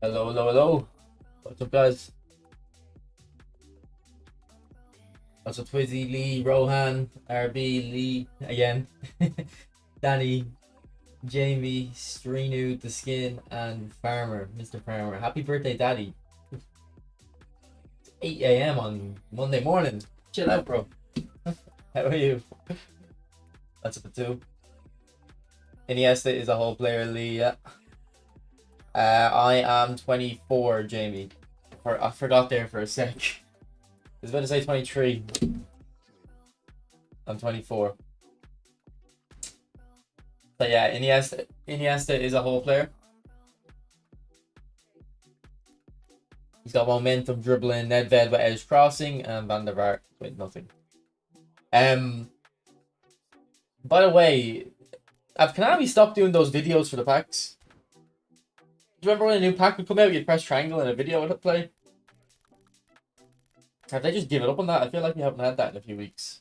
Hello, hello, hello. What's up, guys? What's up, Twizzy, Lee, Rohan, RB, Lee, again, Danny, Jamie, Strinu, The Skin, and Farmer, Mr. Farmer. Happy birthday, Daddy. It's 8 a.m. on Monday morning. Chill out, bro. How are you? That's up at 2. Iniesta is a whole player, Lee, yeah. I am 24, Jamie. I forgot there for a sec. I was about to say 23. I'm 24. But yeah, Iniesta is a whole player. He's got momentum, dribbling, Nedved with edge crossing, and Van der Vaart with nothing. By the way, have Konami stopped doing those videos for the packs? Do you remember when a new pack would come out, you'd press triangle and a video would play? Have they just given up on that? I feel like we haven't had that in a few weeks.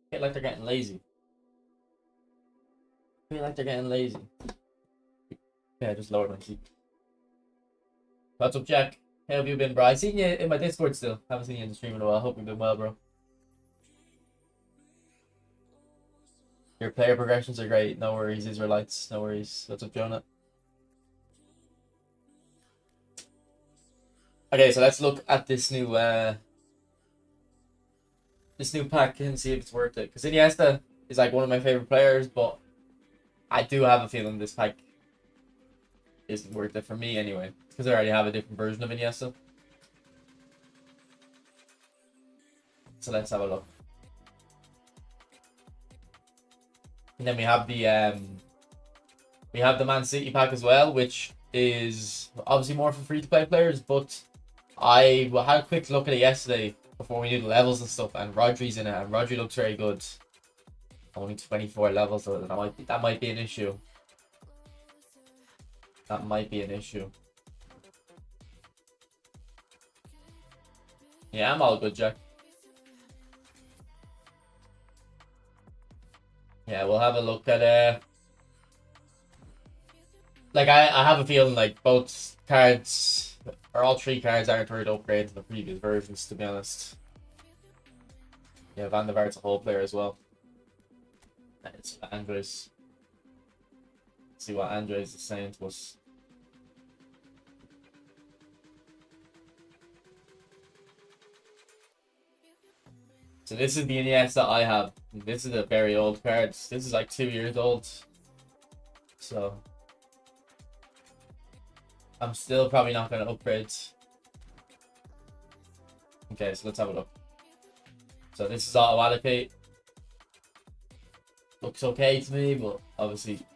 I feel like they're getting lazy. Yeah, I just lowered my seat. What's up, Jack? How have you been, bro? I seen you in my Discord still. Haven't seen you in the stream in a while. Hope you've been well, bro. Your player progressions are great. No worries, Israelites. No worries. What's up, Jonah? Okay, so let's look at this new pack and see if it's worth it. Because Iniesta is like one of my favorite players, but I do have a feeling this pack isn't worth it for me anyway. Because I already have a different version of Iniesta. So let's have a look. And then we have the Man City pack as well, which is obviously more for free-to-play players, but I had a quick look at it yesterday before we knew the levels and stuff, and Rodri's in it, and Rodri looks very good. Only 24 levels, so that might be an issue. That might be an issue. Yeah, I'm all good, Jack. Yeah, we'll have a look at like I have a feeling like both cards or all 3 cards aren't worth upgrade to the previous versions, to be honest. Yeah, Van der Vaart's a whole player as well. It's Andres. Let's see what Andres is saying to us. So this is the Iniesta I have. This is a very old card. This is like 2 years old. So I'm still probably not going to upgrade. Okay, so let's have a look. So this is auto allocate. Looks okay to me, but obviously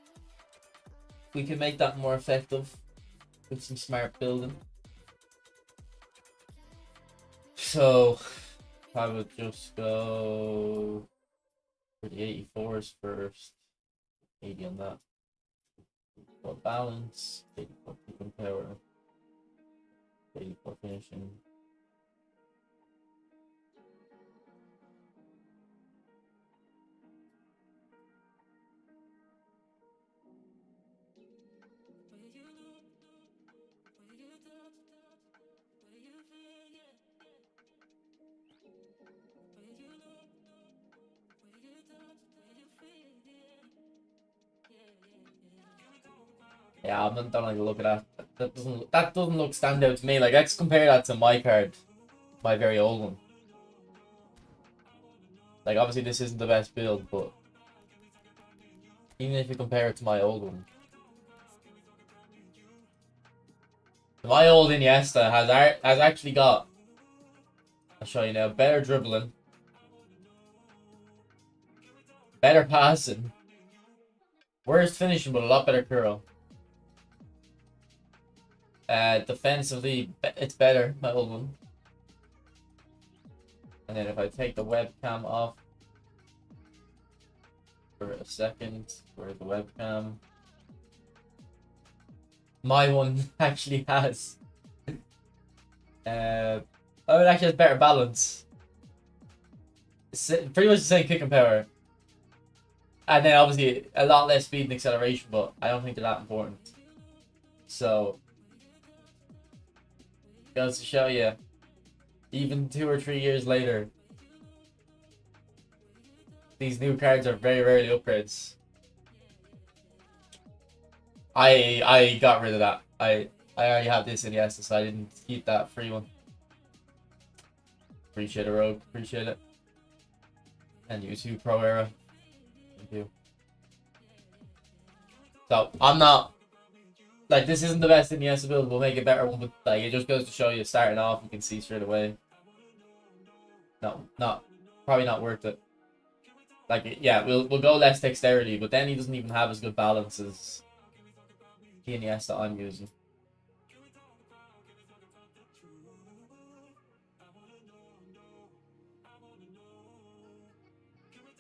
we can make that more effective with some smart building. So I would just go for the 84s first. 80 on that. For balance, 84 keeping power, 84 finishing. Yeah, I'm not like look at that. That doesn't look stand out to me. Like, let's compare that to my card, my very old one. Like, obviously this isn't the best build, but even if you compare it to my old one, my old Iniesta has actually got, I'll show you now, better dribbling, better passing, worse finishing, but a lot better curl. Defensively, it's better, my old one. And then if I take the webcam off for a second, where's the webcam? My one actually has it actually has better balance. It's pretty much the same kick and power. And then obviously a lot less speed and acceleration, but I don't think they're that important. So Goes to show you, even 2 or 3 years later, these new cards are very rarely upgrades. I got rid of that. I already have this Iniesta, so I didn't keep that free one. Appreciate it, Rogue. Appreciate it. And you too, Pro Era. Thank you. So I'm not like, this isn't the best Iniesta build. We'll make a better one, but like, it just goes to show you, starting off, you can see straight away. Probably not worth it. Like, yeah, we'll go less dexterity, but then he doesn't even have as good balance as the Iniesta I'm using.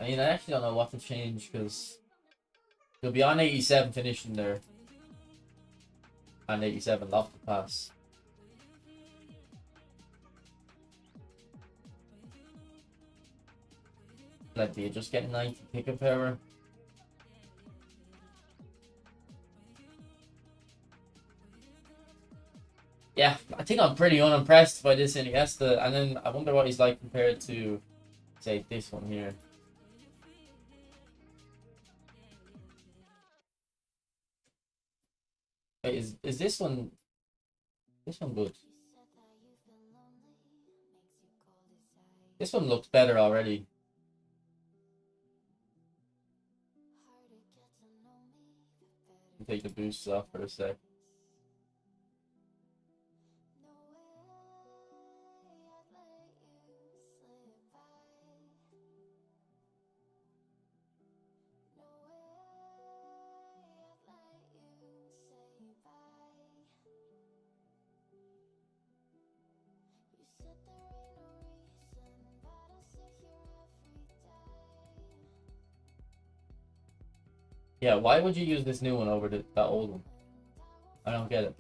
I mean, I actually don't know what to change, because he'll be on 87 finishing there. And 87 off the pass. Plenty, just getting 90 pickup power. Yeah, I think I'm pretty unimpressed by this Iniesta, and then I wonder what he's like compared to, say, this one here. Wait, is this one good? This one looks better already. Take the boosts off for a sec. Yeah, why would you use this new one over that old one? I don't get it.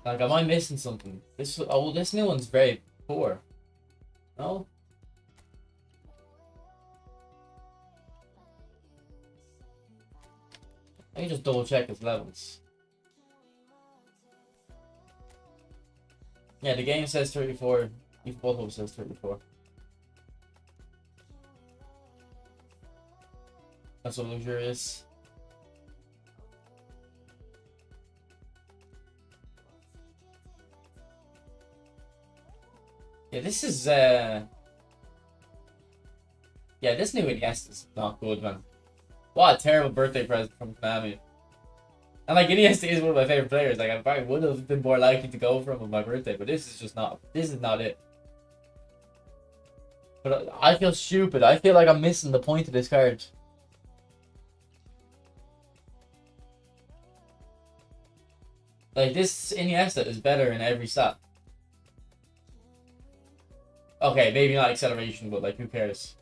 Like, am I missing something? This new one's very poor. No? Let me just double check his levels. Yeah, the game says 34. Even both of them says 34. That's so luxurious. Yeah, this is yeah, this new Iniesta is not good, man. What a terrible birthday present from Konami. And like, Iniesta is one of my favorite players. Like, I probably would have been more likely to go for him on my birthday, but this is just not. This is not it. But I feel stupid. I feel like I'm missing the point of this card. Like, this Iniesta is better in every stat. Okay, maybe not acceleration, but like, who cares?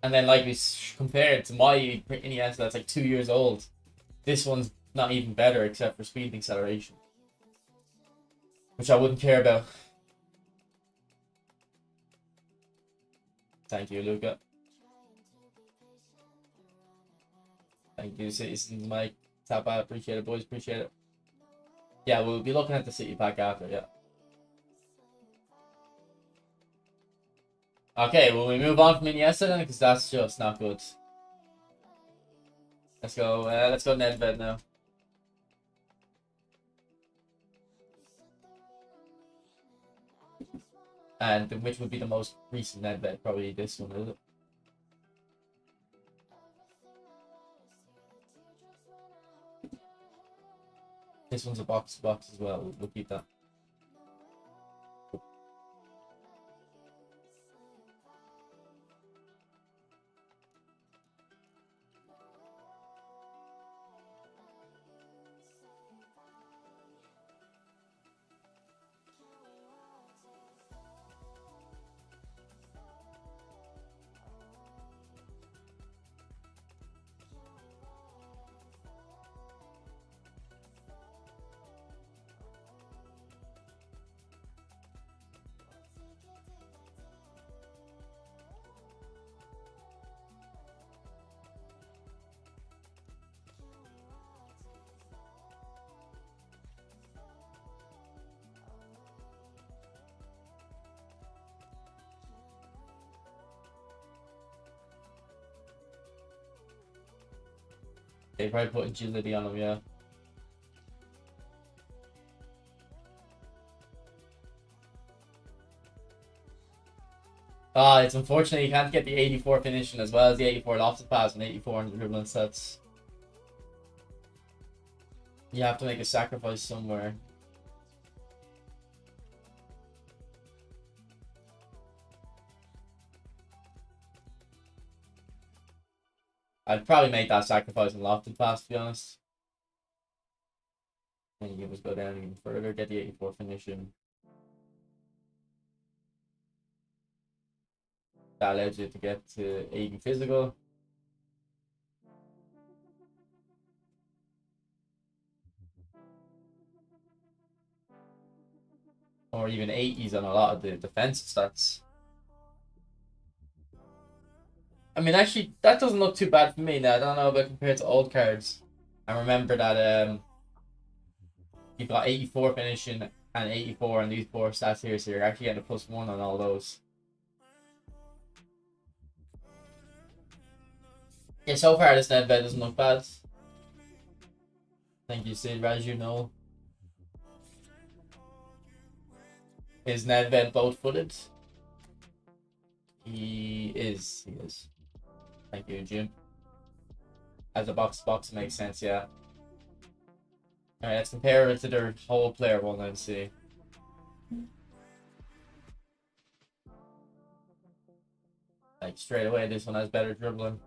And then, like, we compared to my Iniesta that's like 2 years old, this one's not even better except for speed and acceleration, which I wouldn't care about. Thank you, Luca. Thank you, Citizens Mike. Tap out, appreciate it, boys, appreciate it. Yeah, we'll be looking at the City pack after, yeah. Okay, will we move on from Iniesta then? Because that's just not good. Let's go Nedved now. And which would be the most recent Nedved? Probably this one, is it? This one's a box to box as well. We'll keep that. They probably put agility on him, yeah. Ah, it's unfortunate you can't get the 84 finishing as well as the 84 lofted pass and 84 on the dribbling sets. You have to make a sacrifice somewhere. I'd probably make that sacrifice in lofted pass, to be honest. And you can just go down even further, get the 84 finishing. That allows you to get to 80 physical. Or even 80s on a lot of the defensive stats. I mean, actually, that doesn't look too bad for me now. I don't know about compared to old cards. I remember that you've got 84 finishing and 84 on these four stats here, so you're actually getting a +1 on all those. Yeah, so far this Nedved doesn't look bad. Thank you, Sid, as you know. Is Nedved both-footed? He is. Thank you, Jim. As a box makes sense, yeah. Alright, let's compare it to their whole player one and see. Like, straight away, this one has better dribbling.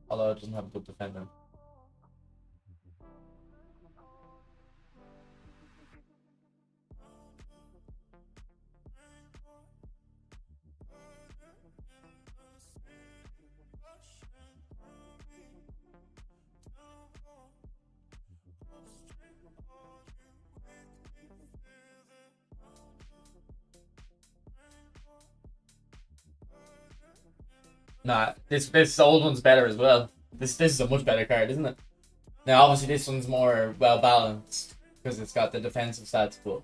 Although it doesn't have a good defender. Nah, this old one's better as well. This is a much better card, isn't it? Now, obviously, this one's more well balanced because it's got the defensive stats, but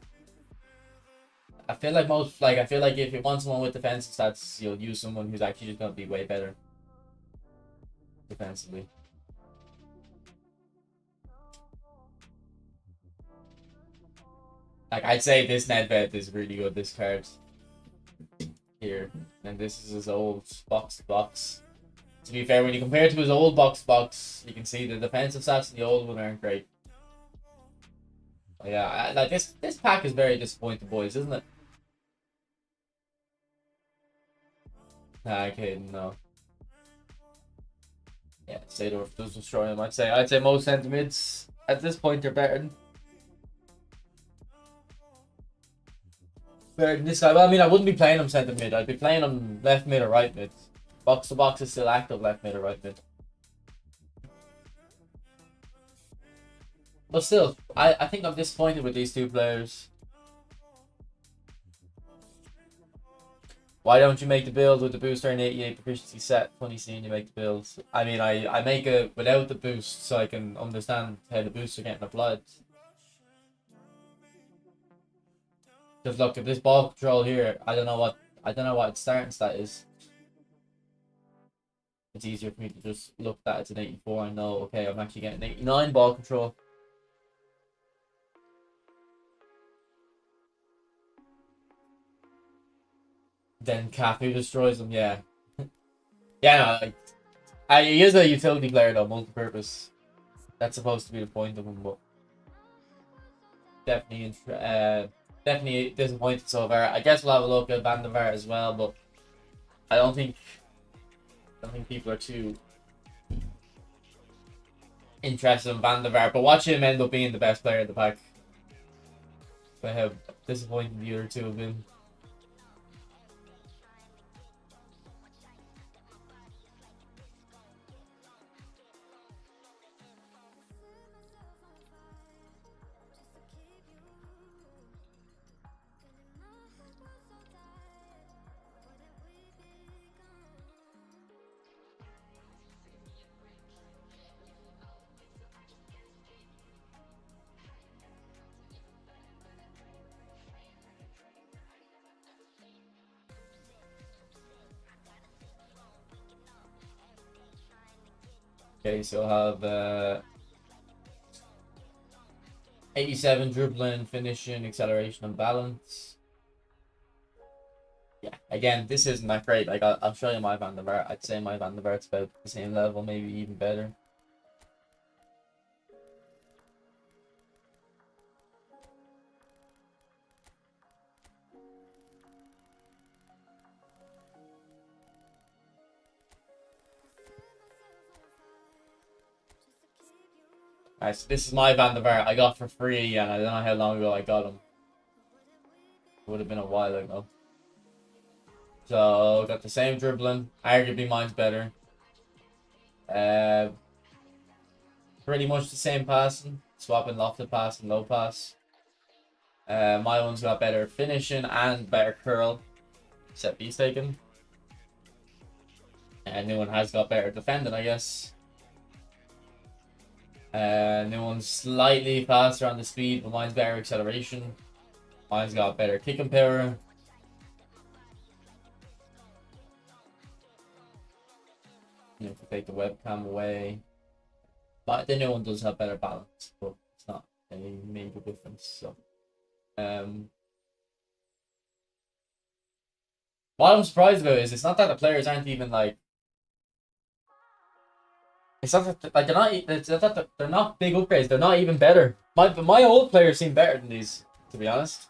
I feel like if you want someone with defensive stats, you'll use someone who's actually just gonna be way better defensively. Like, I'd say this Nedved is really good, this card here, and this is his old box to box. To be fair, when you compare it to his old box to box, you can see the defensive stats in the old one aren't great. But yeah, like this pack is very disappointing, boys, isn't it? Nah, okay, no. Yeah, Seedorf does destroy him. I'd say most centre mids at this point are better than this guy. Well, I mean, I wouldn't be playing him centre mid. I'd be playing him left mid or right mid. Box to box is still active left mid or right mid. But still, I think I'm disappointed with these two players. Why don't you make the build with the booster and 88 proficiency set? Funny seeing you make the build. I mean, I make it without the boost so I can understand how the boosts are getting applied. Because look, if this ball control here, I don't know what its starting stat is. It's easier for me to just look that it's an 84 and know, okay, I'm actually getting 89 ball control. Then Cafu destroys them, yeah. Yeah, no, he is a utility player though, multi-purpose. That's supposed to be the point of him, but definitely disappointed so far. I guess we'll have a look at Van der Vaart as well, but I don't think people are too interested in Van der Vaart. But watch him end up being the best player in the pack. By how disappointing the other two have been. Okay, so I'll have 87 dribbling, finishing, acceleration, and balance. Yeah, again, this isn't that great. Like, I'll show you my Van der Vaart. I'd say my Van der Vaart's about the same level, maybe even better. Alright, so this is my Van der Vaart I got for free, and I don't know how long ago I got him. It would have been a while ago. So, got the same dribbling. Arguably mine's better. Pretty much the same passing. Swapping lofted pass and low pass. My one's got better finishing and better curl. Set piece taken. And new one has got better defending, I guess. New one's slightly faster on the speed, but mine's better acceleration. Mine's got better kicking power. You know, to take the webcam away. But the new one does have better balance, but it's not a major difference. So, what I'm surprised about is it's not that the players aren't even like. It's not that like they're not. It's not that they're not big upgrades. They're not even better. My old players seem better than these, to be honest.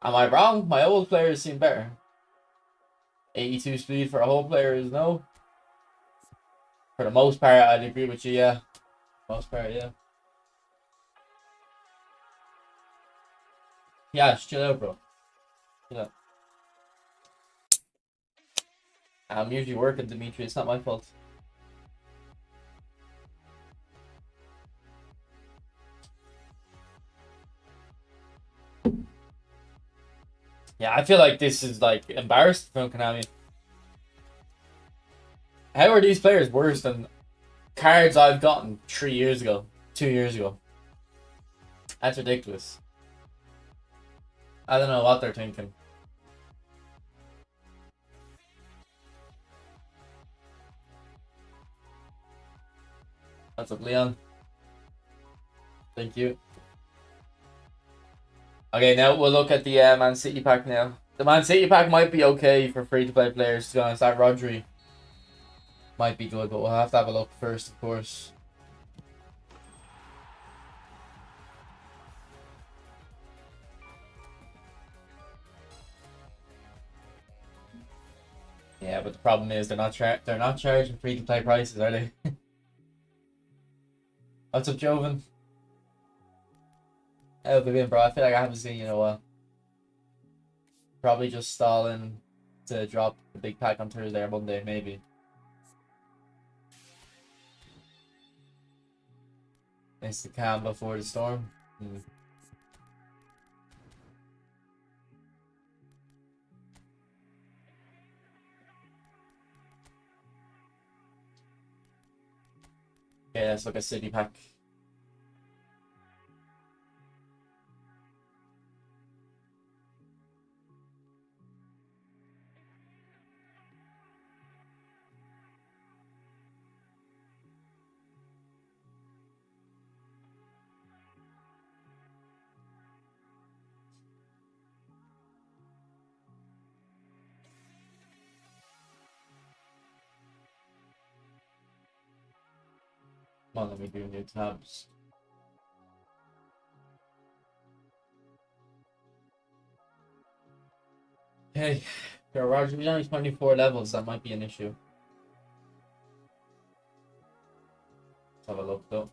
Am I wrong? My old players seem better. 82 speed for a whole player is no. For the most part, I'd agree with you. Yeah, most part, yeah. Yeah, just chill out, bro. Chill out. I'm usually working, Dimitri. It's not my fault. Yeah, I feel like this is like embarrassed from Konami. How are these players worse than cards I've gotten 3 years ago, 2 years ago? That's ridiculous. I don't know what they're thinking. What's up, Leon? Thank you. Okay, now we'll look at the Man City pack now. The Man City pack might be okay for free-to-play players, to be honest. That Rodri might be good, but we'll have to have a look first, of course. Yeah, but the problem is they're not charging free-to-play prices, are they? What's up, Joven? How have you been, bro? I feel like I haven't seen you in a while. Probably just stalling to drop the big pack on Thursday or Monday, maybe. It's the calm before the storm. Okay, let's look at City pack. Come on, let me do new tabs. Okay, Roger, we only 24 levels. That might be an issue. Let's have a look though.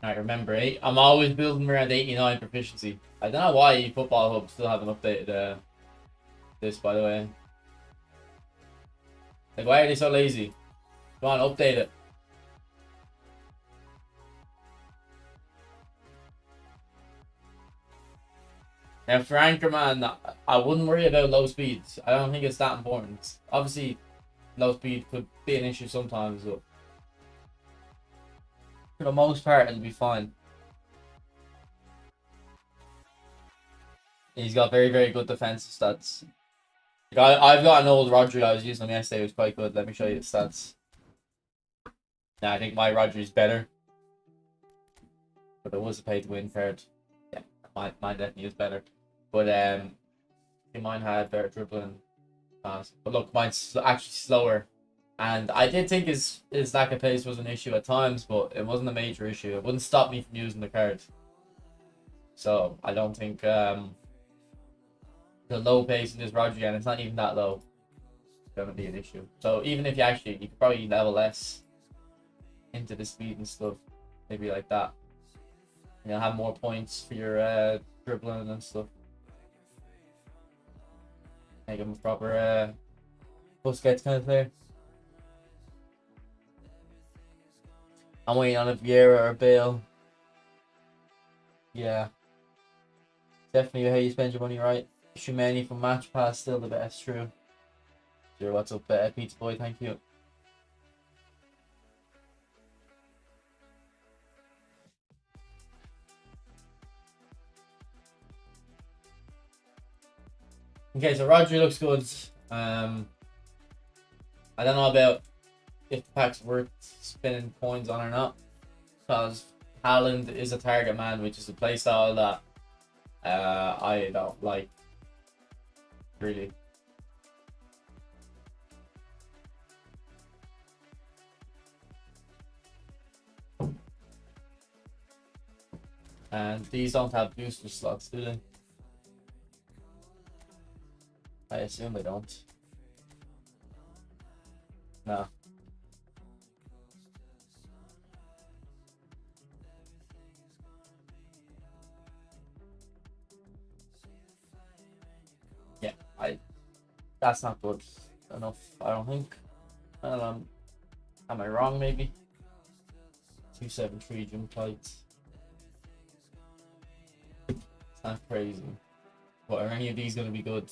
Alright, remember, I'm always building around 89 proficiency. I don't know why Football Hub still haven't updated this, by the way. Like, why are they so lazy? Come on, update it. Now, for Anchorman, I wouldn't worry about low speeds. I don't think it's that important. Obviously, low speed could be an issue sometimes, but for the most part, it'll be fine. He's got very, very good defensive stats. Like, I've got an old Rodri I was using him yesterday. It was quite good. Let me show you the stats. Now, I think my Rodri is better. But it was a pay-to-win card. Yeah, mine definitely is better. But mine had better dribbling pass. But look, mine's actually slower. And I did think his lack of pace was an issue at times, but it wasn't a major issue. It wouldn't stop me from using the card. So I don't think the low pace in this Rodri, and it's not even that low, is gonna be an issue. So even if you could probably level less into the speed and stuff, maybe like that. You'll have more points for your dribbling and stuff. Make him a proper Busquets kind of player. I'm waiting on a Vieira or a Bale. Yeah. Definitely how you spend your money, right? Shumeni from Match Pass, still the best, true. Sure, what's up, Pizza Boy? Thank you. Okay, so Rodri looks good. I don't know about if the pack's worth spending coins on or not, because Haaland is a target man, which is a playstyle that I don't like, really. And these don't have booster slots, do they? I assume they don't. No. Yeah, that's not good enough, I don't think. Am I wrong, maybe? 273 jump heights. It's not crazy. But are any of these going to be good?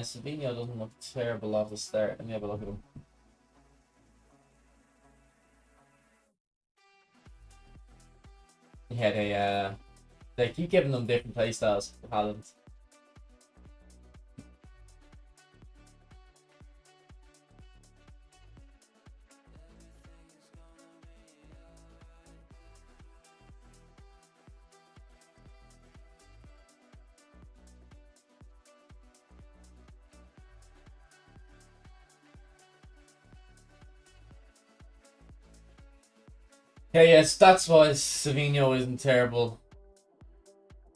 Savinho doesn't look terrible off the start. Let me have a look at him. Yeah, they keep giving them different playstyles for Haaland. Okay, yeah, stats wise, Savinho isn't terrible.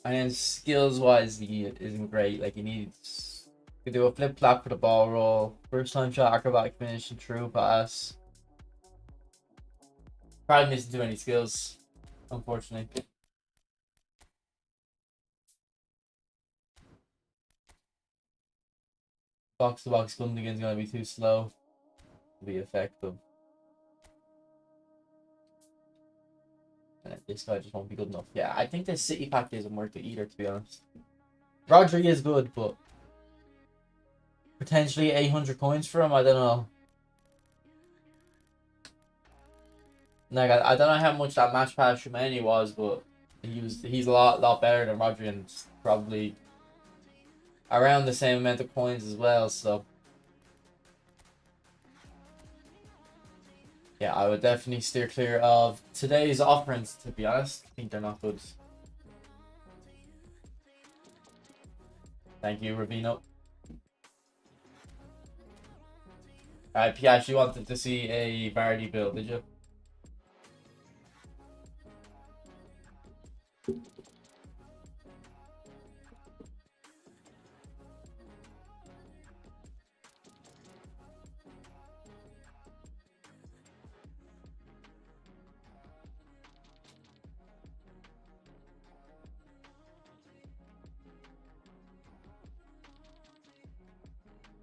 And then skills wise, he isn't great. Like, he needs to do a flip flap for the ball roll, first time shot, acrobatic finish, and true pass. Probably missing too many skills, unfortunately. Box to box Gundogan's gonna be too slow to be effective. And this guy just won't be good enough. Yeah, I think the City pack isn't worth it either, to be honest. Rodri is good, but potentially 800 coins for him, I don't know. Like, I don't know how much that match pass Shumeni was, but he's a lot better than Rodri, and probably around the same amount of coins as well, so yeah, I would definitely steer clear of today's offerings, to be honest. I think they're not good. Thank you, Ravino. Alright, you actually wanted to see a Vardy build, did you?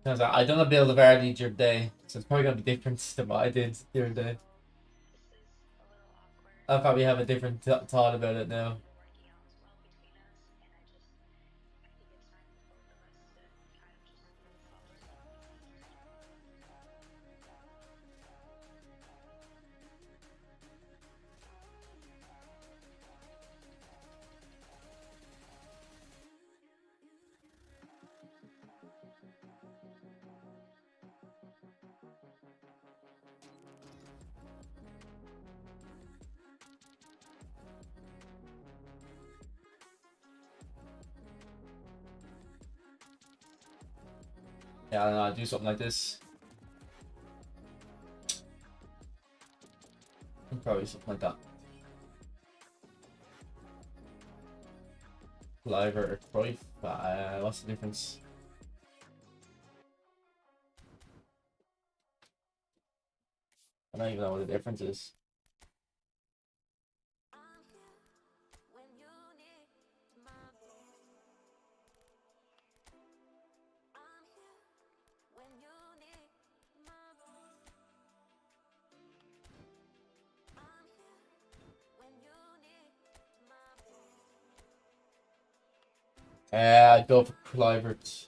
I done a build of Vardy the other day, so it's probably gonna be different than what I did the other day. I'll probably have a different thought about it now. Yeah, I don't know, I'll do something like this. Probably something like that. Liver or Cruyff. What's the difference? I don't even know what the difference is. I'd go for Kluivert.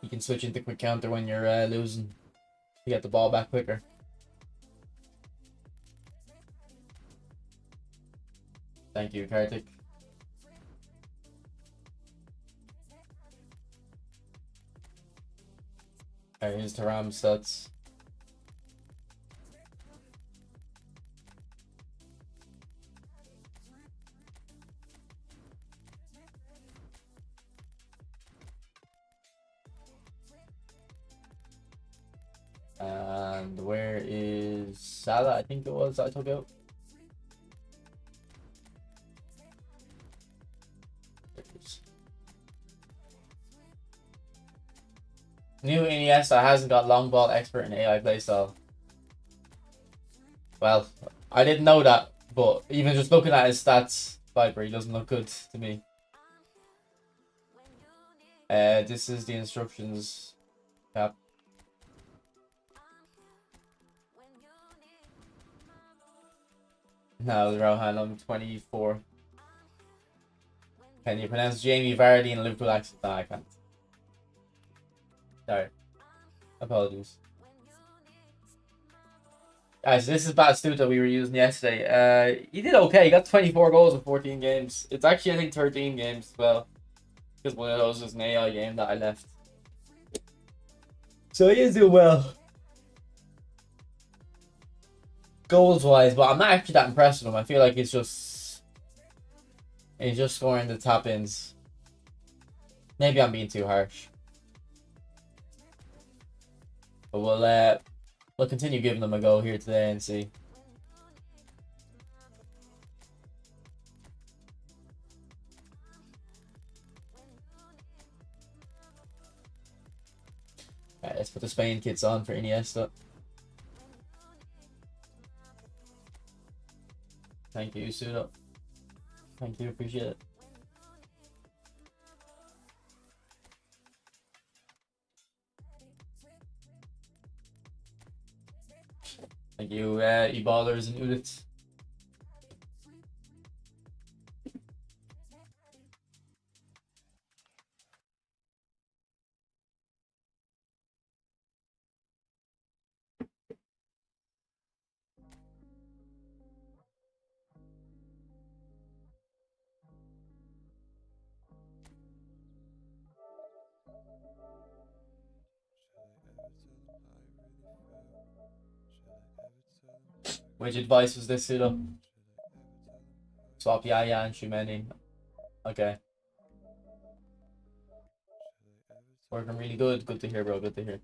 You can switch into quick counter when you're losing. You get the ball back quicker. Thank you, Kartik. Alright, here's Taram's stats. And where is Salah? I think it was I took out. New Iniesta hasn't got long ball expert in AI playstyle. Well, I didn't know that, but even just looking at his stats, Viper, he doesn't look good to me. This is the instructions. Yep. No, Rohan, I'm 24. Can you pronounce Jamie Vardy in Liverpool accent? No, I can't. Sorry. Apologies. Guys, this is Batistuta we were using yesterday. He did okay. He got 24 goals in 14 games. It's actually, I think, 13 games as well. Because one of those was an AI game that I left. So he is doing well. Goals-wise, but I'm not actually that impressed with him. I feel like he's just scoring the tap-ins. Maybe I'm being too harsh. But we'll continue giving them a go here today and see. Alright, let's put the Spain kits on for Iniesta. Thank you, Sudo. Thank you, appreciate it. Thank you, e-ballers and Udits. Which advice was this, Sudo? Swap Yaya and Shumeni. Okay. Working really good. Good to hear, bro. Good to hear.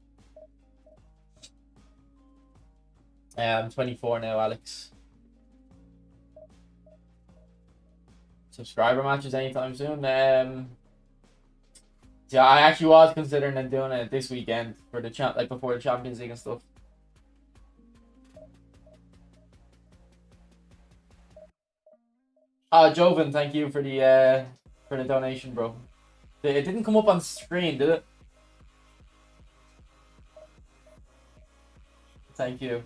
I'm 24 now, Alex. Subscriber matches anytime soon. Yeah, I actually was considering doing it this weekend for the before the Champions League and stuff. Joven, thank you for the donation, bro. It didn't come up on screen, did it? Thank you.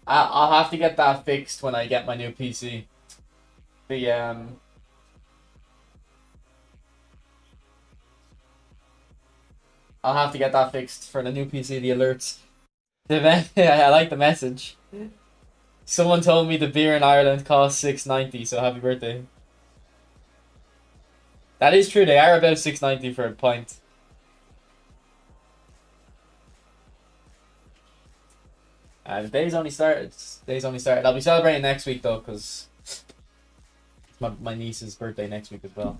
I'll have to get that fixed when I get my new PC. The I'll have to get that fixed for the new PC. The alerts. I like the message. Someone told me the beer in Ireland costs $6.90. So happy birthday. That is true. They are about $6.90 for a pint. The day's only started. Day's only started. I'll be celebrating next week though, because it's my niece's birthday next week as well.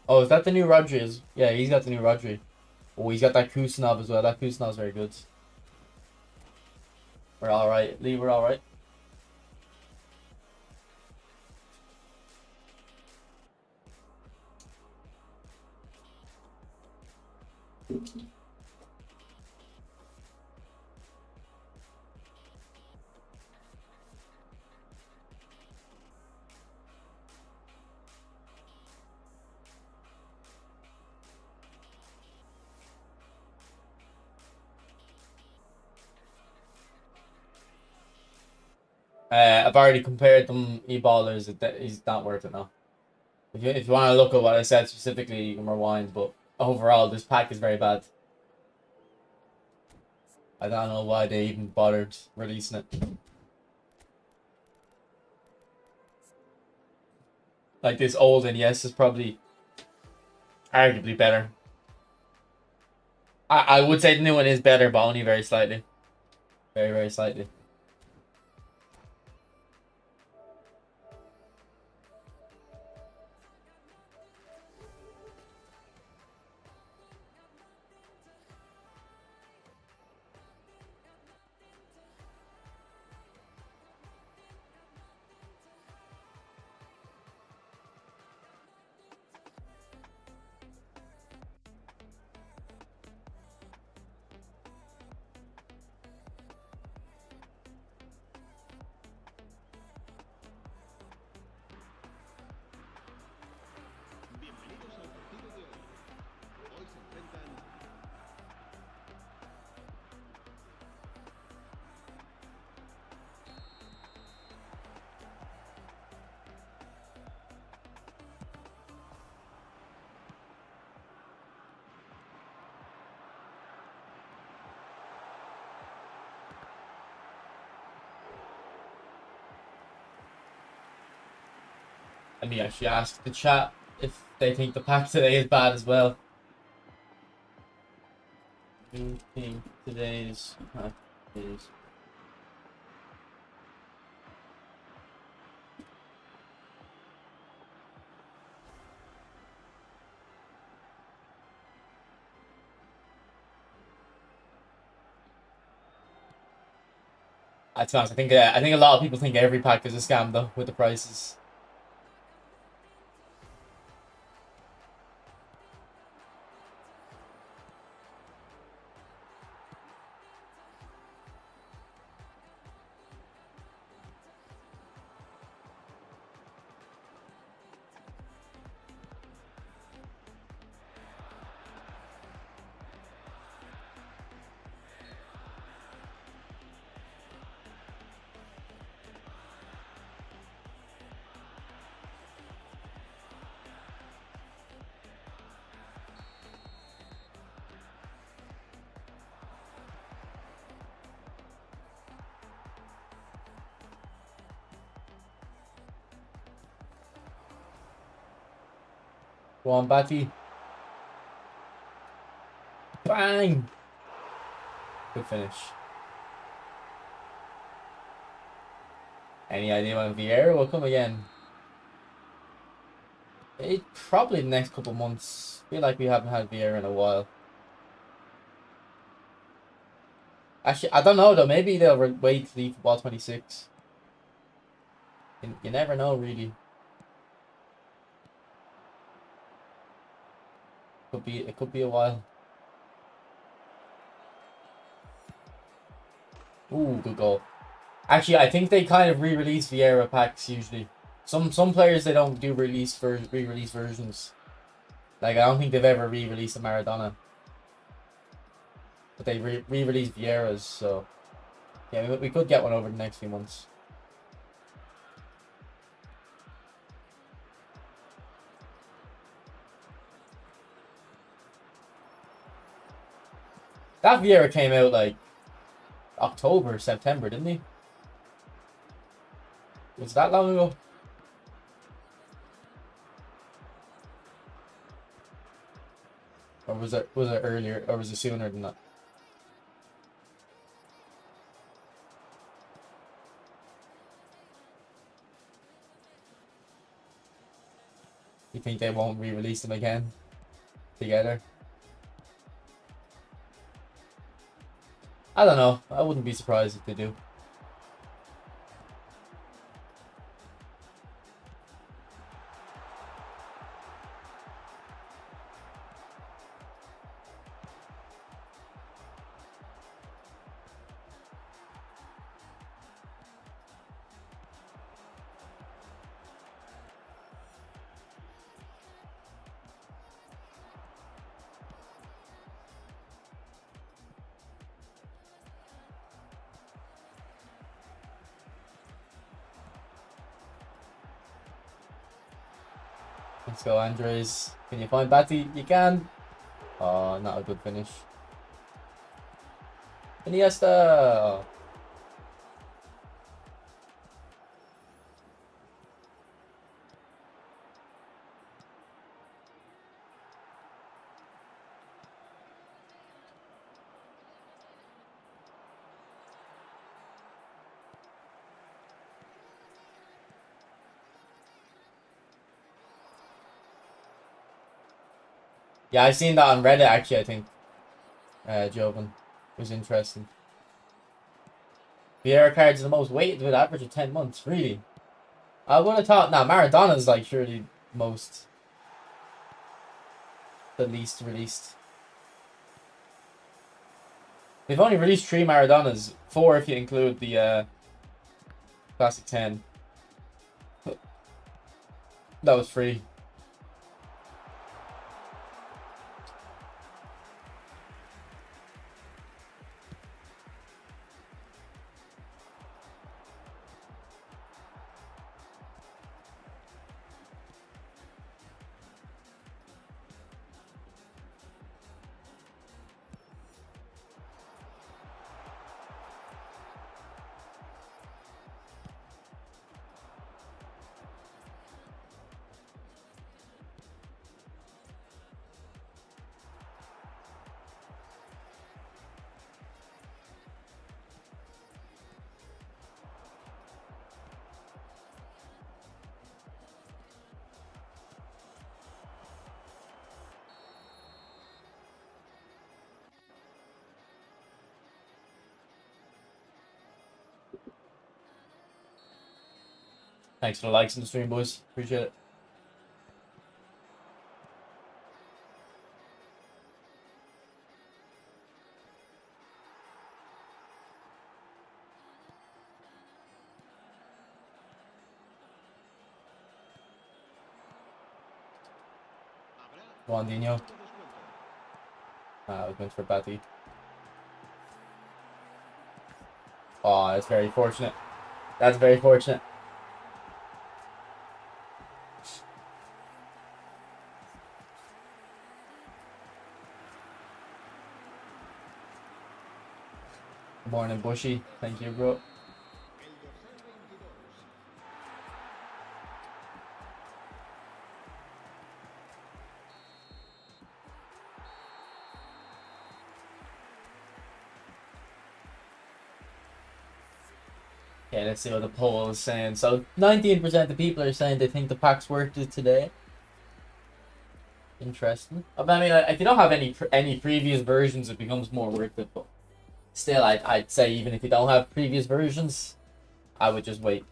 Oh, is that the new Rodri? Yeah, he's got the new Rodri. Oh, he's got that Kusanov as well. That Kusanov's very good. We're all right, Lee. We're all right. I've already compared them e-ballers. He's not worth it now. If you want to look at what I said specifically, you can rewind. But overall, this pack is very bad. I don't know why they even bothered releasing it. Like this old Iniesta is probably arguably better. I would say the new one is better, but only very slightly. Very, very slightly. Let me actually ask the chat if they think the pack today is bad as well. Do you think today's pack is... To be honest, I think a lot of people think every pack is a scam though with the prices. Go on, Batty. Bang! Good finish. Any idea when Vieira will come again? Probably the next couple months. Feel like we haven't had Vieira in a while. Actually, I don't know though. Maybe they'll wait to leave football 26. You never know, really. It could be a while. Ooh, good goal. Actually, I think they kind of re-release Vieira packs usually. Some players they don't do re-release versions. Like I don't think they've ever re-released a Maradona. But they re-release Vieiras, so yeah, we could get one over the next few months. That Vieira came out like October, September, didn't he? Was that long ago? Or was it earlier, or was it sooner than that? You think they won't re-release them again together? I don't know. I wouldn't be surprised if they do. Let's go, Andres. Can you find Batty? You can. Oh, not a good finish. Iniesta. Oh. Yeah, I've seen that on Reddit actually, I think. Joven was interesting. Vieira cards are the most weighted with an average of 10 months, really. I would have thought, nah, Maradona's like surely the least released. They've only released 3 Maradonas, 4 if you include the Classic 10. That was free. Thanks for the likes in the stream, boys. Appreciate it. Go on, Dino. I was going for Batty. Oh, that's very fortunate. That's very fortunate. Good morning, Bushy. Thank you, bro. Okay, let's see what the poll is saying. So 19% of people are saying they think the pack's worth it today. Interesting. I mean, if you don't have any previous versions, it becomes more worth it. But still, I'd say even if you don't have previous versions, I would just wait.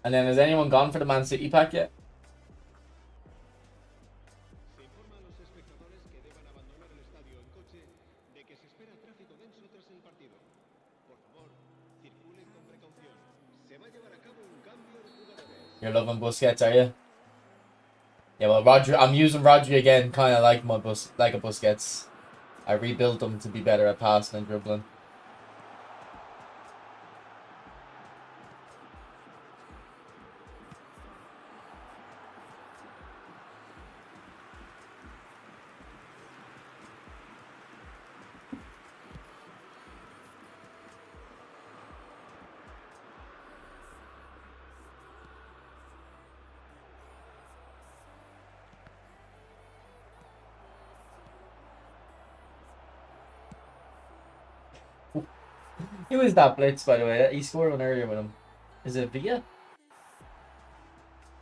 And then, has anyone gone for the Man City pack yet? You're loving Busquets, are you? Yeah, well, Rodri. I'm using Rodri again, kind of like a Busquets. I rebuilt them to be better at passing and dribbling. Who is that blitz, by the way? He scored one earlier with him. Is it Villa?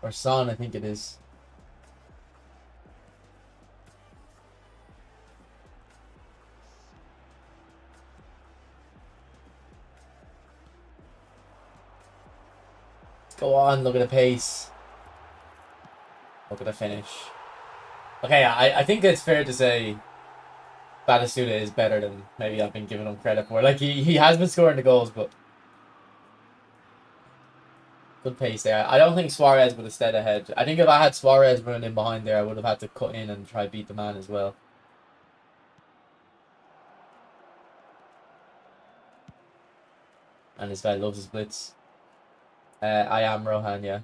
Or Son, I think it is. Go on, look at the pace. Look at the finish. Okay, I think it's fair to say Batistuta is better than maybe I've been giving him credit for. Like, he has been scoring the goals, but good pace there. I don't think Suarez would have stayed ahead. I think if I had Suarez running in behind there, I would have had to cut in and try beat the man as well. And this guy loves his blitz. I am Rohan, yeah.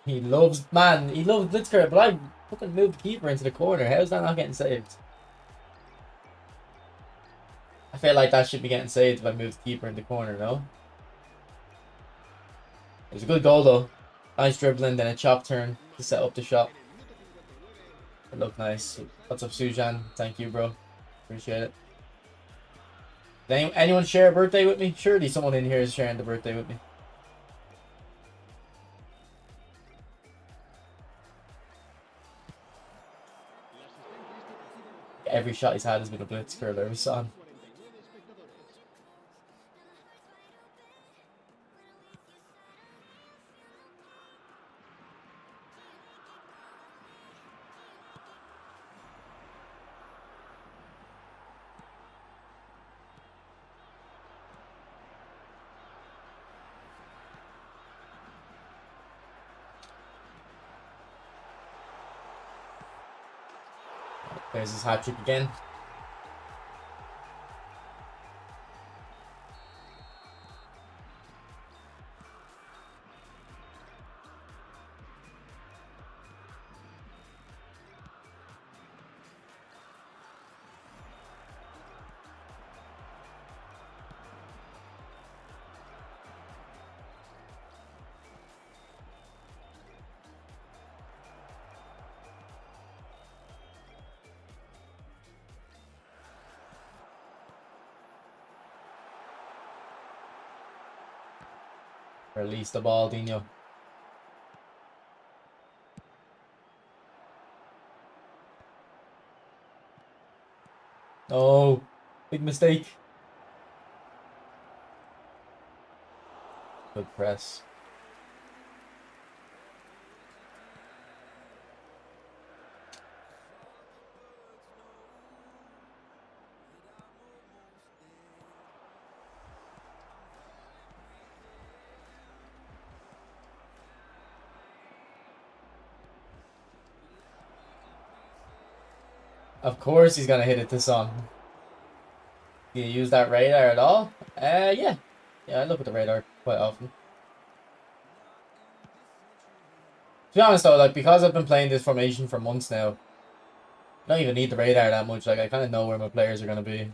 He loves Blitzker, but I fucking moved the keeper into the corner. How's that not getting saved? I feel like that should be getting saved if I move the keeper in the corner, no? It was a good goal though. Nice dribbling, then a chop turn to set up the shot. It looked nice. What's up, Sujan? Thank you, bro. Appreciate it. Did anyone share a birthday with me? Surely someone in here is sharing the birthday with me. Every shot he's had has been a blitz curler. It was on. There's his hat trick again. Release the ball, Dino. Oh, big mistake. Good press. Of course he's gonna hit it to Son. Do you use that radar at all? Yeah. Yeah, I look at the radar quite often. be honest though, like, because I've been playing this formation for months now, I don't even need the radar that much. Like, I kind of know where my players are going to be.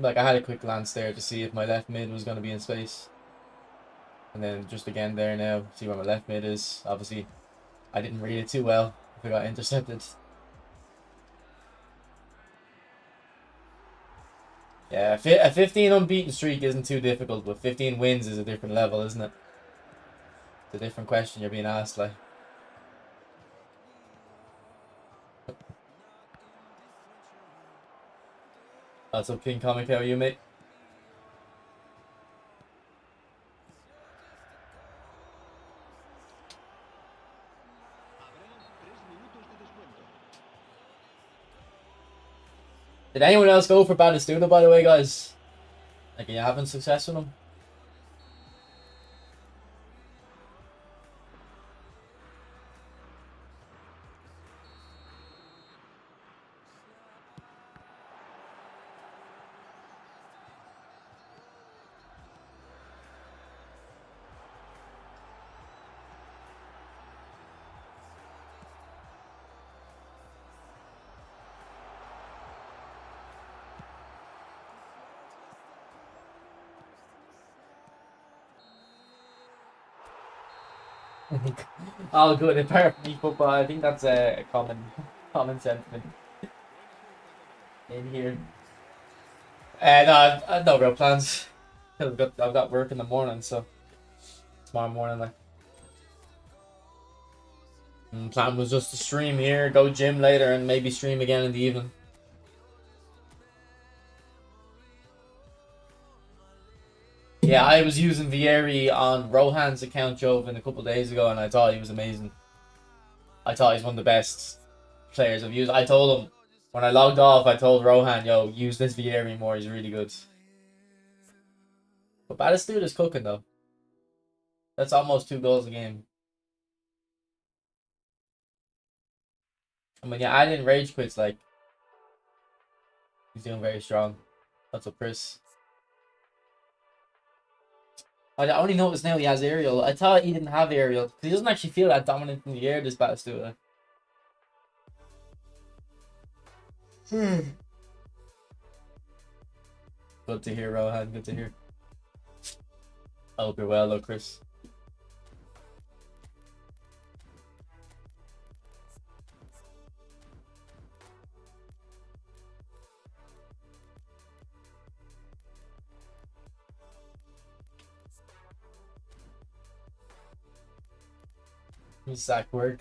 Like, I had a quick glance there to see if my left mid was going to be in space. And then just again there now, see where my left mid is. Obviously, I didn't read it too well if I got intercepted. Yeah, a 15 unbeaten streak isn't too difficult, but 15 wins is a different level, isn't it? It's a different question you're being asked, like. That's up, King Comic. How are you, mate? Did anyone else go for Batistuta, by the way, guys? Like, are you having success with him? Oh, good. Apparently, football. I think that's a common sentiment in here. No, I've no real plans. I've got work in the morning, so tomorrow morning, like. Plan was just to stream here, go gym later, and maybe stream again in the evening. Yeah, I was using Vieri on Rohan's account, Joven, a couple of days ago, and I thought he was amazing. I thought he's one of the best players I've used. I told him, when I logged off, I told Rohan, yo, use this Vieri more, he's really good. But Batistuta is cooking, though. That's almost 2 goals a game. I mean, yeah, I didn't rage quits, like, he's doing very strong. That's up, Chris. I only noticed now he has aerial. I thought he didn't have aerial, because he doesn't actually feel that dominant in the air, this Batistuta. Good to hear, Rohan. Good to hear. I hope you're well, though, Chris. Sack work.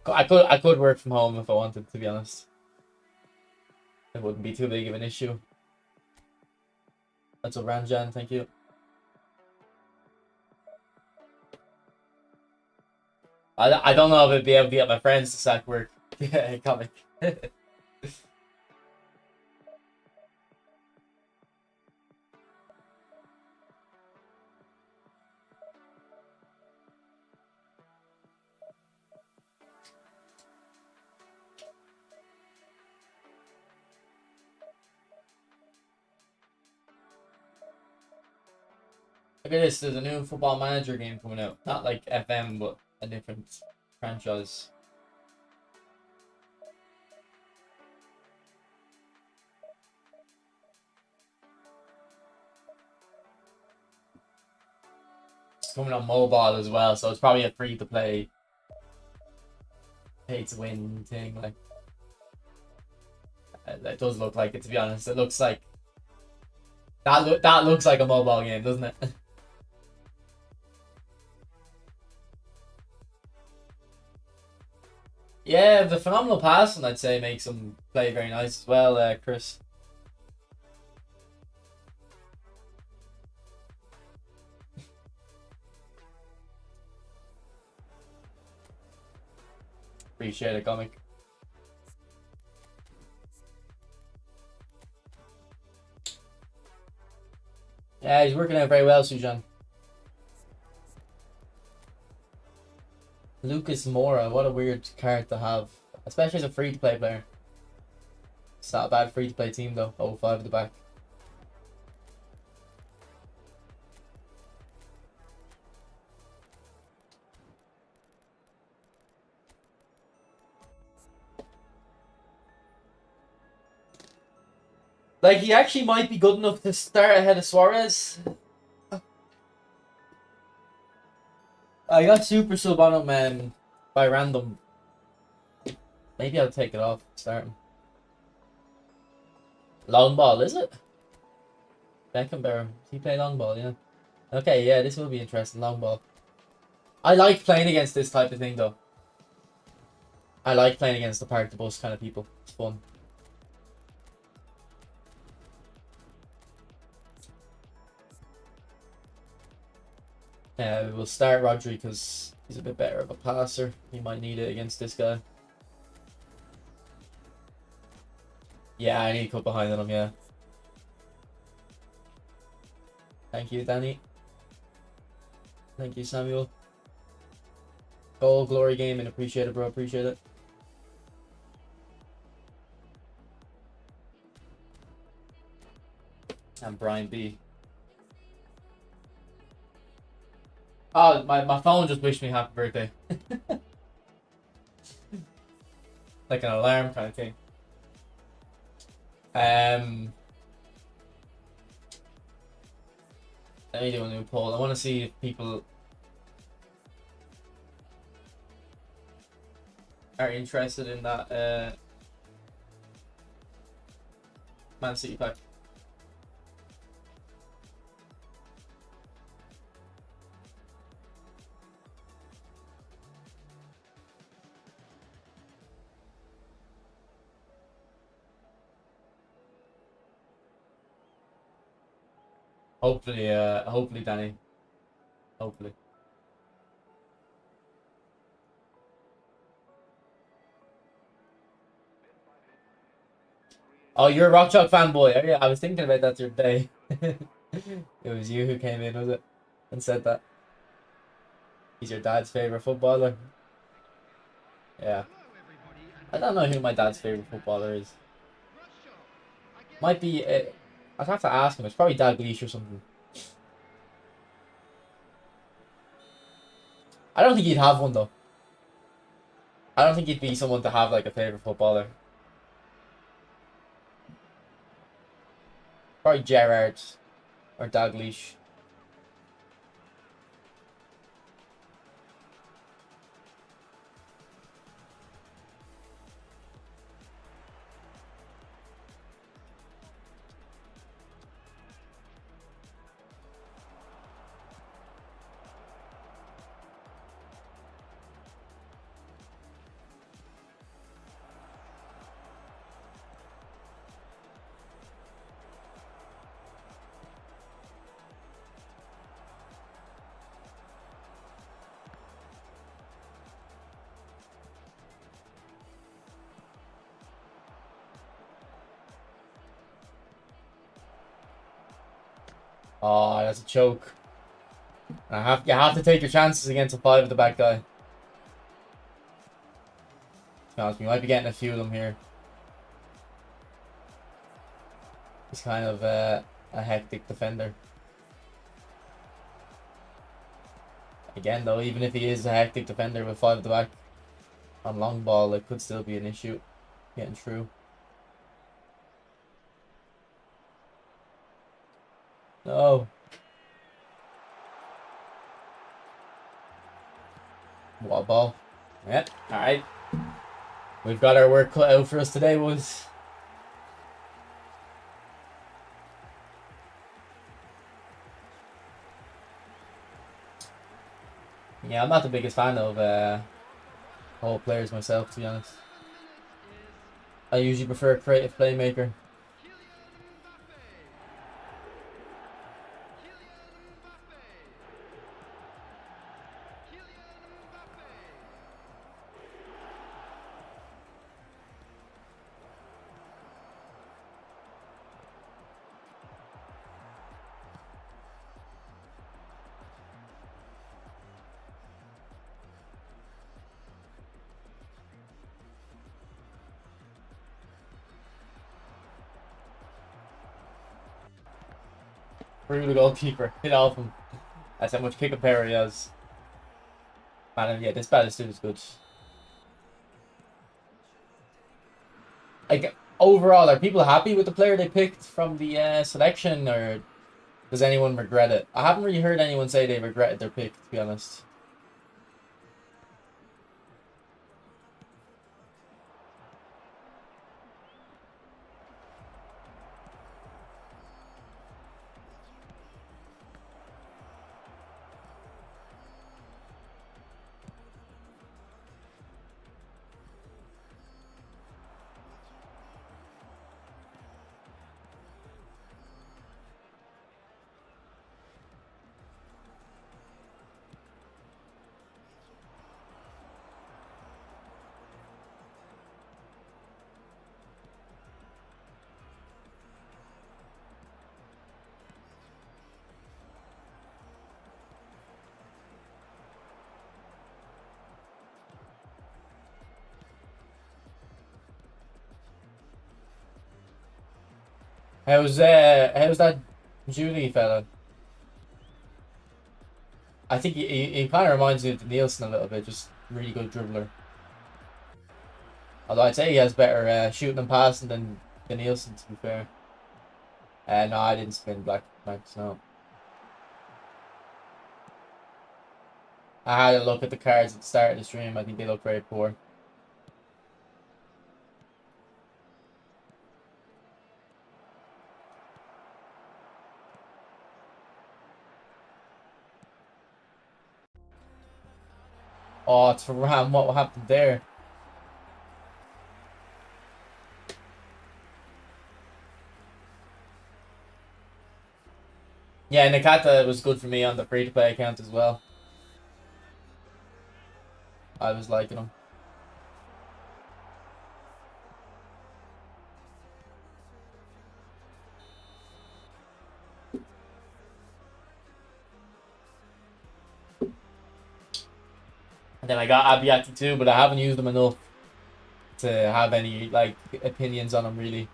I could work from home if I wanted, to be honest. It wouldn't be too big of an issue. That's a Ranjan, thank you. I don't know if I'd be able to get my friends to sack work. Yeah, comic. Look at this, there's a new Football Manager game coming out. Not like FM, but a different franchise. It's coming on mobile as well, so it's probably a free-to-play, pay-to-win thing. Like, It does look like it, to be honest. It looks like that looks like a mobile game, doesn't it? Yeah, the phenomenal passing, I'd say, makes him play very nice as well, Chris. Appreciate it, comic. Yeah, he's working out very well, Sujan. Lucas Moura, what a weird card to have, especially as a free-to-play player. It's not a bad free-to-play team though. 0-5 at the back. Like, he actually might be good enough to start ahead of Suarez. I got super sub on him by random. Maybe I'll take it off, start him. Long ball, is it? Beckenbauer. Does he play long ball, yeah. Okay, yeah, this will be interesting, long ball. I like playing against this type of thing though. I like playing against the park the bus kind of people. It's fun. We'll start Rodri because he's a bit better of a passer. He might need it against this guy. Yeah, I need to cut behind on him, yeah. Thank you, Danny. Thank you, Samuel. Goal, glory game, and appreciate it, bro. Appreciate it. And Brian B. Oh, my phone just wished me happy birthday. Like an alarm kind of thing. Let me do a new poll. I want to see if people are interested in that Man City pack. Hopefully, Danny. Hopefully. Oh, you're a Rock Chalk fanboy. Oh, yeah, I was thinking about that the other day. It was you who came in, was it? And said that. He's your dad's favorite footballer. Yeah. I don't know who my dad's favorite footballer is. Might be. I'd have to ask him. It's probably Dalglish or something. I don't think he'd have one though. I don't think he'd be someone to have like a favorite footballer. Probably Gerrard or Dalglish. Oh, that's a choke. You have to take your chances against a 5 at the back guy. To be honest, we might be getting a few of them here. He's kind of a hectic defender. Again, though, even if he is a hectic defender with 5 at the back, on long ball, it could still be an issue getting through. No. What a ball. Yep, alright. We've got our work cut out for us today, boys. Yeah, I'm not the biggest fan of whole players myself, to be honest. I usually prefer a creative playmaker. Through the goalkeeper, hit off him. That's how much kick power he has. Man, yeah, this Ballester is good. Like, overall, are people happy with the player they picked from the selection, or does anyone regret it? I haven't really heard anyone say they regretted their pick, to be honest. How's that Julie fella? I think he kind of reminds me of Nielsen a little bit, just really good dribbler. Although I'd say he has better shooting and passing than Nielsen, to be fair. No, I didn't spin Black Max, no. I had a look at the cards at the start of the stream. I think they look very poor. Oh, it's for Ram. What happened there? Yeah, Nakata was good for me on the free-to-play account as well. I was liking him. And then I got Abiati too, but I haven't used them enough to have any like opinions on him really.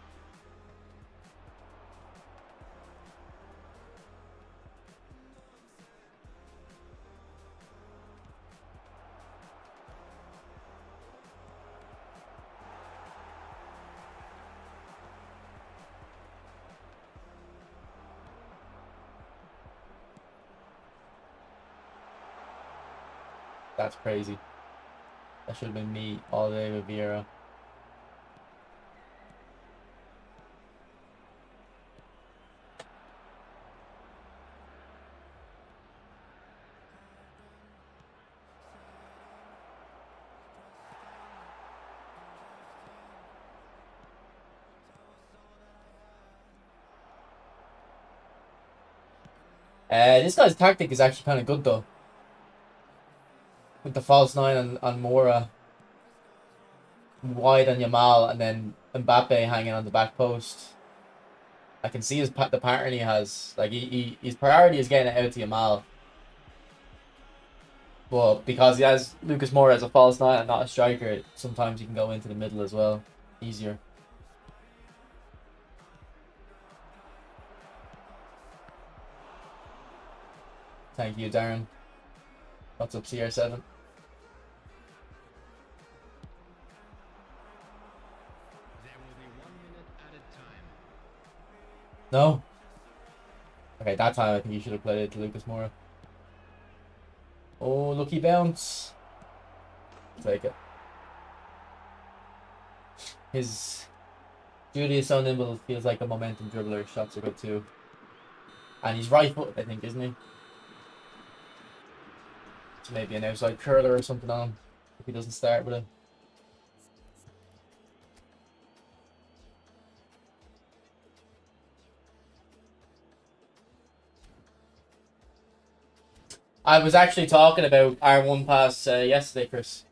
That's crazy. That should have been me all day with Vieira. This guy's tactic is actually kind of good though. With the false nine on Mora, wide on Yamal, and then Mbappe hanging on the back post. I can see the pattern he has. Like his priority is getting it out to Yamal. But because he has Lucas Moura as a false nine and not a striker, sometimes he can go into the middle as well. Easier. Thank you, Darren. What's up, CR7? No? Okay, that time I think you should have played it to Lucas Moura. Oh, lucky bounce. Take it. His Judy is so nimble, feels like a momentum dribbler. Shots are good too. And he's right footed, I think, isn't he? Maybe an outside curler or something on if he doesn't start with it. I was actually talking about R1 pass yesterday, Chris.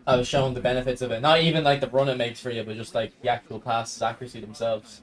I was showing the benefits of it. Not even like the run it makes for you, but just like the actual passes accuracy themselves.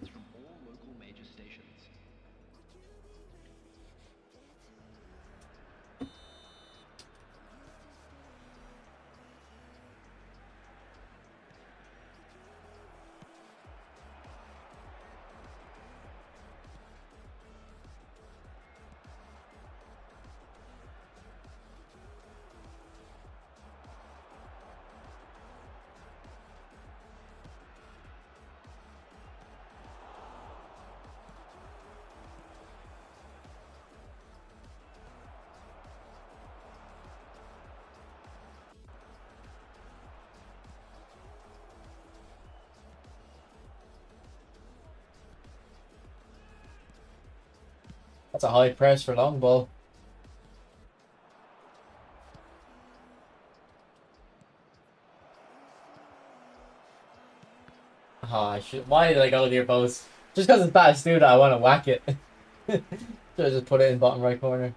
That's a high press for long ball. Oh, I should. Why did I go to your post? Just because it's bad dude, I want to whack it. Should I just put it in bottom right corner?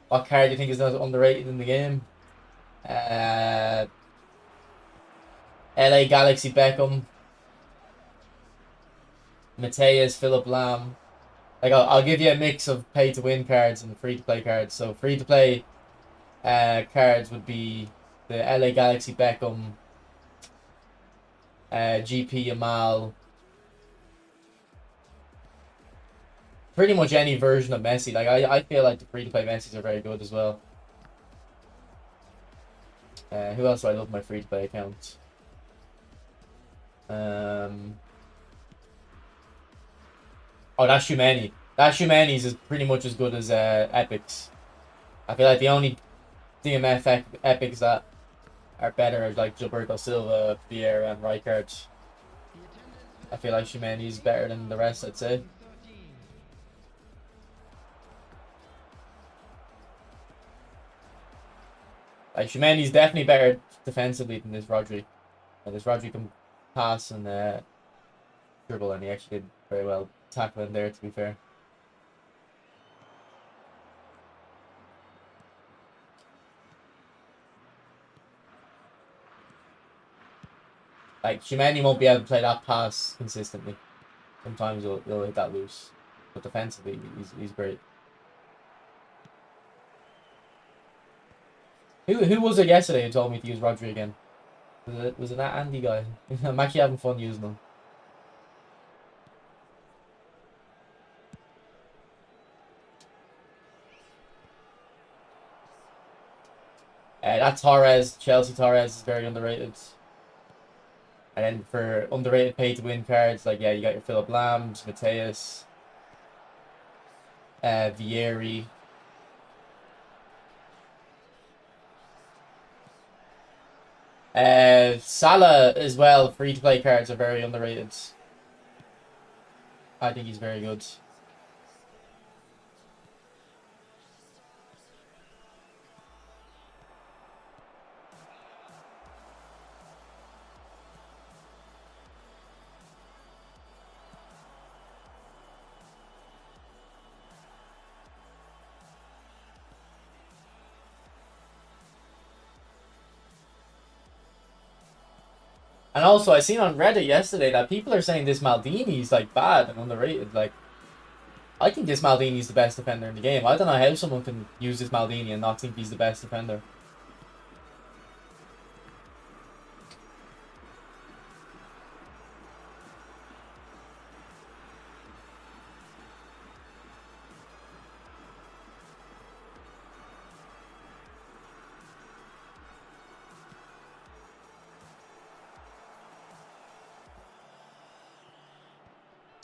What card do you think is most underrated in the game? LA Galaxy Beckham, Mateus, Philip Lam. Like I'll give you a mix of pay to win cards and free to play cards. So free to play cards would be the LA Galaxy Beckham, GP Yamal, pretty much any version of Messi. Like I feel like the free to play Messis are very good as well. Who else do I love my free to play account? Oh, that's Shumeni. That Shumeni's is pretty much as good as Epics. I feel like the only DMF Epics that are better are like Gilberto Silva, Vieira, and Rijkaard. I feel like Shumeni's better than the rest, I'd say. Like Shumeni's definitely better defensively than this Rodri. This Rodri can pass and dribble, and he actually did very well tackling there, to be fair. Like Shumeni won't be able to play that pass consistently. Sometimes he'll hit that loose, but defensively he's great. Who was it yesterday who told me to use Rodri again? Was it that Andy guy? I'm actually having fun using them. That Torres, Chelsea Torres is very underrated. And then for underrated pay to win cards, like yeah, you got your Philip Lambs, Mateus, Vieri. Salah as well, free to play cards are very underrated. I think he's very good. And also, I seen on Reddit yesterday that people are saying this Maldini's like bad and underrated. Like, I think this Maldini's the best defender in the game. I don't know how someone can use this Maldini and not think he's the best defender.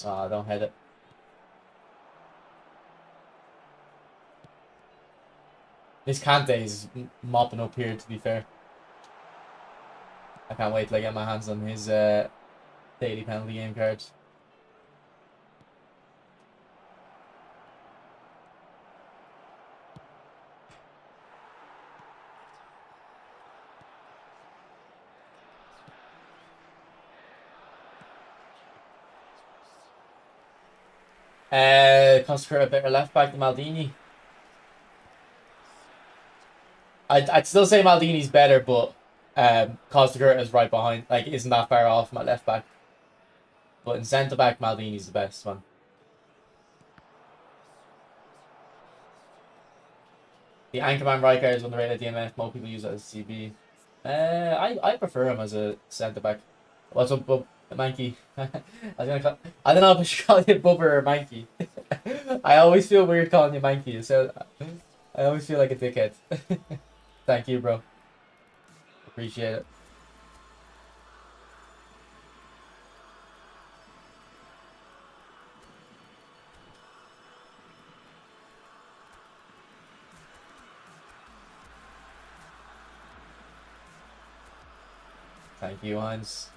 Ah, don't hit it. This Kante is mopping up here, to be fair. I can't wait till I get my hands on his daily penalty game cards. Costa a better left back than Maldini. I'd still say Maldini's better, but Costa is right behind. Like, isn't that far off my left back. But in centre back, Maldini's the best one. The Anchorman Riker is underrated DMF. Most people use it as CB. I prefer him as a centre back. What's up, Bub? Manky. I don't know if I should call you Bubber or Manky. I always feel weird calling you Manky. So I always feel like a dickhead. Thank you, bro. Appreciate it. Thank you, Hans.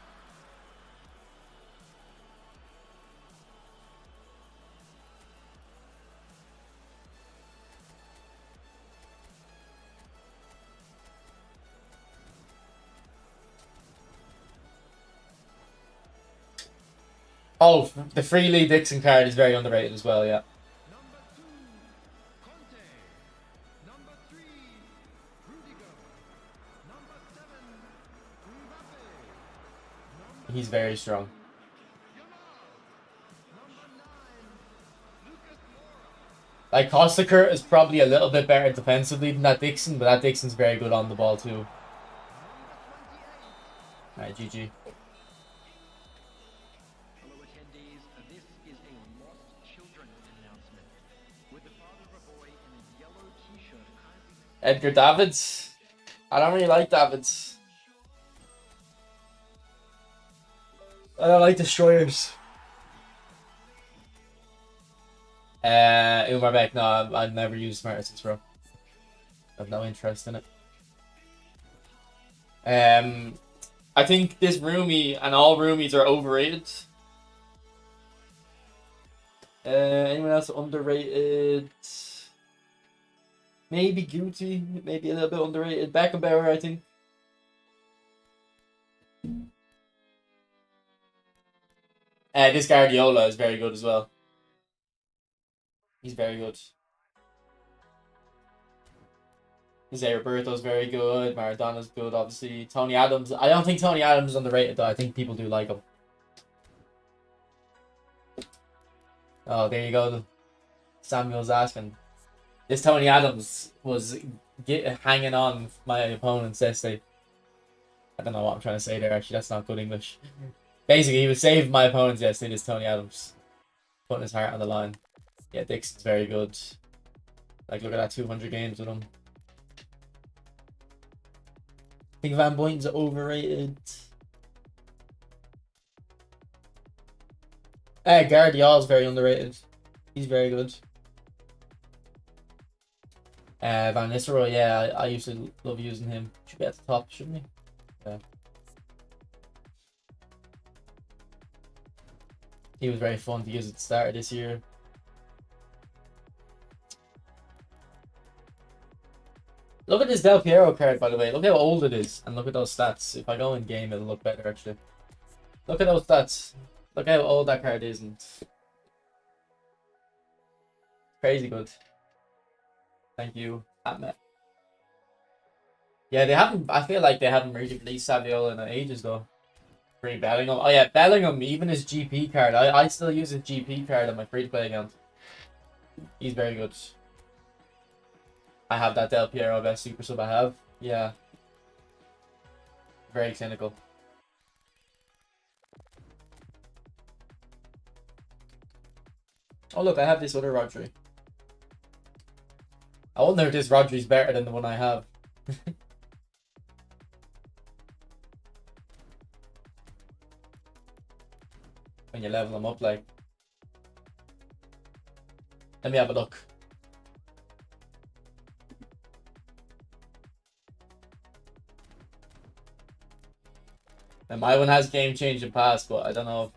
Oh, the free Lee Dixon card is very underrated as well, yeah. He's very strong. Like, Costa is probably a little bit better defensively than that Dixon, but that Dixon's very good on the ball too. Alright, GG. Edgar Davids? I don't really like Davids. I don't like destroyers. Umar Beck, no, I've never used Smart Assist, bro. I have no interest in it. I think this roomie and all roomies are overrated. Anyone else underrated? Maybe Guti, maybe a little bit underrated. Beckenbauer, I think. This Guardiola is very good as well. He's very good. Jose Roberto's very good. Maradona's good, obviously. Tony Adams. I don't think Tony Adams is underrated, though. I think people do like him. Oh, there you go. Samuel's asking. This Tony Adams was hanging on my opponent's yesterday. I don't know what I'm trying to say there, actually. That's not good English. Basically, he was saving my opponents yesterday, this Tony Adams. Putting his heart on the line. Yeah, Dixon's very good. Like, look at that 200 games with him. I think Van Boyten's overrated. Guardiola's very underrated. He's very good. Van Nistelrooy, yeah, I used to love using him. Should be at the top, shouldn't he? Yeah. He was very fun to use at the start of this year. Look at this Del Piero card, by the way. Look how old it is. And look at those stats. If I go in game, it'll look better, actually. Look at those stats. Look how old that card is. And crazy good. Thank you, Atmet. Yeah, they haven't... I feel like they haven't really released Saviola in ages, though. Free Bellingham. Oh, yeah, Bellingham. Even his GP card. I still use his GP card on my free-to-play account. He's very good. I have that Del Piero best super sub I have. Yeah. Very cynical. Oh look, I have this other Rodri. I wonder if this Rodri's better than the one I have. When you level them up, like. Let me have a look. And my one has game changing pass, but I don't know if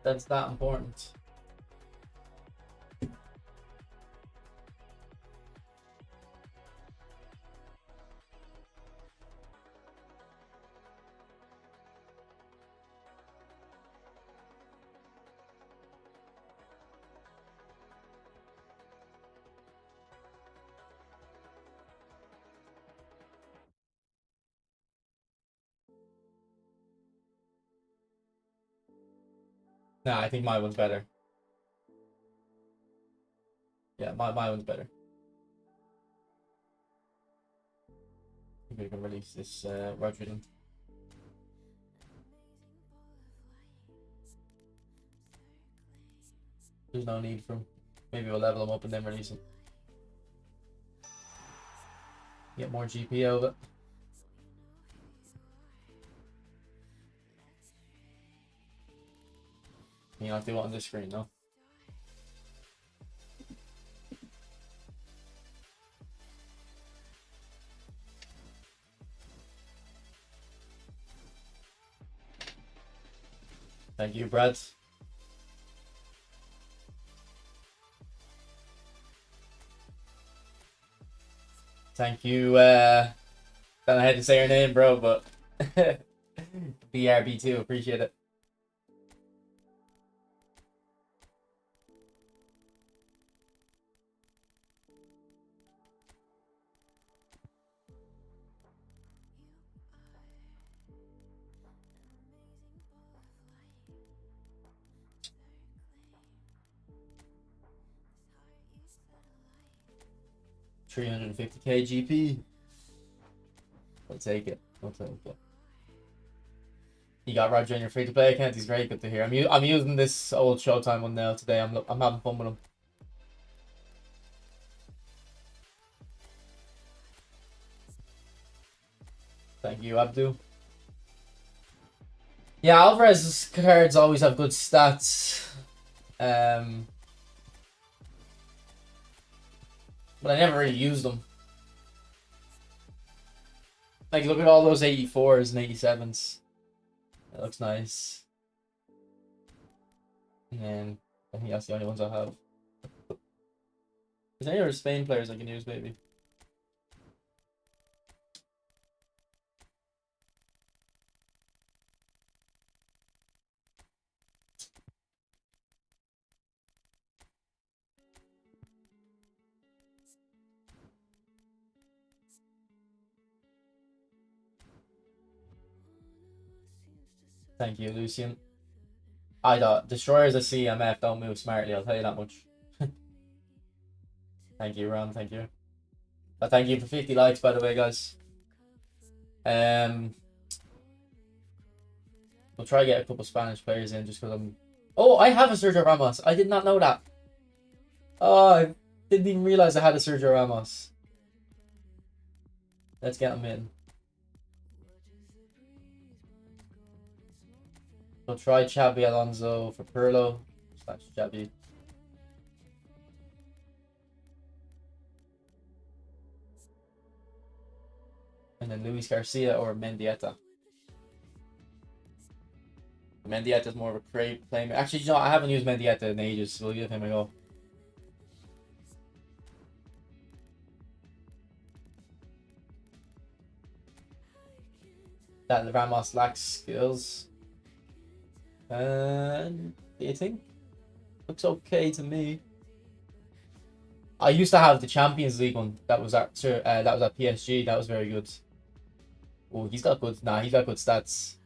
that's that important. Nah, I think my one's better. Yeah, my one's better. I think we can release this Rodrigo. There's no need for him. Maybe we'll level him up and then release him. Get more GP out of it. You don't do it on this screen, no? Thank you, Brad. Thank you. Don't know how to say your name, bro, but BRB2, appreciate it. $350k GP. I'll take it. I'll take it. You got Roger on your free-to-play account. He's great. Good to hear. I'm using this old Showtime one now today. I'm having fun with him. Thank you, Abdu. Yeah, Alvarez's cards always have good stats. But I never really used them. Like, look at all those 84s and 87s. That looks nice. And then I think that's the only ones I have. Is there any other Spain players I can use, maybe? Thank you, Lucian. I thought destroyers of CMF don't move smartly, I'll tell you that much. Thank you, Ron, thank you. Thank you for 50 likes, by the way, guys. We'll try to get a couple Spanish players in just because I'm... Oh, I have a Sergio Ramos. I did not know that. Oh, I didn't even realize I had a Sergio Ramos. Let's get him in. We'll try Xabi Alonso for Pirlo. Slash Xabi. And then Luis Garcia or Mendieta. Mendieta's more of a great playmaker. Actually, you know, I haven't used Mendieta in ages, so we'll give him a go. That Ramos lacks skills. And dating looks okay to me. I used to have the Champions League one. That was at PSG. That was very good. Oh, he's got good. Nah, he's got good stats.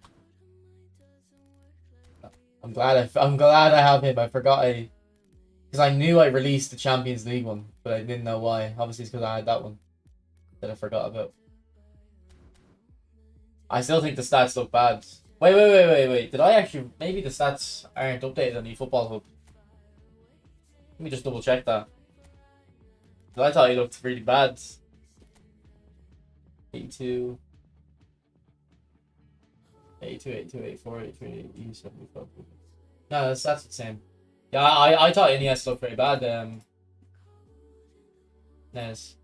I'm glad I have him. I forgot because I knew I released the Champions League one, but I didn't know why. Obviously, it's because I had that one that I forgot about. I still think the stats look bad. Wait. Did I actually... Maybe the stats aren't updated on eFootball Hub. Let me just double check that. I thought he looked really bad. 82. 82, 82, 84, 83, 74. No, that's the same. Yeah, I thought Iniesta looked very bad. Yes.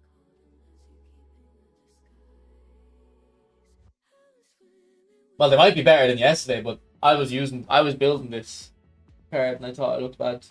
Well, they might be better than yesterday, but I was building this card and I thought it looked bad.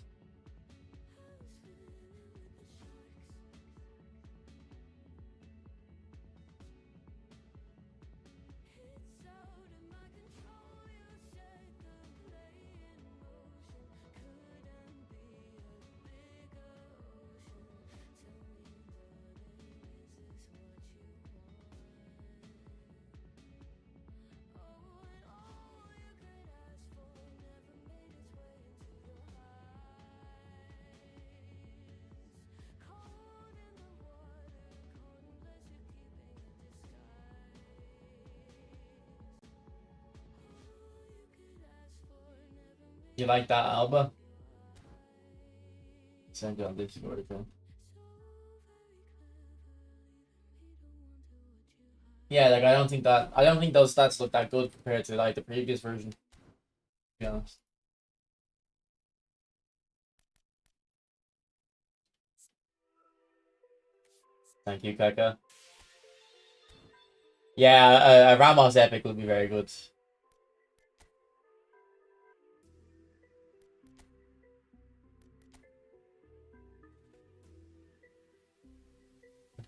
You like that, Alba? Send it on Discord again. Yeah, like I don't think those stats look that good compared to like the previous version. To be honest. Thank you, Kaka. Yeah, a Ramos epic would be very good.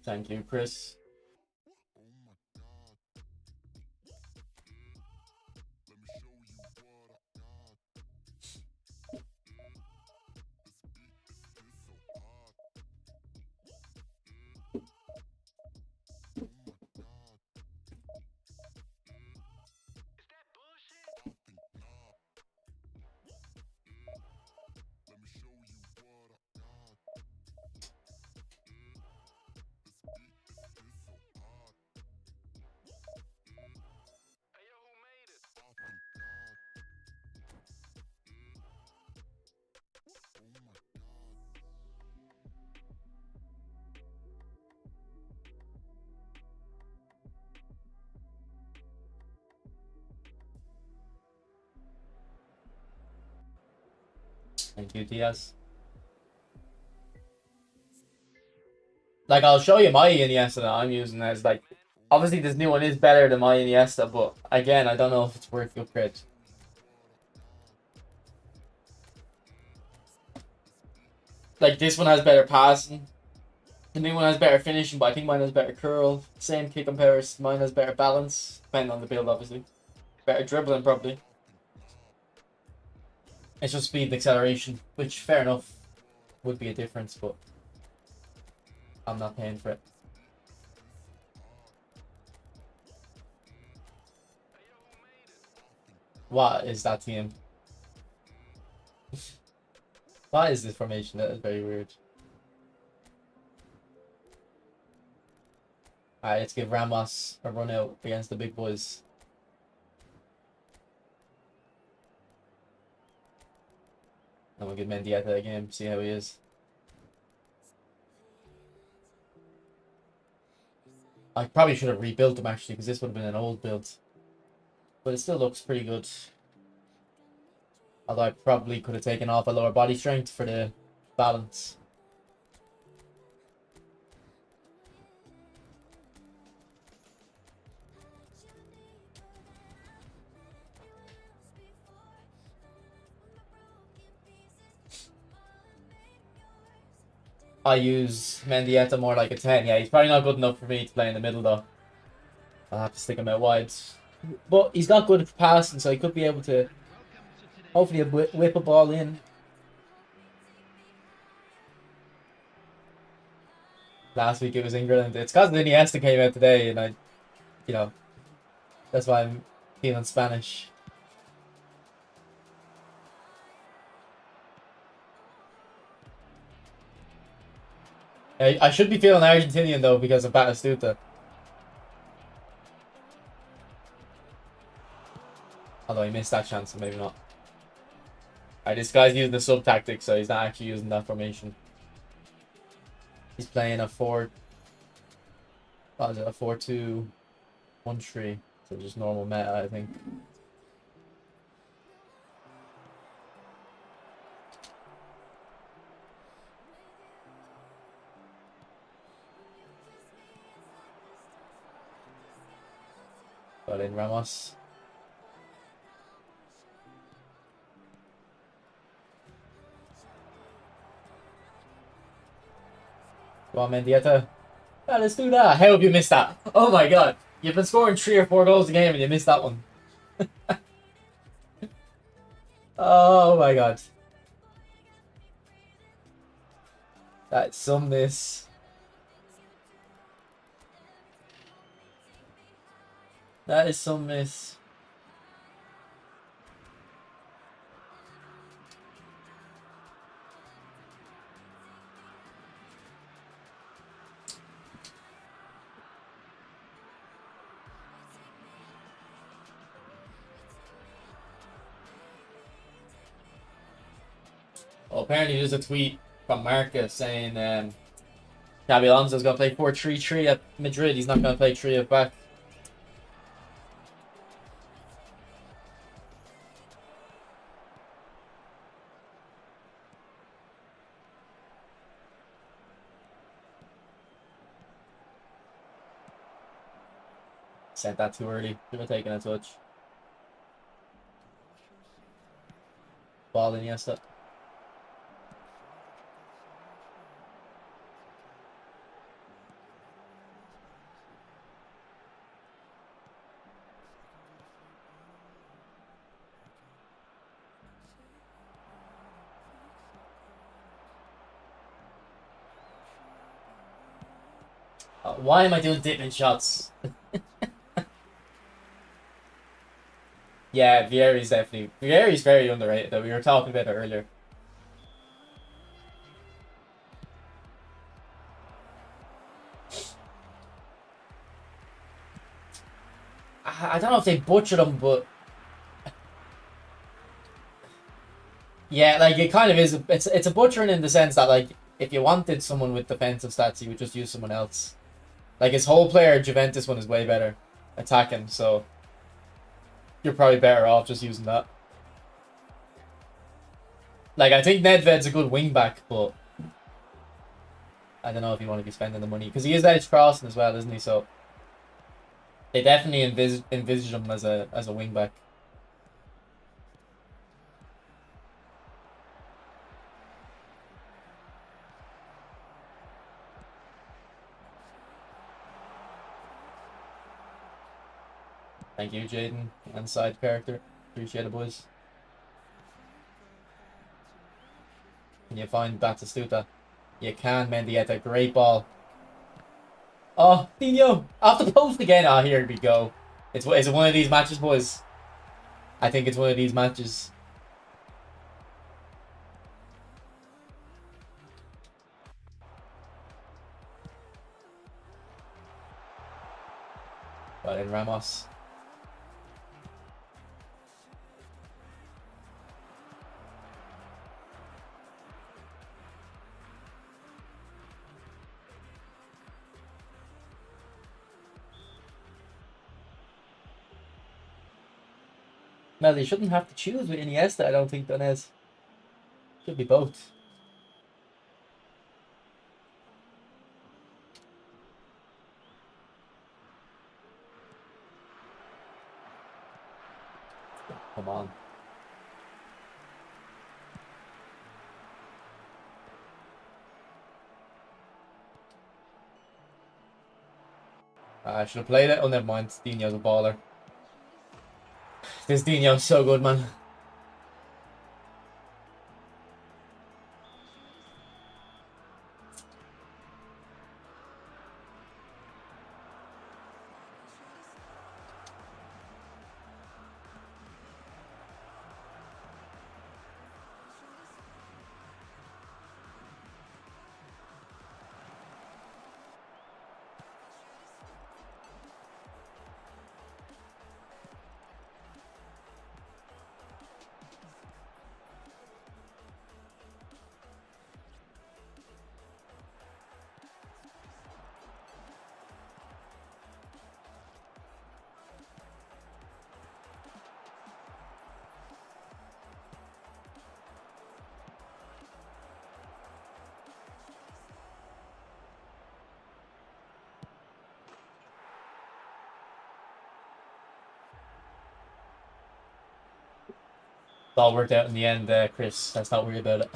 Thank you, Chris. Thank you, Diaz. Like, I'll show you my Iniesta that I'm using as like. Obviously, this new one is better than my Iniesta, but again, I don't know if it's worth the upgrade. Like, this one has better passing. The new one has better finishing, but I think mine has better curl. Same kick and powers. Mine has better balance, depending on the build, obviously. Better dribbling, probably. It's just speed and acceleration, which, fair enough, would be a difference, but I'm not paying for it. What is that team? What is this formation? That is very weird. Alright, let's give Ramos a run out against the big boys. And we'll give Mendieta a game, see how he is. I probably should have rebuilt him actually, because this would have been an old build. But it still looks pretty good. Although I probably could have taken off a lower body strength for the balance. I use Mendieta more like a 10. Yeah, he's probably not good enough for me to play in the middle though. I'll have to stick him out wide. But he's got good passing, so he could be able to hopefully whip a ball in. Last week it was England. It's because Iniesta came out today, and that's why I'm feeling Spanish. I should be feeling Argentinian though because of Batistuta. Although he missed that chance, so maybe not. Alright, this guy's using the sub tactic, so he's not actually using that formation. He's playing a 4-2-1-3. So just normal meta, I think. Got in Ramos. Go on, Mendieta. Yeah, let's do that. How have you missed that? Oh my god. You've been scoring 3 or 4 goals a game and you missed that one. Oh my god. That's some miss. That is some miss. Well, apparently there's a tweet from Marca saying Xabi Alonso's going to play 4-3-3 at Madrid. He's not going to play 3 at back. Said that too early. Should have taken a touch. Ball Iniesta. Why am I doing dipping shots? Yeah, Vieri's definitely... Vieri's very underrated, though. We were talking about it earlier. I don't know if they butchered him, but... Yeah, like, it kind of is... It's a butchering in the sense that, like, if you wanted someone with defensive stats, you would just use someone else. Like, his whole player, Juventus one, is way better attacking, so... You're probably better off just using that. Like, I think Nedved's a good wing back, but I don't know if you want to be spending the money because he is edge crossing as well, isn't he? So they definitely envisage him as a wing back. Thank you, Jaden, and side character. Appreciate it, boys. Can you find Batistuta? You can, Mendieta. Great ball. Oh, Dino! Off the post again. Oh, here we go. Is it one of these matches, boys? I think it's one of these matches. But in Ramos. Well, they shouldn't have to choose with Iniesta, I don't think, Donez. Should be both. Come on. I should have played it. Oh, never mind. Dino's a baller. This Dino's so good, man. It's all worked out in the end, Chris. Let's not worry about it.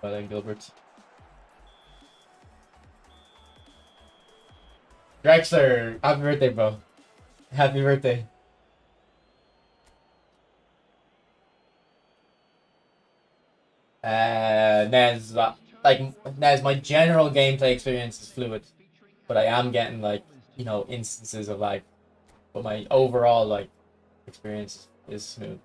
Well then, Gilbert. Drexler, happy birthday, bro. Happy birthday. Nez, Nez, my general gameplay experience is fluid, but I am getting like, you know, instances of like, but my overall like experience is smooth.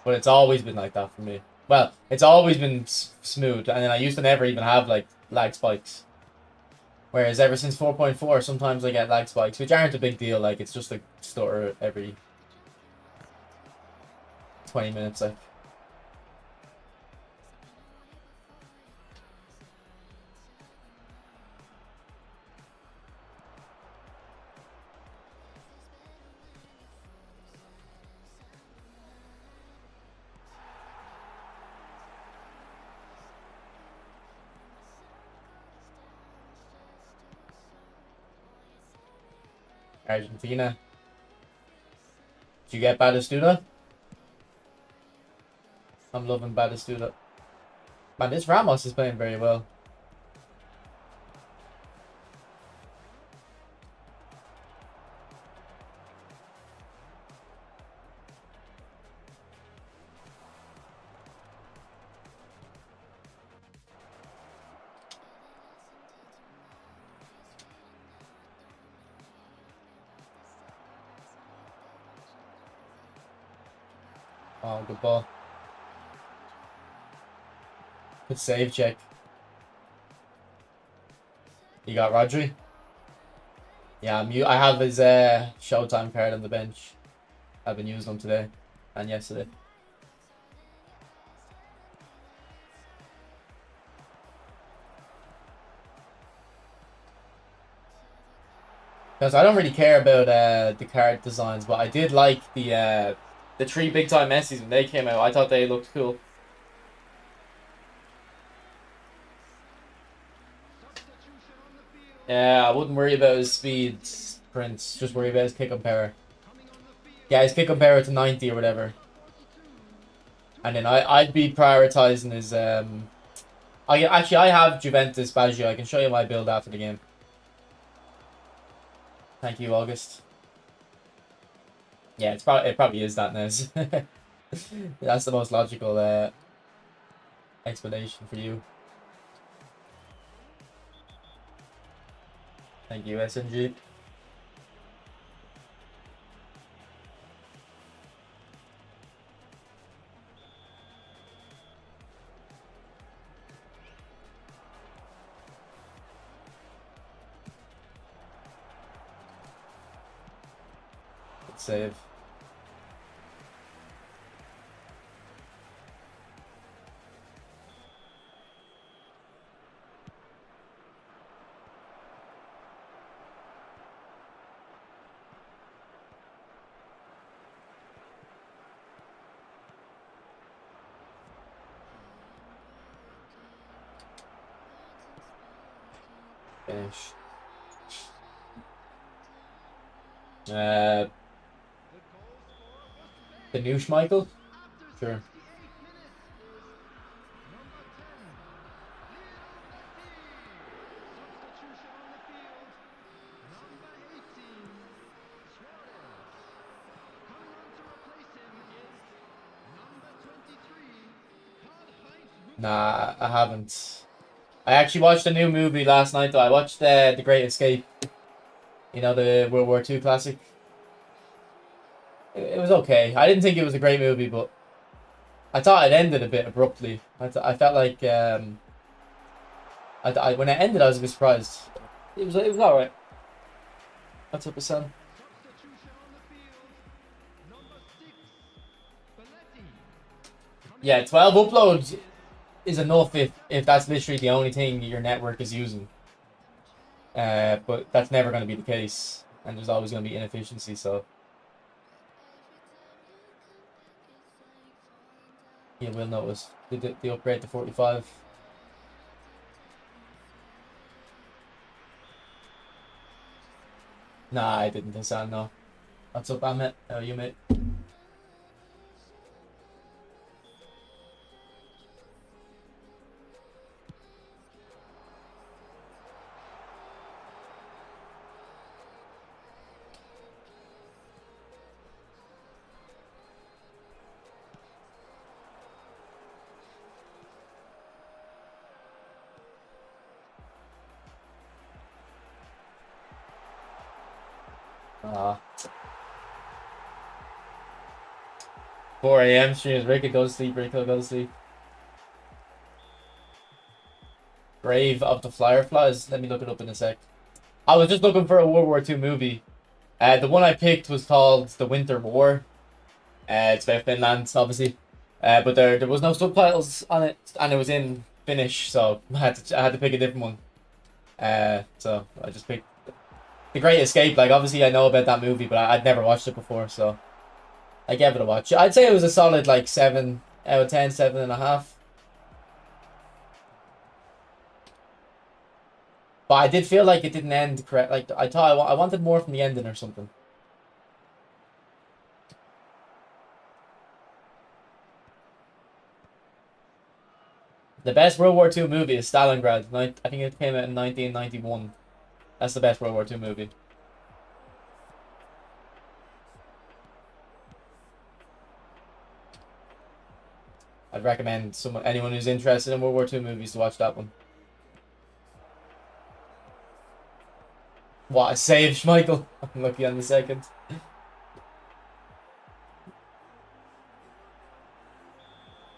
But it's always been like that for me. Well, it's always been smooth, and then I used to never even have like lag spikes. Whereas ever since 4.4, sometimes I get lag spikes, which aren't a big deal. Like it's just a stutter every 20 minutes. Like. Argentina. Did you get Batistuta? I'm loving Batistuta. Man, this Ramos is playing very well. Oh, good ball. Good save check. You got Rodri? Yeah, I have his Showtime card on the bench. I've been using them today and yesterday. Because I don't really care about the card designs, but I did like the 3 big time Messis when they came out. I thought they looked cool. Yeah, I wouldn't worry about his speed, Prince. Just worry about his kick and power. Yeah, his kick and power to 90 or whatever. And then I'd be prioritizing his I have Juventus Baggio. I can show you my build after the game. Thank you, August. Yeah, it probably is that, Nez. That's the most logical explanation for you. Thank you, SNG. Good save. Finish. The new Schmeichel? Sure. Nah, I haven't. I actually watched a new movie last night though. I watched The Great Escape. You know, the World War II classic. It was okay. I didn't think it was a great movie, but I thought it ended a bit abruptly. I felt like when it ended, I was a bit surprised. It was alright. What's up with Sam? Yeah, 12 uploads is enough if that's literally the only thing your network is using. But that's never going to be the case, and there's always going to be inefficiency. So you will notice the upgrade to 45. Nah, I didn't, Hassan, no. What's up, Amit? How are you, mate? Ah. 4 a.m. streams. Rick, go to sleep. Rick, go to sleep. Grave of the Fireflies. Let me look it up in a sec. I was just looking for a World War II movie. The one I picked was called The Winter War. It's about Finland, obviously. But there was no subtitles on it, and it was in Finnish, so I had to pick a different one. So I just picked The Great Escape. Like, obviously I know about that movie, but I'd never watched it before, so I gave it a watch. I'd say it was a solid like 7 out of 10, 7.5. But I did feel like it didn't end correct. Like, I thought I wanted more from the ending or something. The best World War II movie is Stalingrad. I think it came out in 1991. That's the best World War II movie. I'd recommend anyone who's interested in World War II movies to watch that one. What a save, Schmeichel. I'm lucky on the second.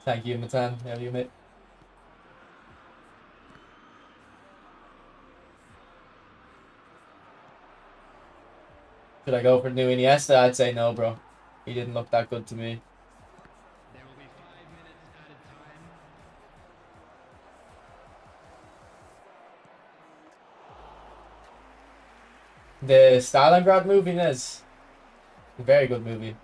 Thank you, Matan. How are you, mate? Should I go for new Iniesta? I'd say no, bro. He didn't look that good to me. The Stalingrad movie is a very good movie.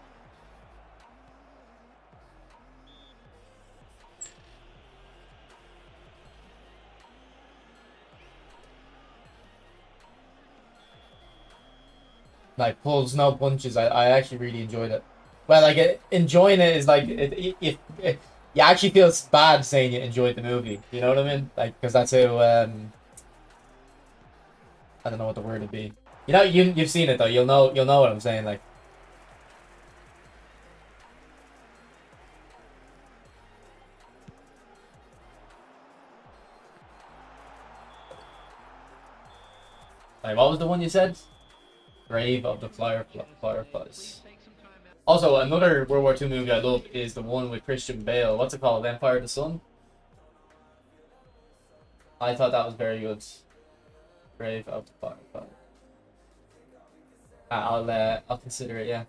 Like, pulls no punches. I actually really enjoyed it. Well, like, enjoying it is like you actually feel bad saying you enjoyed the movie. You know what I mean? Like, because that's how I don't know what the word would be. You know, you've seen it though. You'll know what I'm saying. Like, what was the one you said? Grave of the Fireflies. Also, another World War II movie I love is the one with Christian Bale. What's it called? Empire of the Sun? I thought that was very good. Grave of the Fireflies. I'll consider it, yeah.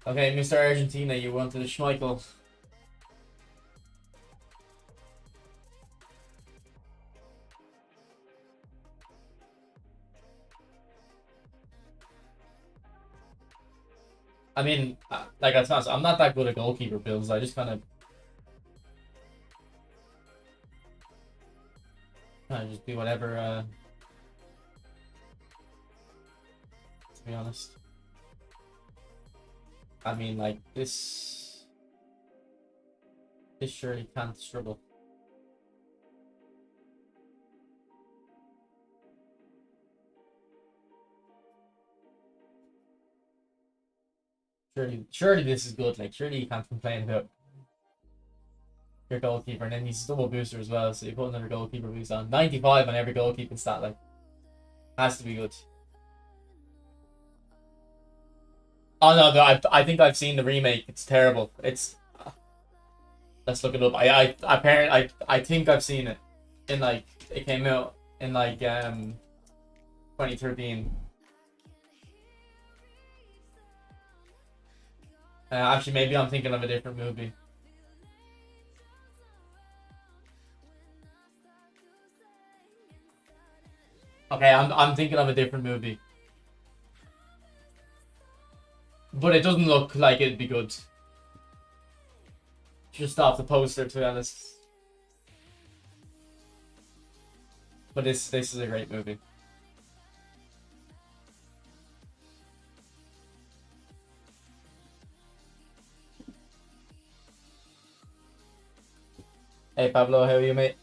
Okay, Mr. Argentina, you wanted a Schmeichel. I mean, like, I'm not that good at goalkeeper builds. I just kind of just do whatever. To be honest, I mean, like, this surely can't struggle. Surely this is good. Like, surely you can't complain about your goalkeeper, and then he's double booster as well. So you put another goalkeeper boost on 95 on every goalkeeping stat. Like, has to be good. Oh no, I think I've seen the remake. It's terrible. It's let's look it up. I think I've seen it in like it came out in like 2013. Actually, maybe I'm thinking of a different movie. Okay, I'm thinking of a different movie. But it doesn't look like it'd be good. Just off the poster, to be honest. But this is a great movie. Hey Pablo, how are you, mate?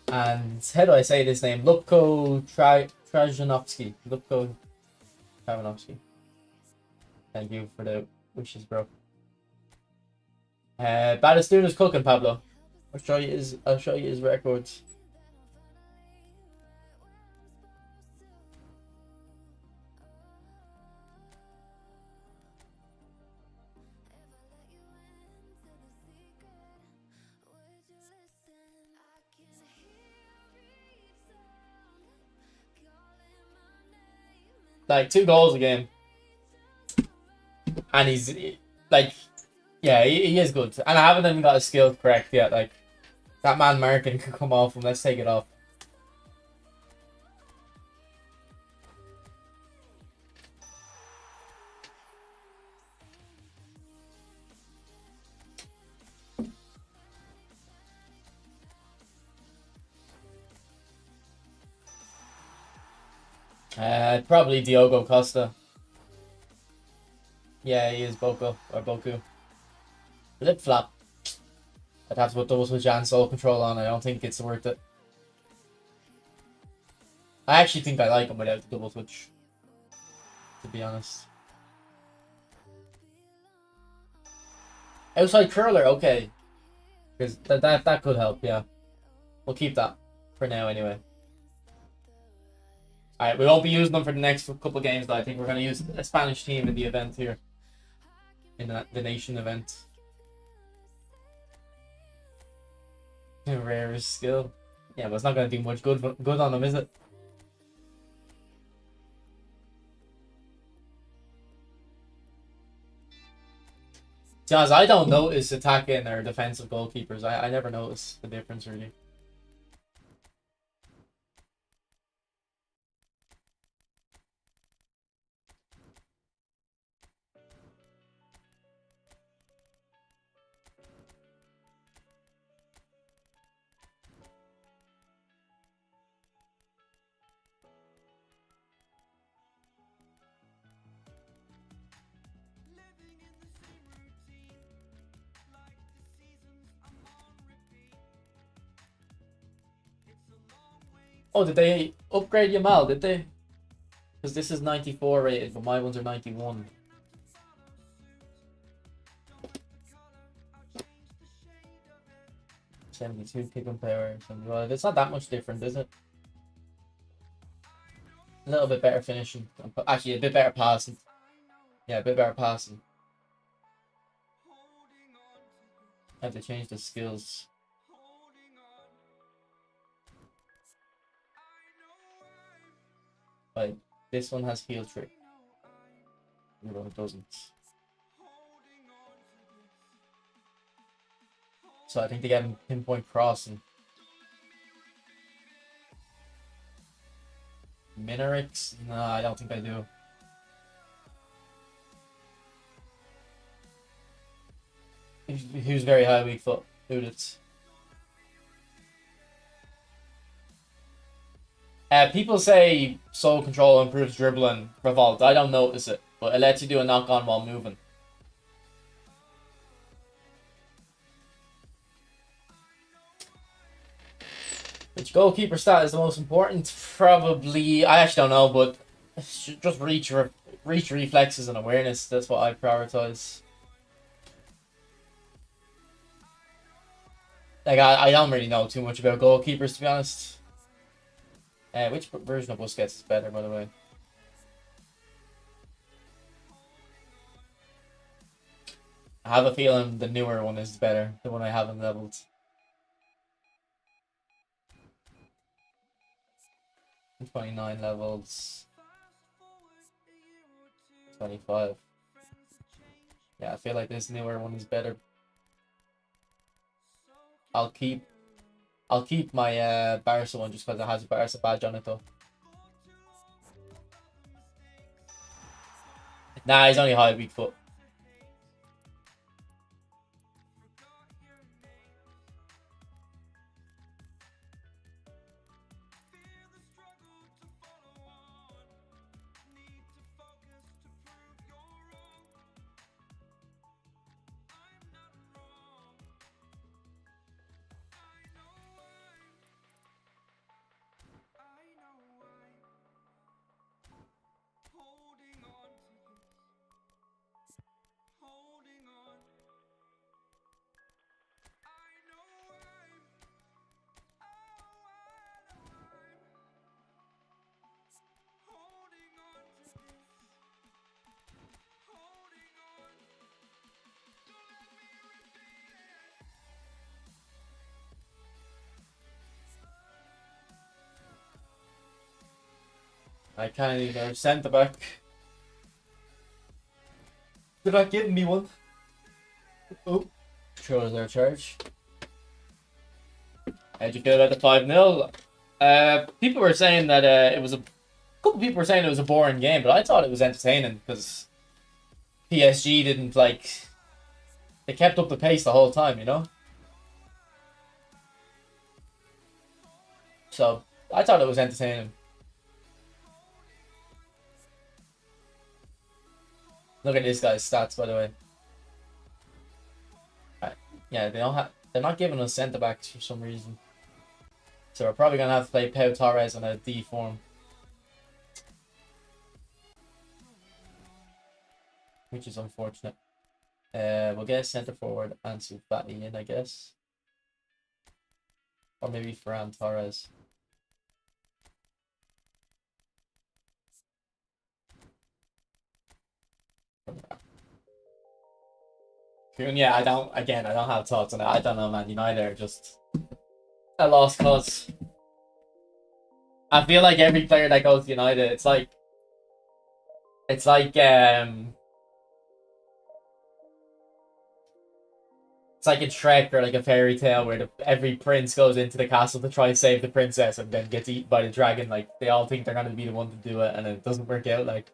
And how do I say this name? Lupko Trajanovsky. Lupko Trajanovsky. Thank you for the wishes, bro. Batistuna's cooking, Pablo. I'll show you his records. Like 2 goals a game. And he's like, yeah, he is good. And I haven't even got his skill correct yet. Like, that man marking could come off him. Let's take it off. Probably Diogo Costa. Yeah, he is Boko or Boku. Lip flap. I'd have to put double switch and soul control on. I don't think it's worth it. I actually think I like him without the double switch, to be honest. Outside curler, okay. Because that could help, yeah. We'll keep that for now anyway. Alright, we won't be using them for the next couple of games, though. I think we're going to use a Spanish team in the event here. In the nation event. Rarest skill. Yeah, but it's not going to do much good on them, is it? Jazz, I don't notice attacking or defensive goalkeepers. I never notice the difference, really. Oh, did they upgrade Yamal, did they? Because this is 94 rated, but my ones are 91. '72 kicking power. Well, it's not that much different, is it? A little bit better finishing. Actually, a bit better passing. Yeah, a bit better passing. I have to change the skills. Like, this one has heal trick. No, it doesn't. So I think they get pinpoint crossing. Minarix? No, I don't think I do. Who's very high weak foot? Udits. People say soul control improves dribbling revolt. I don't notice it, but it lets you do a knock on while moving. Which goalkeeper stat is the most important? Probably, I actually don't know, but just reach reflexes and awareness. That's what I prioritize. Like, I don't really know too much about goalkeepers, to be honest. Which version of Busquets is better, by the way? I have a feeling the newer one is better, the one I haven't leveled. 29 levels. 25. Yeah, I feel like this newer one is better. I'll keep I'll keep my Barca one just because it has a Barca badge on it though. Nah, he's only high weak foot. I can't even centre back. They're not giving me one. Oh, shows their charge. How'd you feel about the 5-0? People were saying that it was a couple people were saying it was a boring game, but I thought it was entertaining because PSG didn't like they kept up the pace the whole time, you know? So I thought it was entertaining. Look at this guy's stats, by the way. Yeah, they're not giving us centre backs for some reason. So we're probably gonna have to play Pau Torres on a D form. Which is unfortunate. We'll get a centre forward and Fati in, I guess. Or maybe Ferran Torres. Yeah, I don't have thoughts on it. I don't know, man. United are just a lost cause. I feel like every player that goes to United, it's like it's like a Shrek or like a fairy tale where every prince goes into the castle to try and save the princess and then gets eaten by the dragon. Like they all think they're gonna be the one to do it, and it doesn't work out. Like.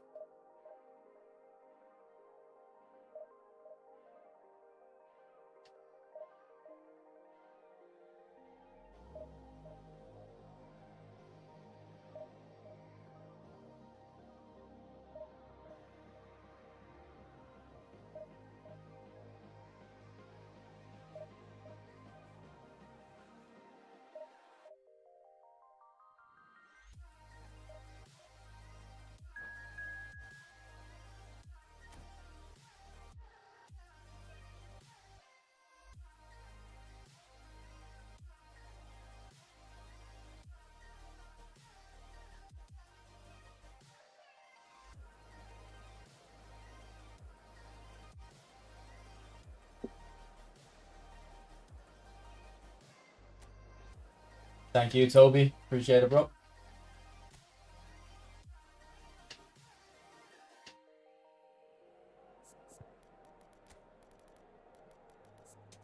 Thank you, Toby. Appreciate it, bro.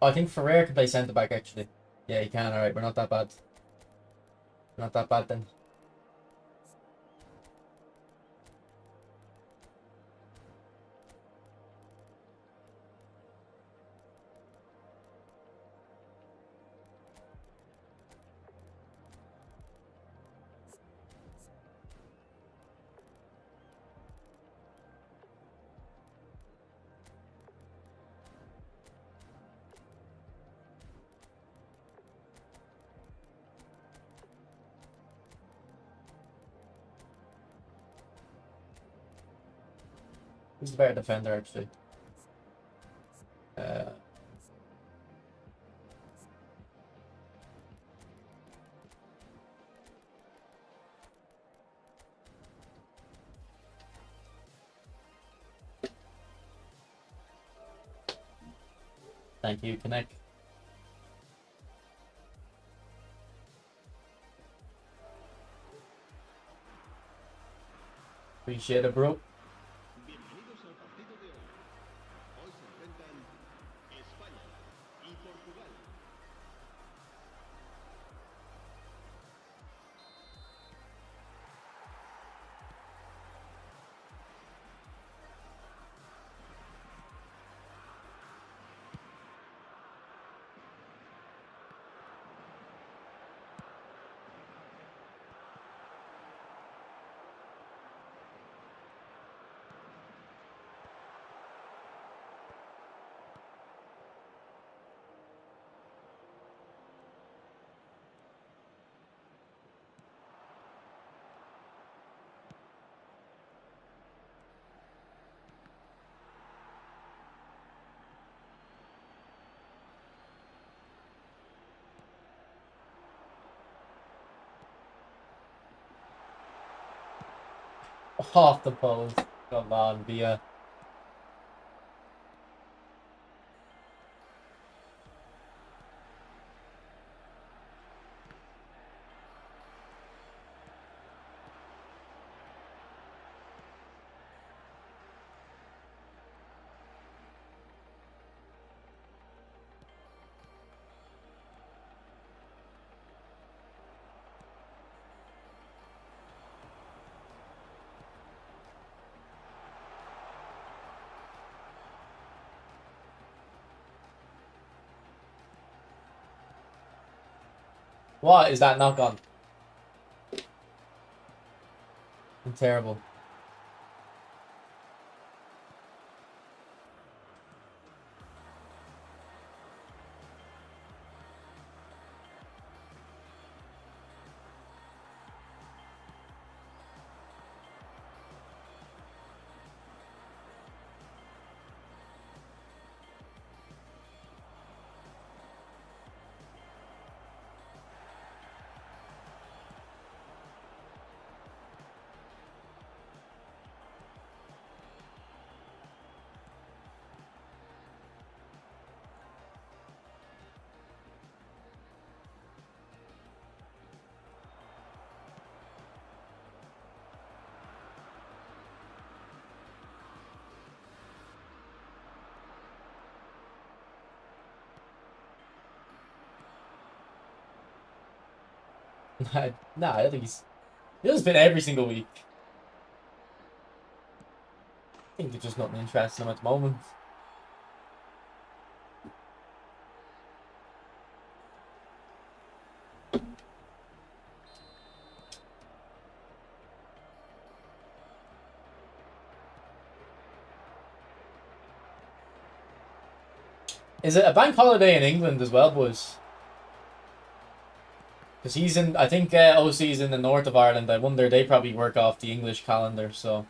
Oh, I think Ferrer can play centre back actually. Yeah, he can. All right, we're not that bad. Not that bad then. Who's the better defender actually? Thank you, Connect. Appreciate it, bro. Bienvenidos al partido de hoy. Hoy se enfrentan España y Portugal. Off the post. Come on, Via. What is that knock on? Terrible. Nah, I think he does fit every single week. I think there's just nothing interesting in him at the moment. Is it a bank holiday in England as well, boys? Because he's in, I think OC's in the north of Ireland. I wonder, they probably work off the English calendar, so.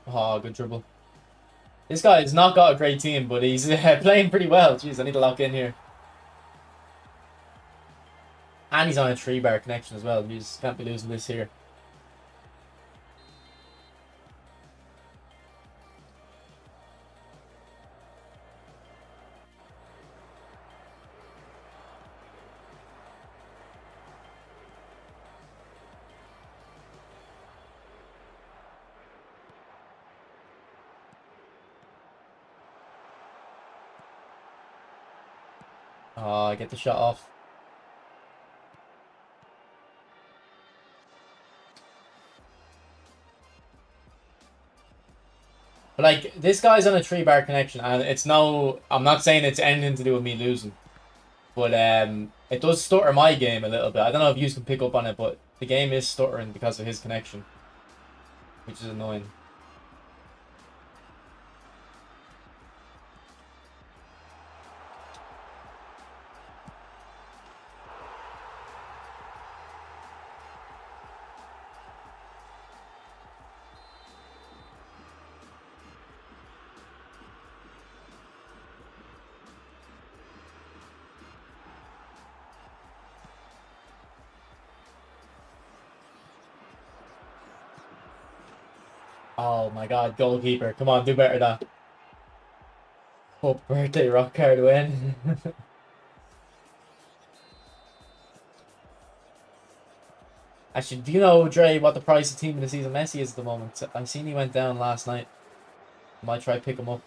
Oh, good dribble. This guy has not got a great team, but he's playing pretty well. Jeez, I need to lock in here. And he's on a 3-bar connection as well. You just can't be losing this here. Oh, get the shot off. But like, this guy's on a 3-bar connection, and it's no, I'm not saying it's anything to do with me losing, but it does stutter my game a little bit. I don't know if you can pick up on it, but the game is stuttering because of his connection, which is annoying. Oh my god, goalkeeper. Come on, do better than that. Oh, birthday rock card win. Actually, do you know, Dre, what the price of team of the season Messi is at the moment? I seen he went down last night. Might try pick him up.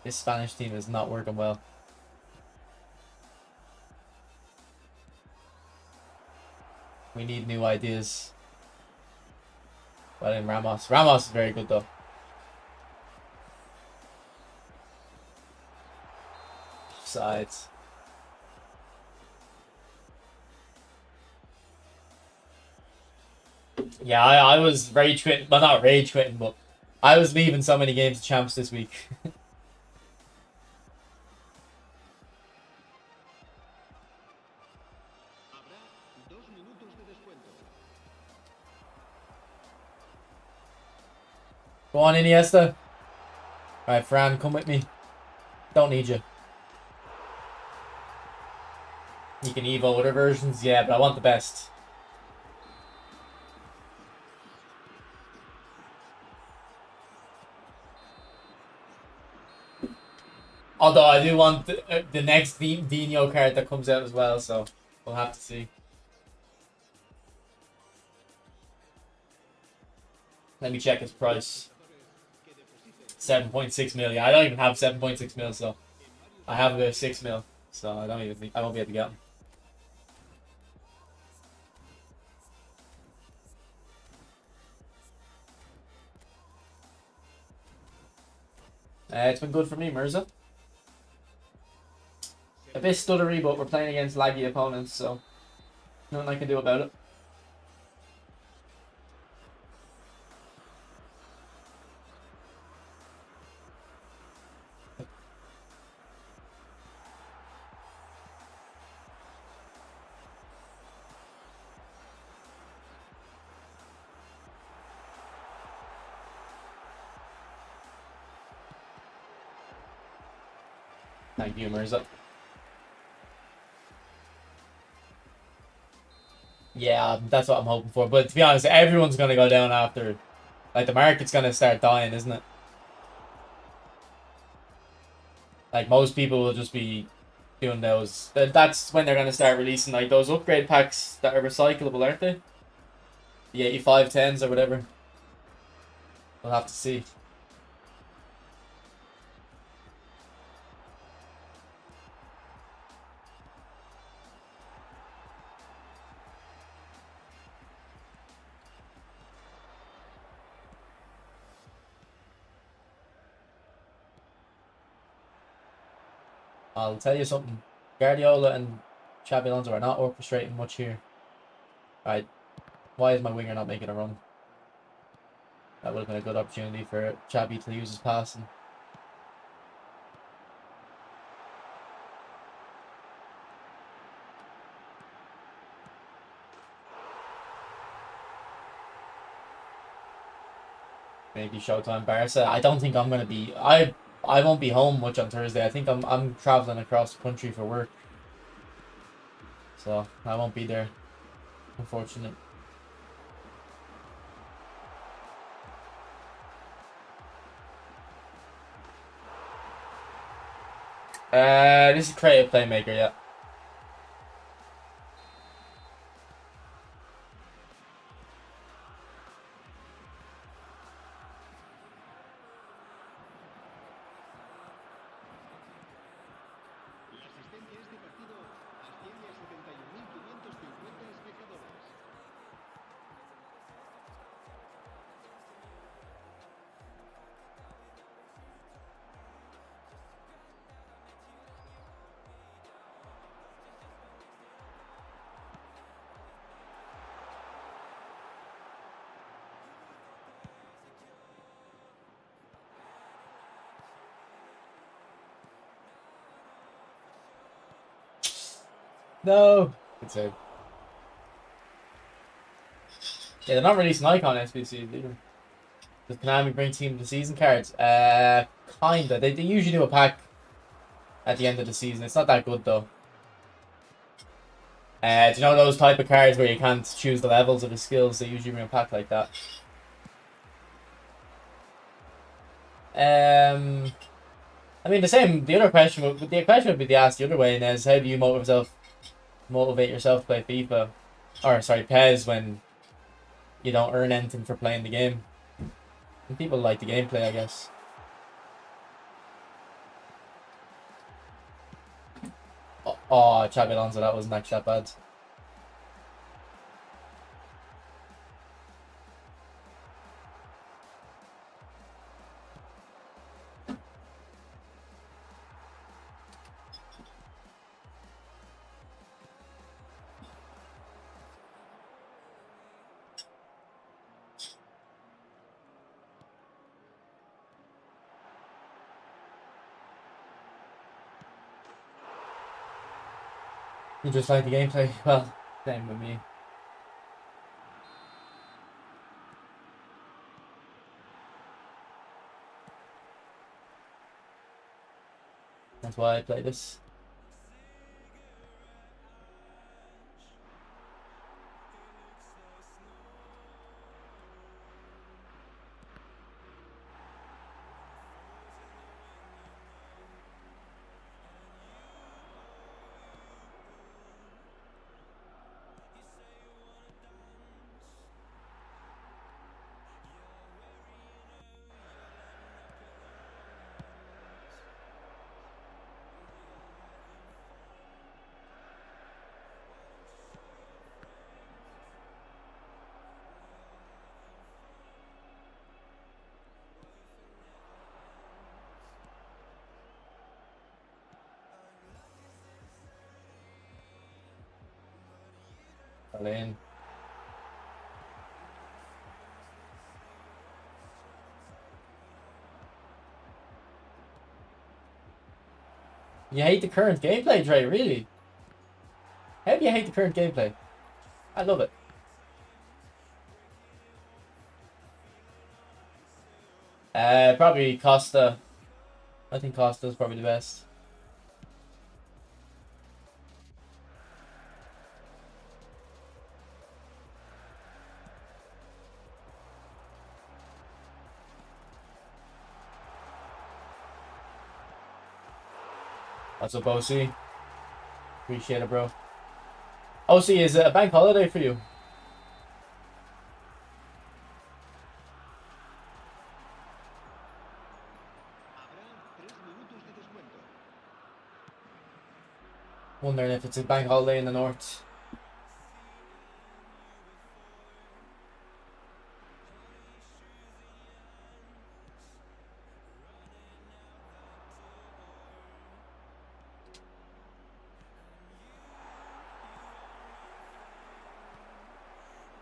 This Spanish team is not working well. We need new ideas. Well, in Ramos. Ramos is very good, though. Offsides. Yeah, I was rage quitting. Well, not rage quitting, but I was leaving so many games of champs this week. Habrá 2 minutos de descuento. Go on, Iniesta. Alright, Fran, come with me. Don't need you. You can evo other versions, yeah, but I want the best. Although I do want the next Dino card that comes out as well, so we'll have to see. Let me check its price. 7.6 million. I don't even have 7.6 mil, so I have about 6 mil, so I don't even think I won't be able to get them. It's been good for me, Mirza. A bit stuttery, but we're playing against laggy opponents, so nothing I can do about it. Thank you, Mirza. Yeah, that's what I'm hoping for. But to be honest, everyone's going to go down after. Like, the market's going to start dying, isn't it? Like, most people will just be doing those. That's when they're going to start releasing, like, those upgrade packs that are recyclable, aren't they? The 8510s or whatever. We'll have to see. I'll tell you something. Guardiola and Xabi Alonso are not orchestrating much here. Right. Why is my winger not making a run? That would have been a good opportunity for Xabi to use his passing. Maybe Showtime Barca. I don't think I'm gonna be. I won't be home much on Thursday. I think I'm traveling across the country for work, so I won't be there. Unfortunate. This is creative playmaker. Yeah. La asistencia a este partido asciende a 71.550 espectadores. No. Good save. Yeah, they're not releasing Icon SBCs either. Does Konami bring Team of the Season cards? Kinda. They usually do a pack at the end of the season. It's not that good though. Do you know those type of cards where you can't choose the levels of the skills? They usually bring a pack like that. I mean, the same. The other question would be asked the other way, and is how do you motivate yourself to play FIFA, or sorry, PES when you don't earn anything for playing the game? And people like the gameplay, I guess. Oh, Xabi Alonso, that wasn't actually that bad. You just like the gameplay? Well, same with me. That's why I play this. Lane. You hate the current gameplay, Dre? Really? How do you hate the current gameplay? I love it. Probably Costa. I think Costa's probably the best. What's up, OC? Appreciate it, bro. OC, is it a bank holiday for you? Habrá 3 minutos de descuento. Wondering if it's a bank holiday in the north.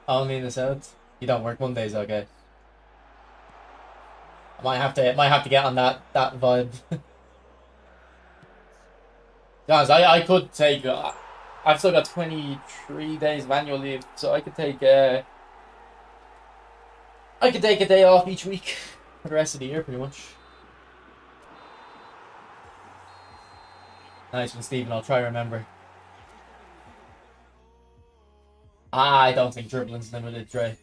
Only in the south. You don't work Mondays, okay? I might have to get on that vibe. Guys, I could take. I've still got 23 days of annual leave, so I could take. I could take a day off each week for the rest of the year, pretty much. Nice one, Stephen. I'll try to remember. I don't think dribbling's limited, Dre.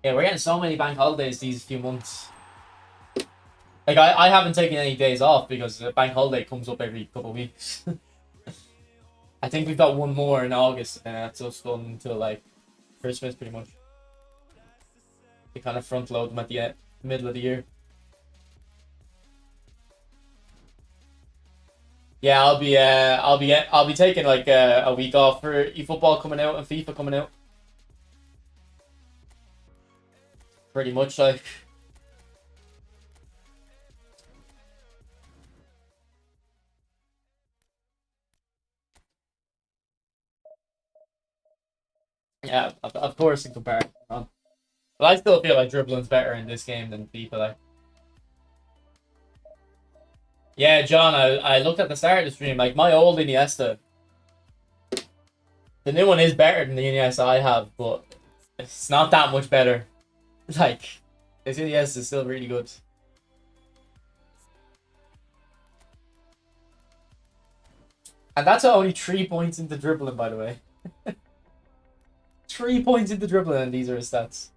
Yeah, we're getting so many bank holidays these few months. Like, I haven't taken any days off because the bank holiday comes up every couple of weeks. I think we've got one more in August, and that's us done until, like, Christmas, pretty much. We kind of front load them at the middle of the year. Yeah, I'll be taking like a week off for eFootball coming out and FIFA coming out. Pretty much, like. Yeah, of course in comparison. But I still feel like dribbling's better in this game than FIFA. Like. Yeah, John, I looked at the start of the stream. Like, my old Iniesta, the new one is better than the Iniesta I have, but it's not that much better. Like, this Iniesta is still really good. And that's only 3 points into dribbling, by the way. 3 points into dribbling, and these are his stats.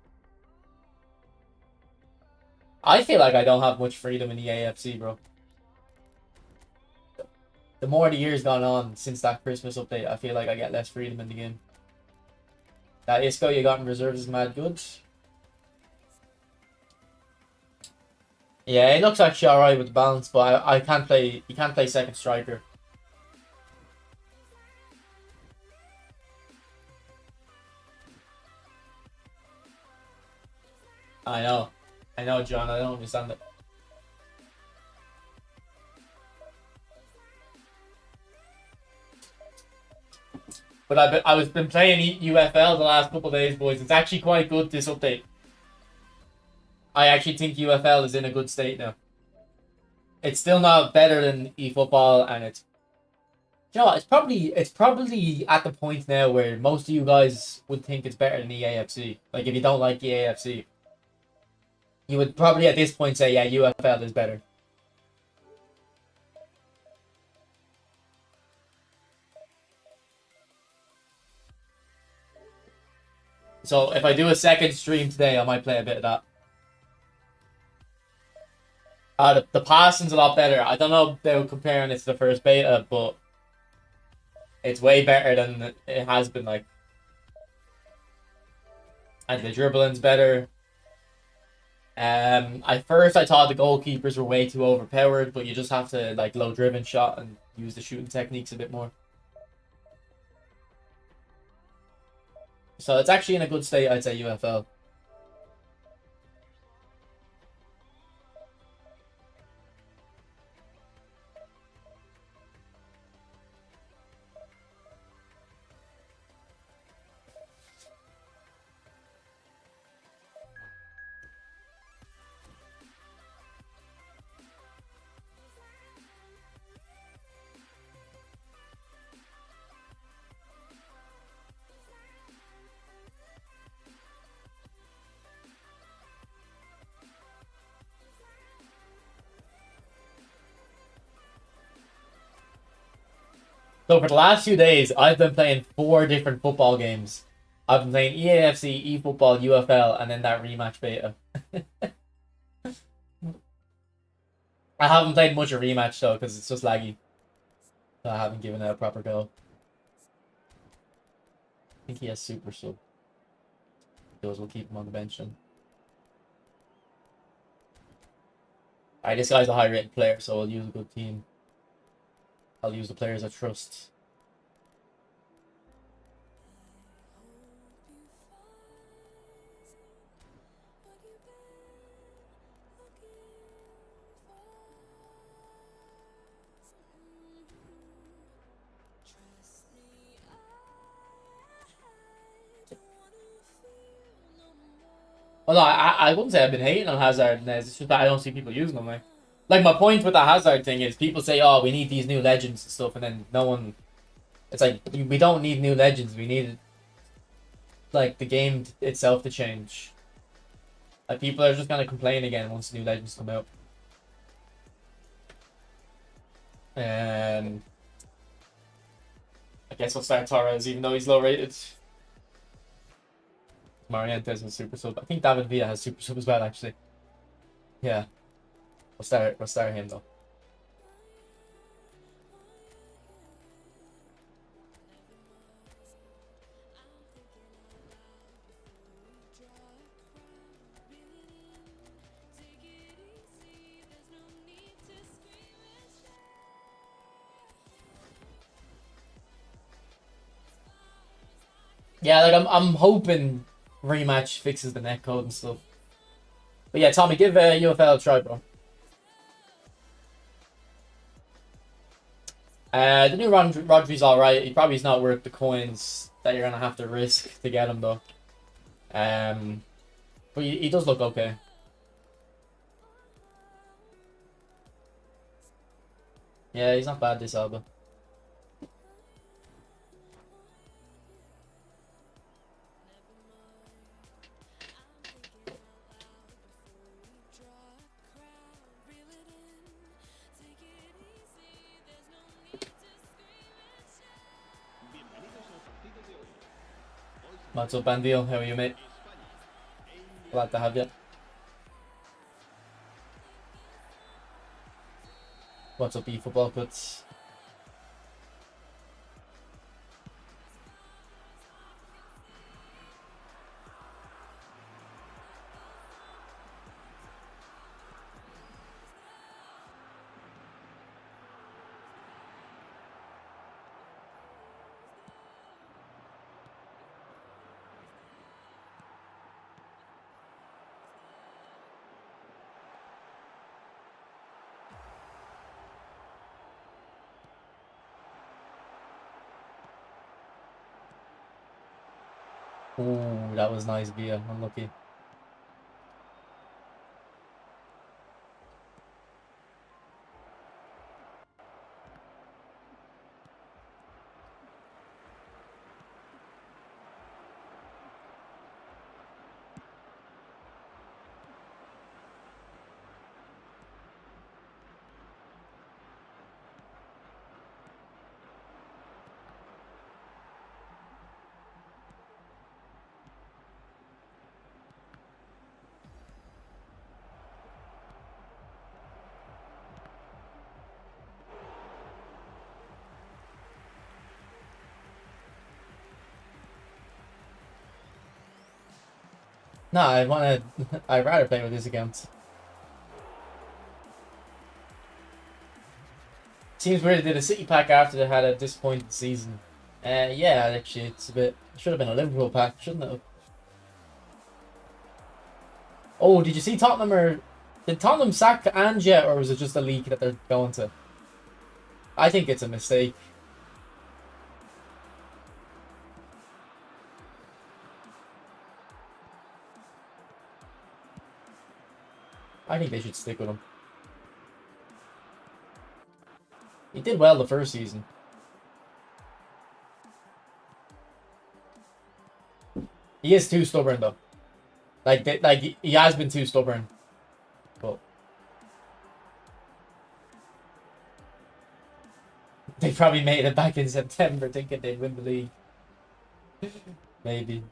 I feel like I don't have much freedom in the AFC, bro. The more the years gone on since that Christmas update, I feel like I get less freedom in the game. That Isco you got in reserves is mad good. Yeah, it looks actually alright with the balance, but I can't play. You can't play second striker. I know, John. I don't understand it. But I was been playing UFL the last couple of days, boys. It's actually quite good, this update. I actually think UFL is in a good state now. It's still not better than eFootball, and it's you know what, it's probably at the point now where most of you guys would think it's better than EAFC. Like if you don't like EAFC, you would probably at this point say, yeah, UFL is better. So if I do a second stream today, I might play a bit of that. The passing's a lot better. I don't know about comparing it to the first beta, but it's way better than it has been, like. And the dribbling's better. At first I thought the goalkeepers were way too overpowered, but you just have to like low driven shot and use the shooting techniques a bit more. So it's actually in a good state, I'd say, UFL. So for the last few days, I've been playing 4 different football games. I've been playing EAFC, eFootball, UFL, and then that rematch beta. I haven't played much of rematch though, because it's just laggy. So I haven't given it a proper go. I think he has super sub. Those will keep him on the bench then. Alright, this guy's a high rated player, so I'll use a good team. I'll use the players I trust. Well, no, I wouldn't say I've been hating on Hazard and Nez. It's just that I don't see people using them. Like my point with the Hazard thing is people say, oh, we need these new legends and stuff, and then no one. It's like we don't need new legends. We need like the game itself to change. Like people are just gonna complain again once new legends come out. I guess we'll start Torres, even though he's low rated. Marientes has super sub. I think David Villa has super sub as well, actually. Yeah. We'll start him though. Yeah, like I'm hoping rematch fixes the netcode and stuff. But yeah, Tommy, give UFL a try, bro. The new Rodri's alright. He probably is not worth the coins that you're gonna have to risk to get him though. But he does look okay. Yeah, he's not bad this album. What's up, Bandil? How are you, mate? Glad to have you. What's up, eFootball Cuts? Ooh, that was nice, Via. Unlucky. No, I wanna. I'd rather play with this account. Seems weird they did a City pack after they had a disappointing season. Yeah, actually, it's a bit. Should have been a Liverpool pack, shouldn't it? Oh, did you see Tottenham or did Tottenham sack Ange yet, or was it just a leak that they're going to? I think it's a mistake. I think they should stick with him. He did well the first season. He is too stubborn though. He has been too stubborn. But they probably made it back in September thinking they'd win the league. Maybe.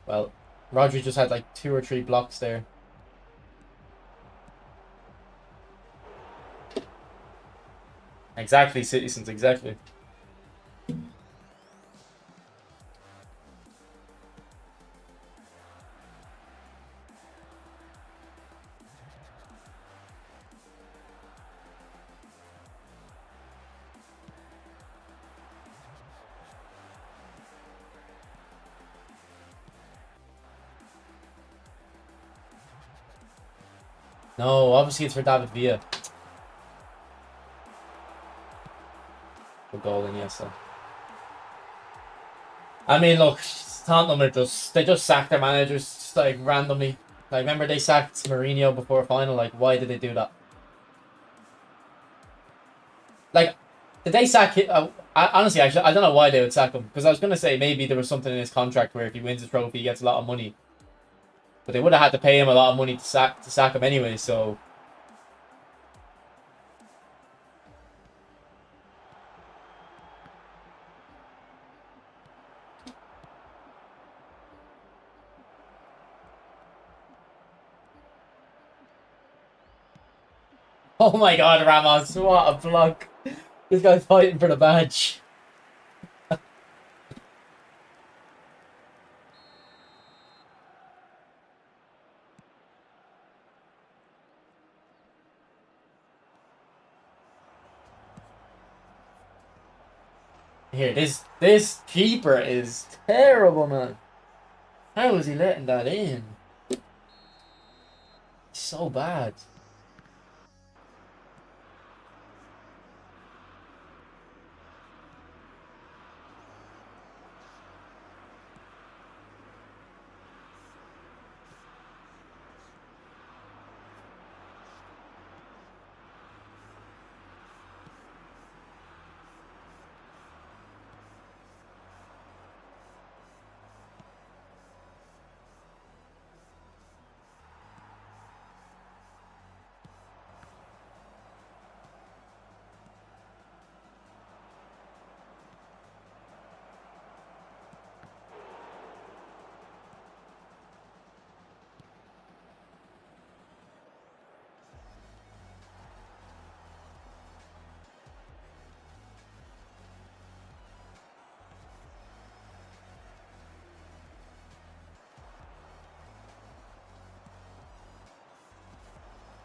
Well, Rodri just had like 2 or 3 blocks there. Exactly, citizens, exactly. No, obviously it's for David Villa. Good goal, Iniesta. I mean, look, Tottenham are they just sacked their managers just like randomly. Like, remember they sacked Mourinho before final? Like, why did they do that? Like, did they sack him? Honestly, actually, I don't know why they would sack him. Because I was going to say maybe there was something in his contract where if he wins the trophy, he gets a lot of money. But they would have had to pay him a lot of money to sack him anyway, so... Oh my god, Ramos, what a block. This guy's fighting for the badge. Here, this keeper is terrible, man. How is he letting that in? So bad.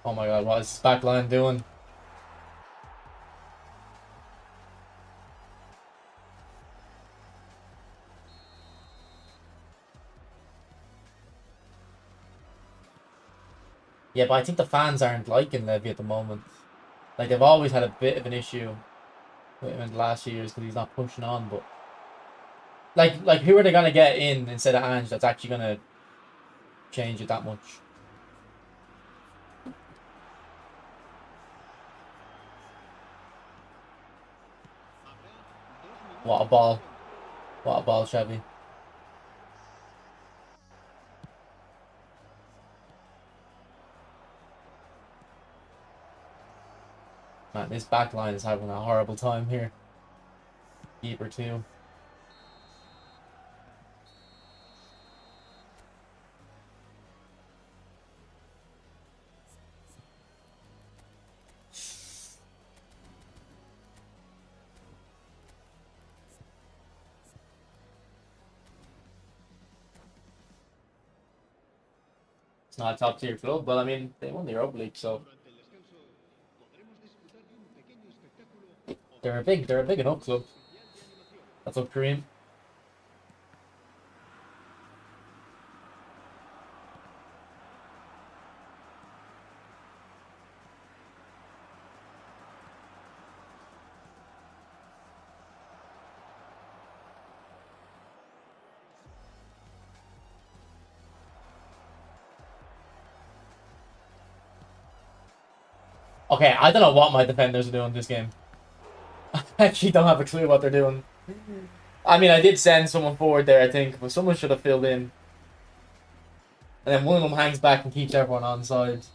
Oh my god, what is this back line doing? Yeah, but I think the fans aren't liking Levy at the moment. Like, they've always had a bit of an issue with him in the last few years because he's not pushing on, but... Like, who are they going to get in instead of Ange that's actually going to change it that much? What a ball. What a ball, Chevy. Man, this back line is having a horrible time here. Keeper too. It's not a top tier club, but I mean they won the Europa League, so Durante el descanso podremos disfrutar de un pequeño espectáculo o they're a big enough club. especial de animación. That's up Kareem. Okay, I don't know what my defenders are doing this game. I actually don't have a clue what they're doing. I mean, I did send someone forward there, I think, but someone should have filled in. And then one of them hangs back and keeps everyone on side.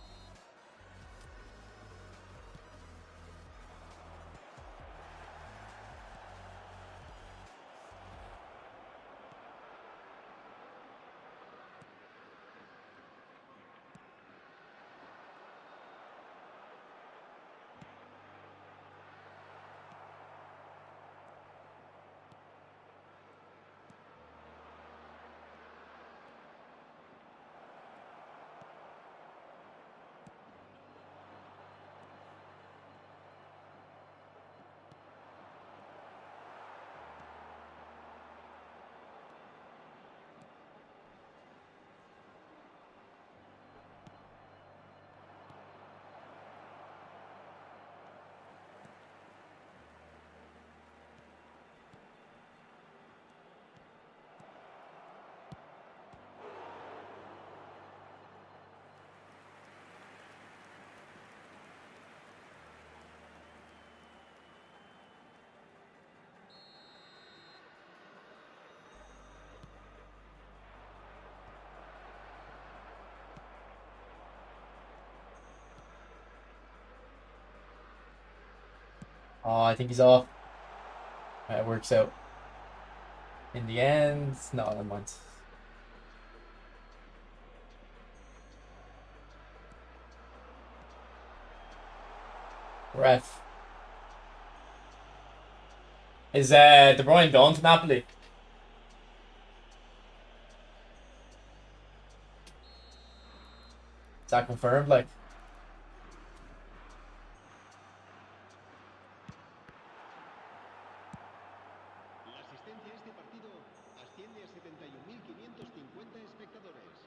Oh, I think he's off. It works out. In the end, no, never mind. Ref. Is De Bruyne done to Napoli? Is that confirmed? Like, La asistencia a este partido asciende a 71.550 espectadores.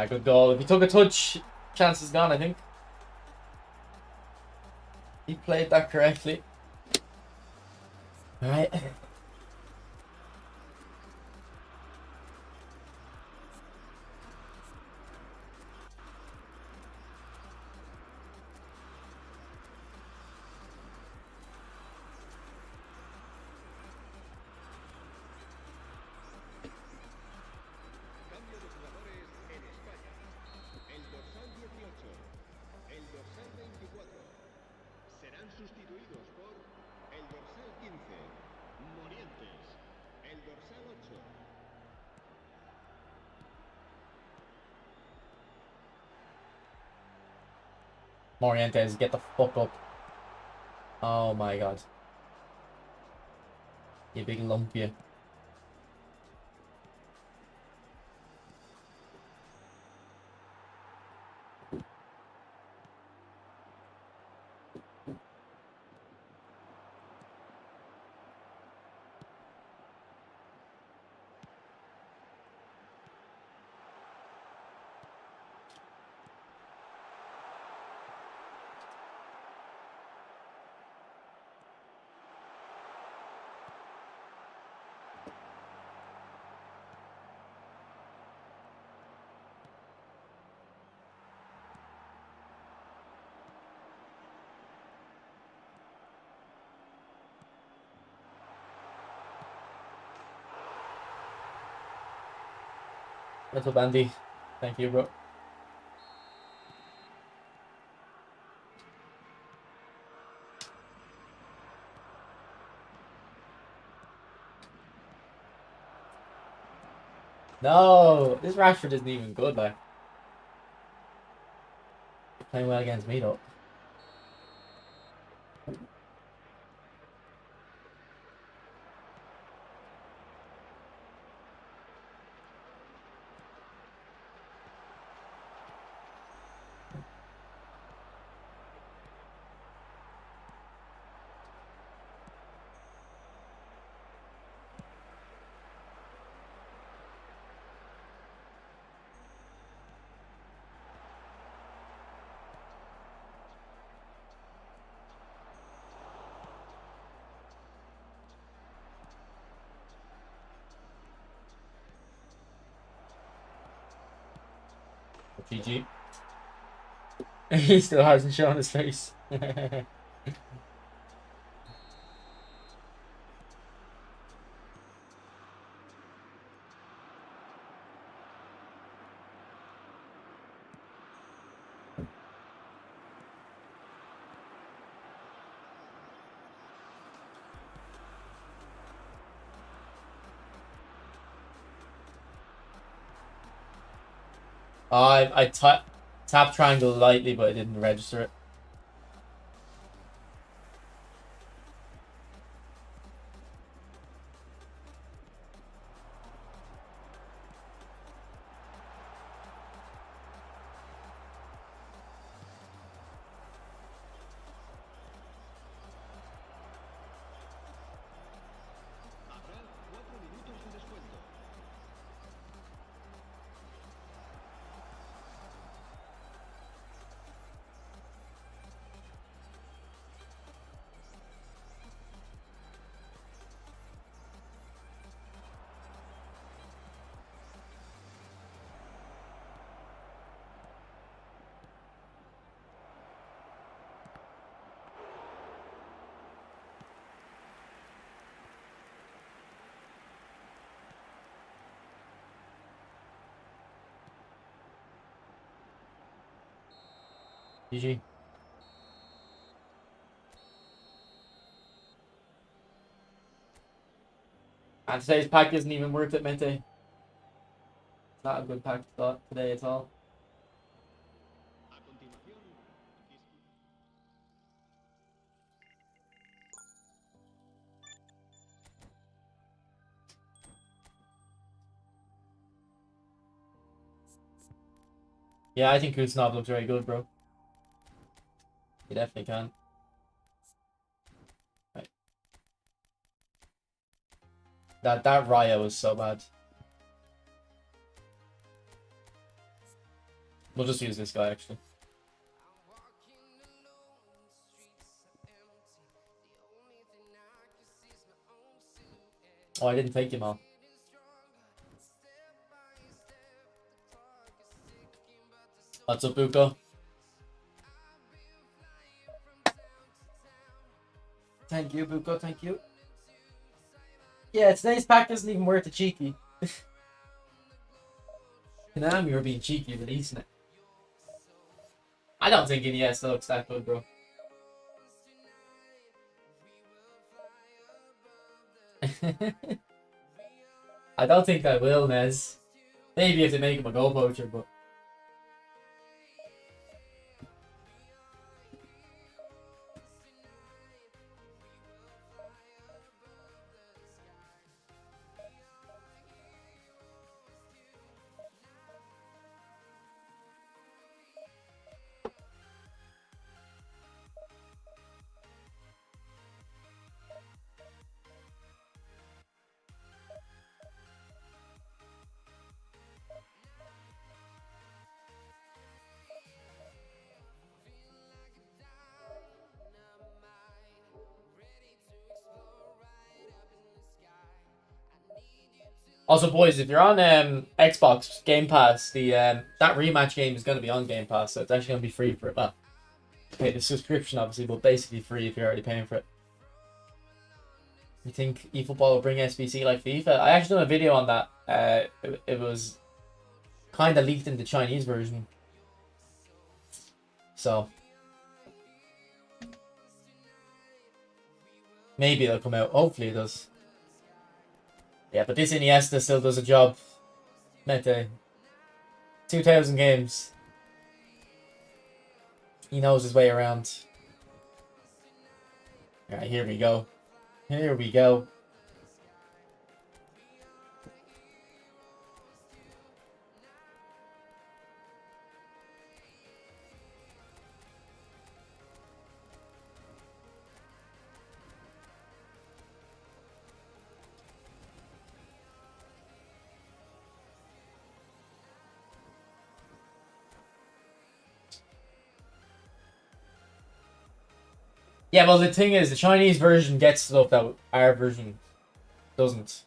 good goal. If he took a touch, chance is gone, I think. He played that correctly. Alright. Cambio de jugadores en España. El dorsal 18, el dorsal 24 serán sustituidos por el dorsal 15, Morientes, el dorsal 8. Morientes, get the fuck up. Oh my god. You big lump, you. Little Bandy. Thank you, bro. No, this Rashford isn't even good. Like playing well against me though. GG. He still hasn't shown his face. I tapped triangle lightly, but I didn't register it. Habrá 4 minutos de descuento. GG. And today's pack isn't even worth it, Mente. It's not a good pack today at all. A continuación, Yeah, I think Kuznov looks very good, bro. He definitely can. Right. That Raya was so bad. We'll just use this guy actually. Oh, I didn't take him off. What's up, Buko? Thank you, Buko. Thank you. Yeah, today's pack isn't even worth a cheeky. Konami were being cheeky releasing it. I don't think Iniesta looks that good, bro. I don't think I will, Nez. Maybe if they make him a goal poacher, but also, boys, if you're on Xbox Game Pass, the that rematch game is going to be on Game Pass, so it's actually going to be free for it. Well, pay the subscription, obviously, but basically free if you're already paying for it. You think eFootball will bring SBC like FIFA? I actually done a video on that. It was kind of leaked in the Chinese version, so maybe it'll come out. Hopefully it does. Yeah, but this Iniesta still does a job. Mete. 2,000 games. He knows his way around. Alright, here we go. Here we go. Yeah, well, the thing is, the Chinese version gets stuff that our version doesn't.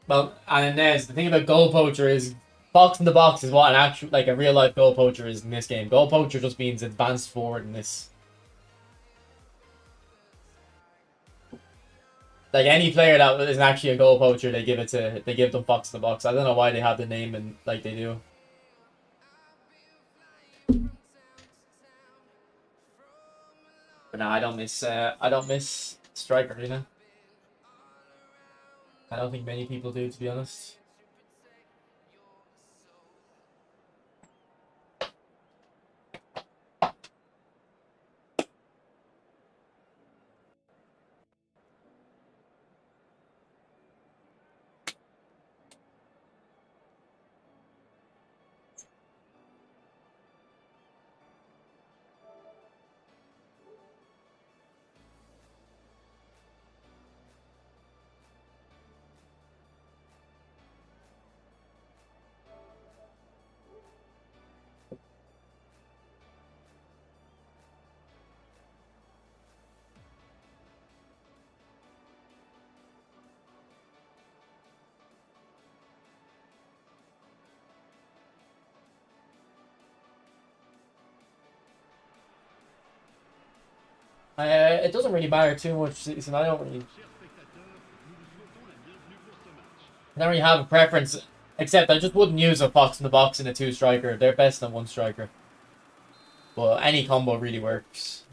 Well, and then the thing about goal poacher is box in the box is what an actual, like a real life goal poacher is in this game. Goal poacher just means advanced forward in this. Like any player that isn't actually a goal poacher, they give them box in the box. I don't know why they have the name and like they do. But no, I don't miss striker, you know. I don't think many people do, to be honest. It doesn't really matter too much. I don't really have a preference, except I just wouldn't use a box in the box and a two striker. They're best than one striker. But any combo really works.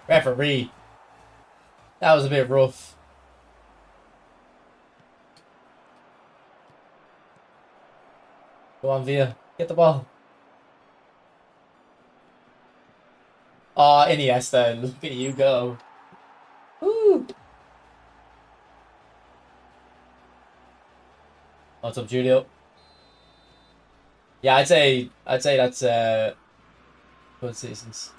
Referee. That was a bit rough. Go on, Villa. Get the ball. Oh, Iniesta. Look at you go. Woo. What's up, Julio? Yeah, I'd say that's good seasons.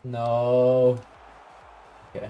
No. Okay.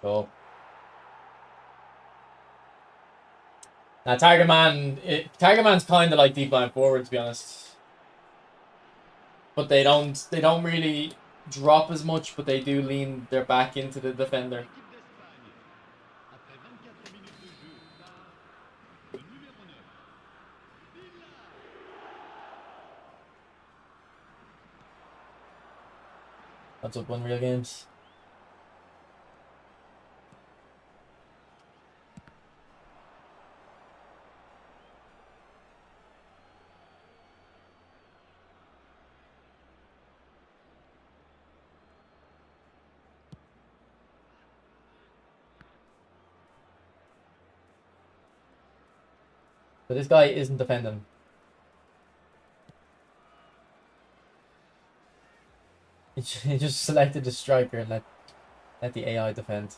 Go. Now, Target Man's kind of like deep line forward, to be honest. But they don't really drop as much, but they do lean their back into the defender. That's up Unreal Games. But this guy isn't defending. He just selected the striker and let the AI defend.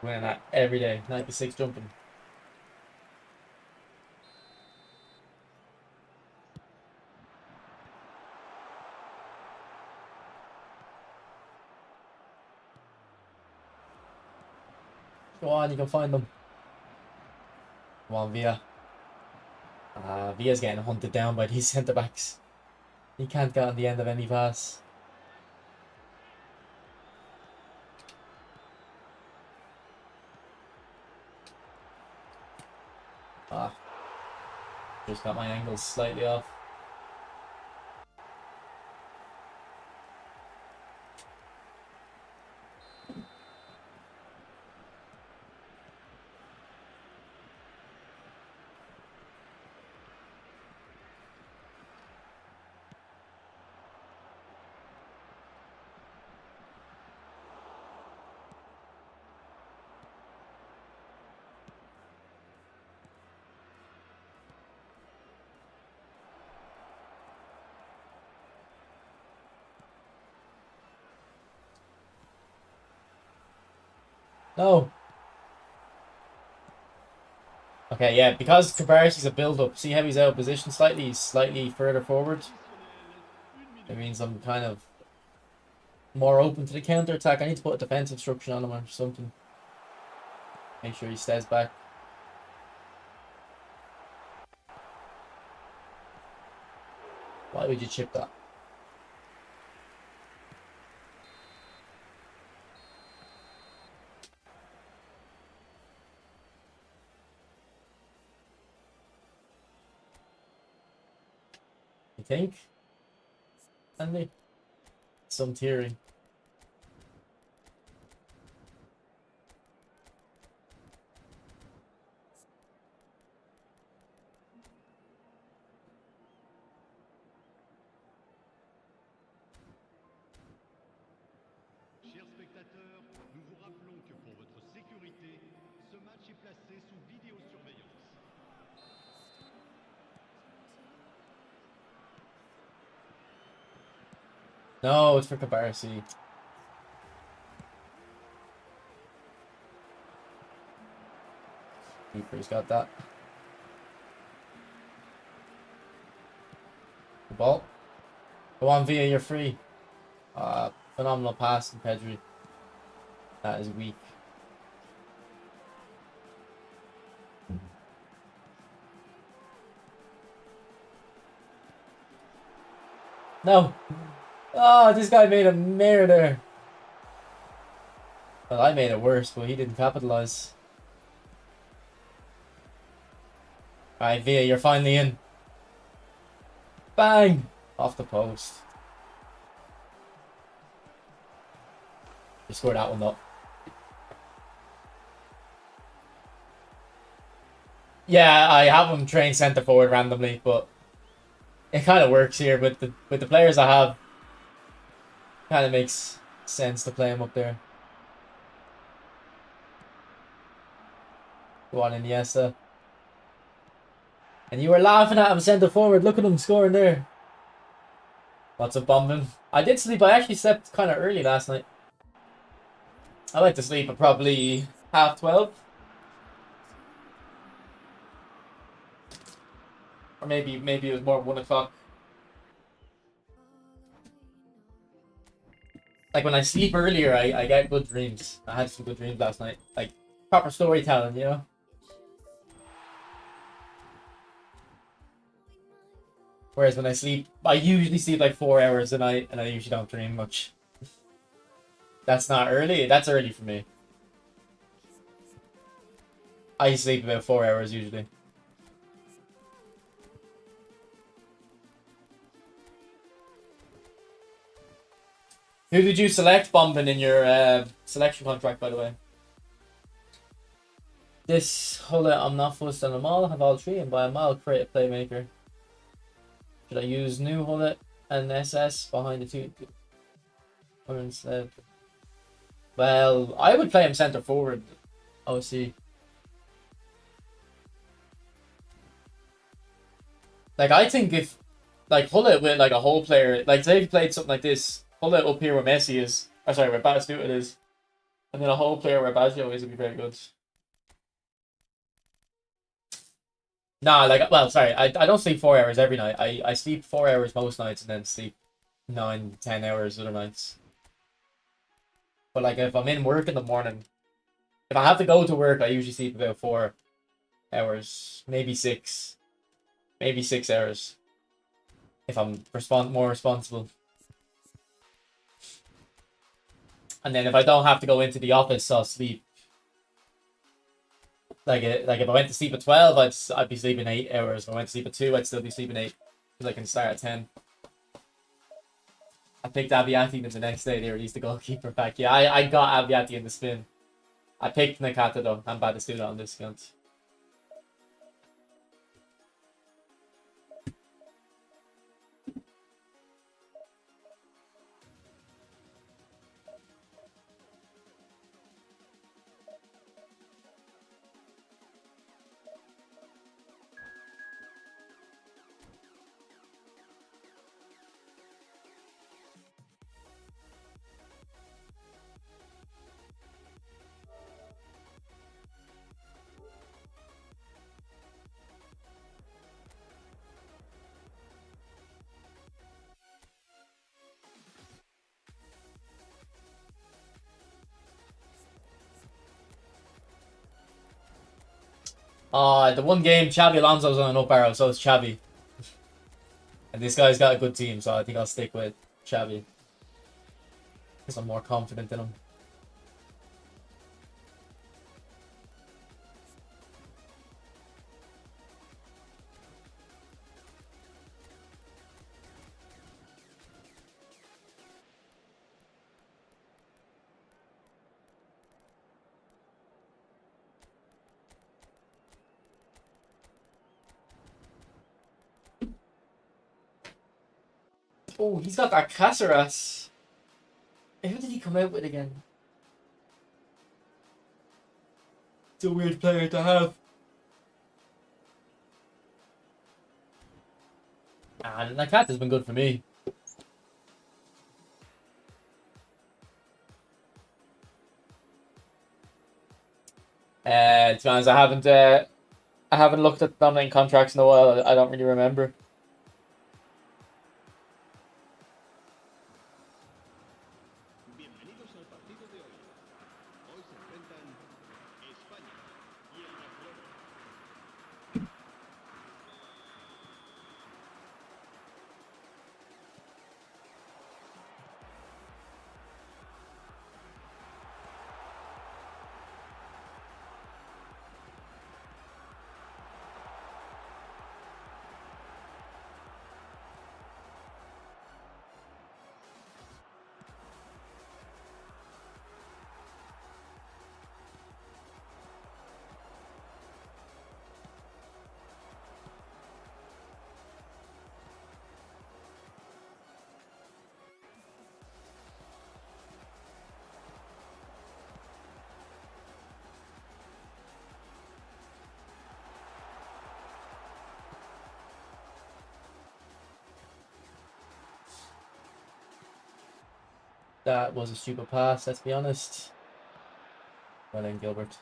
Winning that every day. 96 jumping. Go on, you can find them. Come on, Villa. Villa's getting hunted down by these centre backs. He can't get on the end of any pass. Just got my angles slightly off. No. Okay, yeah, because Cabaresi's a build-up. See how he's out of position slightly? He's slightly further forward. It means I'm kind of more open to the counter-attack. I need to put a defensive structure on him or something. Make sure he stays back. Why would you chip that? You think? Andy? Some theory. Chers spectateurs, nous vous rappelons que pour votre sécurité, ce match est placé sous vidéosurveillance. No, it's for Cabaresi. Keeper's got that. The ball. Go on, Villa, you're free. Phenomenal pass from Pedri. That is weak. No. Oh, this guy made a mare there. Well, I made it worse, but he didn't capitalize. Alright, Villa, you're finally in. Bang! Off the post. You scored that one though. Yeah, I have him train centre forward randomly, but it kind of works here with the players I have. Kind of makes sense to play him up there. Go on, Iniesta. And you were laughing at him centre forward. Look at him scoring there. Lots of bombing. I did sleep. I actually slept kind of early last night. I like to sleep at probably 12:30. Or maybe it was more 1 o'clock. Like when I sleep earlier, I get good dreams. I had some good dreams last night. Like proper storytelling, you know? Whereas when I sleep, I usually sleep like 4 hours a night and I usually don't dream much. That's not early. That's early for me. I sleep about 4 hours usually. Who did you select, Bombin, in your selection contract, by the way? This Hullet, I'm not fussed on them all. Have all three, and by a mile, create a playmaker. Should I use new Hullet and SS behind the two? Instead. Well, I would play him centre forward. OC. Like I think if like Hullet with like a whole player, like say if he played something like this, Hullet up here where Messi is, or sorry, where Batistuta is, and then a whole player where Baggio is would be very good. Nah, like well, sorry, I don't sleep 4 hours every night. I sleep 4 hours most nights and then sleep 9-10 hours other nights. But like if I'm in work in the morning, if I have to go to work, I usually sleep about 4 hours, maybe 6 hours. If I'm more responsible. And then if I don't have to go into the office, I'll sleep. Like if I went to sleep at 12, I'd be sleeping 8 hours. If I went to sleep at 2, I'd still be sleeping 8. Because I can start at 10. I picked Aviati, and the next day they released the goalkeeper pack. Yeah, I got Aviati in the spin. I picked Nakata though. I'm bad to do that on discount. The one game, Xabi Alonso's on an up arrow, so is Xavi. And this guy's got a good team, so I think I'll stick with Xavi. Because I'm more confident in him. Oh, he's got that Caceres. Who did he come out with again? It's a weird player to have. Nakata's been good for me. To be honest, I haven't looked at nominating contracts in a while. I don't really remember. Bienvenidos al partido de hoy. Hoy se enfrentan España y el Barcelona. That was a stupid pass, let's be honest. Well then, Gilbert.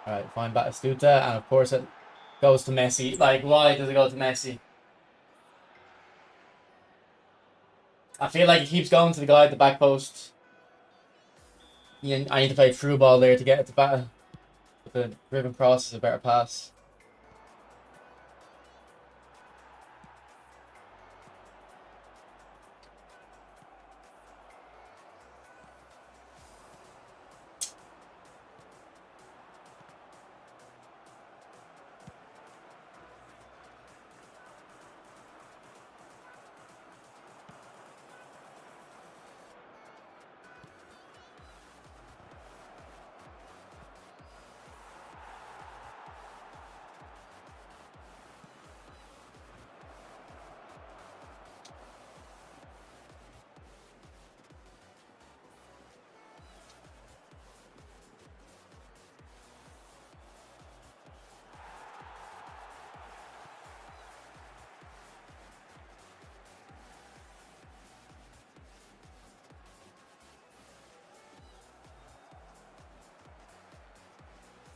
Alright, fine, Batistuta, and of course it goes to Messi. Like, why does it go to Messi? I feel like he keeps going to the guy at the back post. I need to play through ball there to get it to Bat. But the driven cross is a better pass.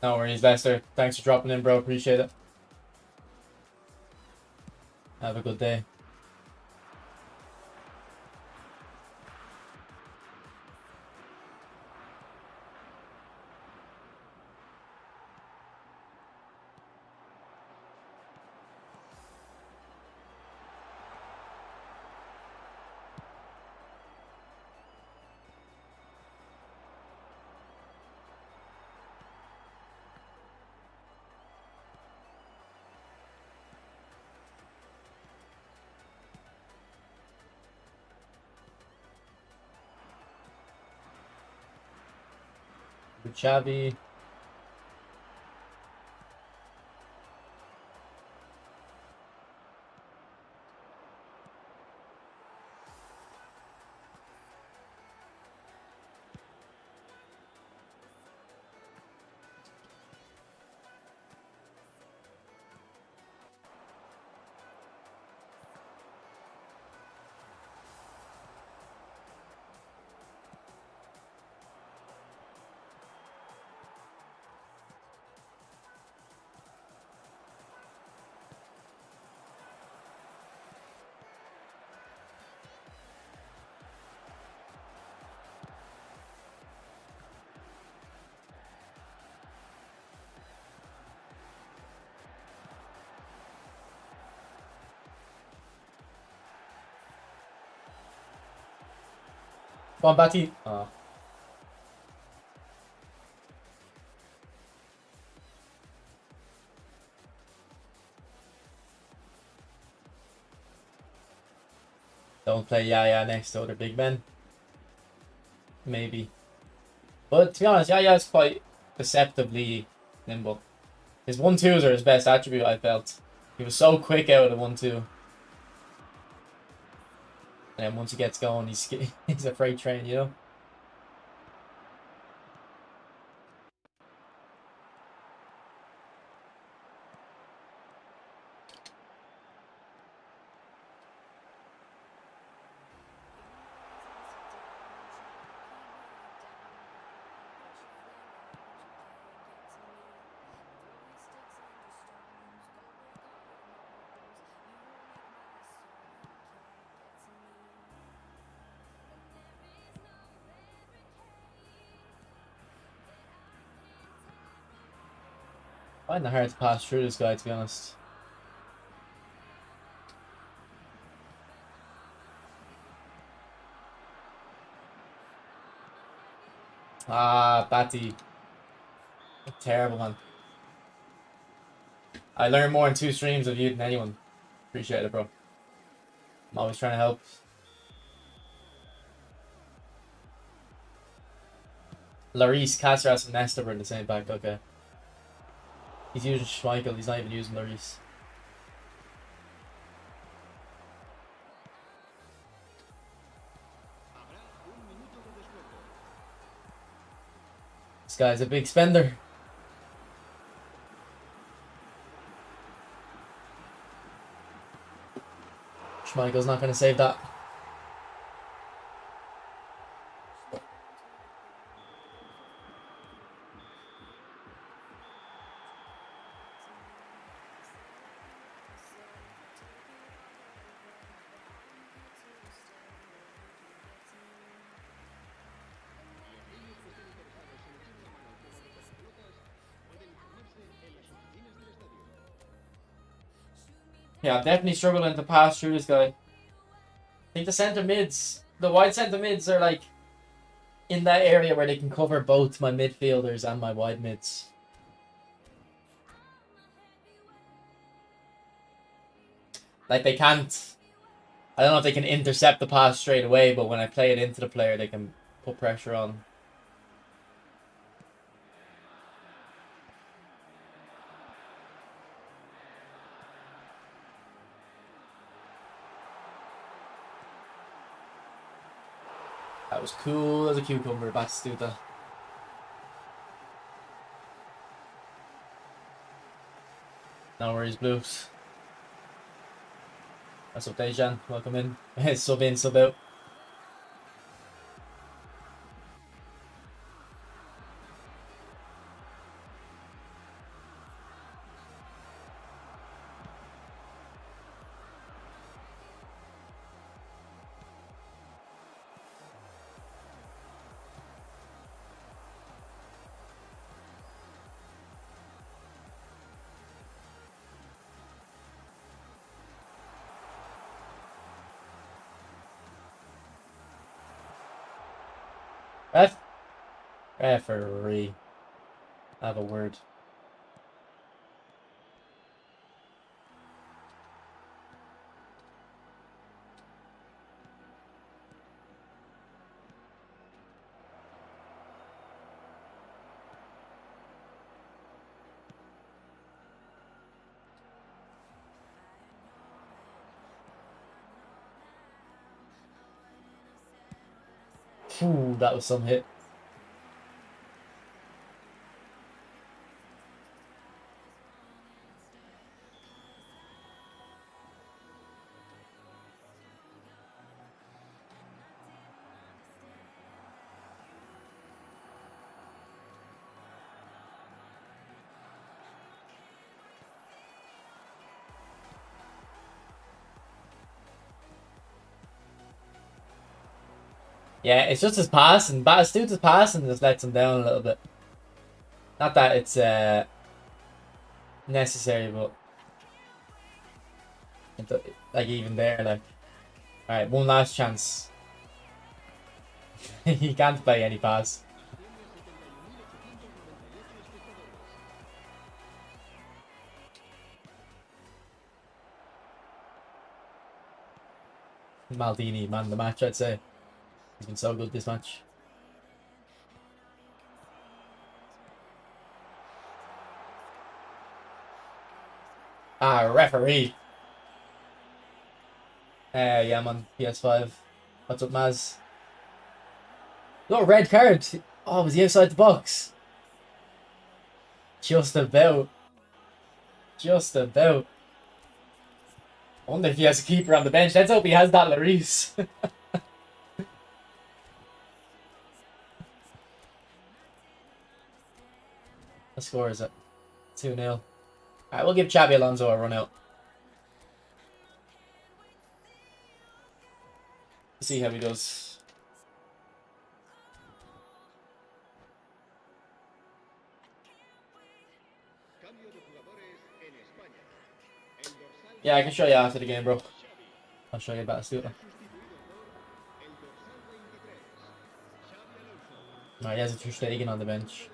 No worries, Lester. Thanks for dropping in, bro. Appreciate it. Have a good day. Good Xavi. Come on, Batty. Oh. Don't play Yaya next to other big men. Maybe. But to be honest, Yaya is quite deceptively nimble. His 1-2s are his best attribute, I felt. He was so quick out of the 1-2. And then once he gets going, he's a freight train, you know? I find it hard to pass through this guy, to be honest. Ah, Batty. Terrible, man. I learn more in 2 streams of you than anyone. Appreciate it, bro. I'm always trying to help. Larice, Caceres, and Nesta were in the same pack, okay. He's using Schmeichel, he's not even using Larice. This guy's a big spender. Schmeichel's not going to save that. Yeah, I'm definitely struggling to pass through this guy. I think the centre mids, the wide centre mids are like in that area where they can cover both my midfielders and my wide mids. Like they can't, I don't know if they can intercept the pass straight away, but when I play it into the player, they can put pressure on. That was cool as a cucumber, Batistuta. No worries, Blues. What's up, Dejan? Welcome in. Sub in, sub out. Ref? Referee. Have a word. Ooh, that was some hit. Yeah, it's just his passing. Batistuta's passing just lets him down a little bit. Not that it's necessary, but like even there, like, all right, one last chance. He can't play any pass. Maldini, man, the match, I'd say. He's been so good this match. Ah, referee. Yeah, man, PS5. What's up, Maz? No, red card. Oh, was he outside the box? Just about. Just about. I wonder if he has a keeper on the bench. Let's hope he has that Lloris. The score is at 2-0. Alright, we'll give Xabi Alonso a run out. See how he does. Yeah, I can show you after the game, bro. I'll show you about Batistuta. Alright, he has a Ter Stegen on the bench.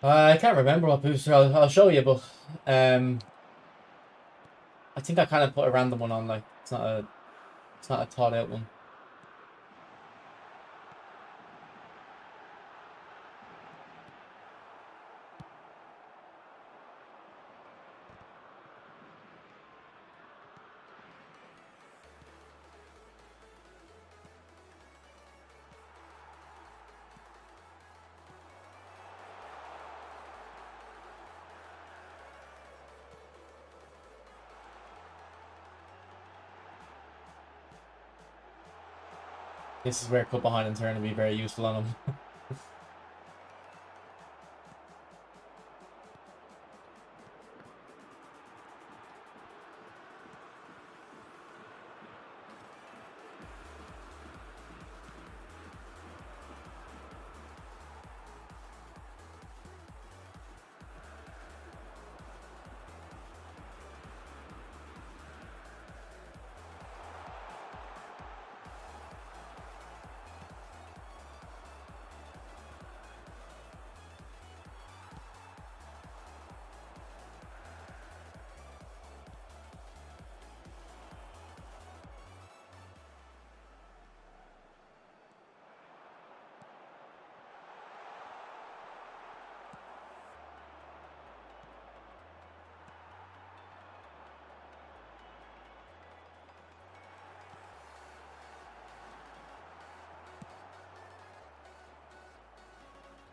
I can't remember what booster. I'll show you, but I think I kind of put a random one on. Like it's not a thought out one. This is where cut behind and turn will be very useful on him.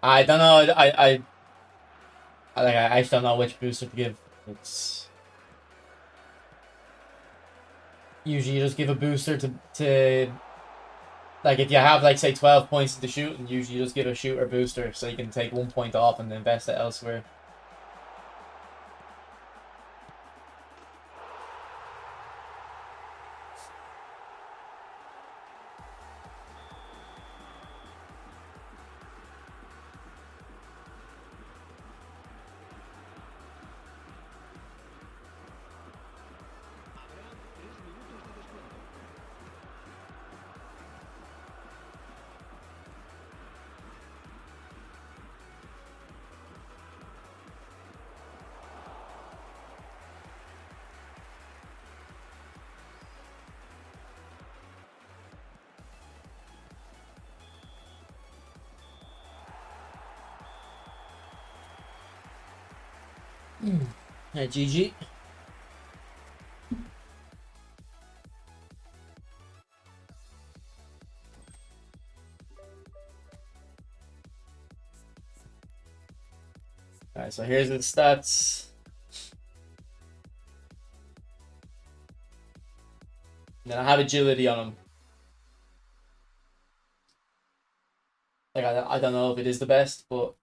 I don't know. I actually don't know which booster to give. It's usually you just give a booster to like if you have like say 12 points to shoot, and usually you just give a shooter booster so you can take 1 point off and invest it elsewhere. Habrá 3 minutos de descuento. Yeah, GG. Alright, so here's the stats. Then I have agility on him. Like I don't know if it is the best, but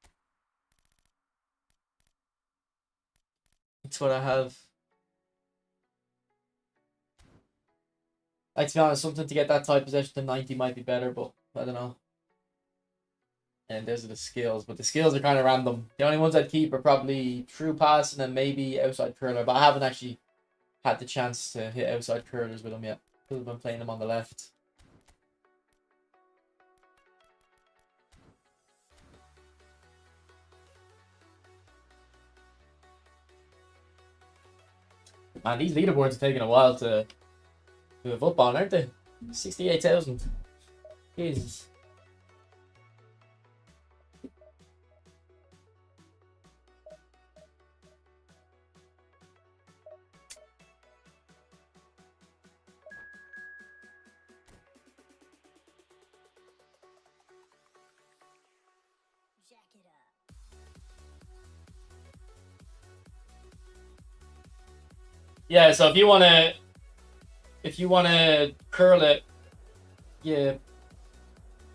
it's what I have. Like to be honest, something to get that type possession to 90 might be better, but I don't know. And those are the skills, but the skills are kind of random. The only ones I'd keep are probably true pass and then maybe outside curler, but I haven't actually had the chance to hit outside curlers with him yet because I've been playing him on the left. Man, these leaderboards are taking a while to move up on, aren't they? 68,000. Jesus. Yeah, so if you wanna curl it, yeah.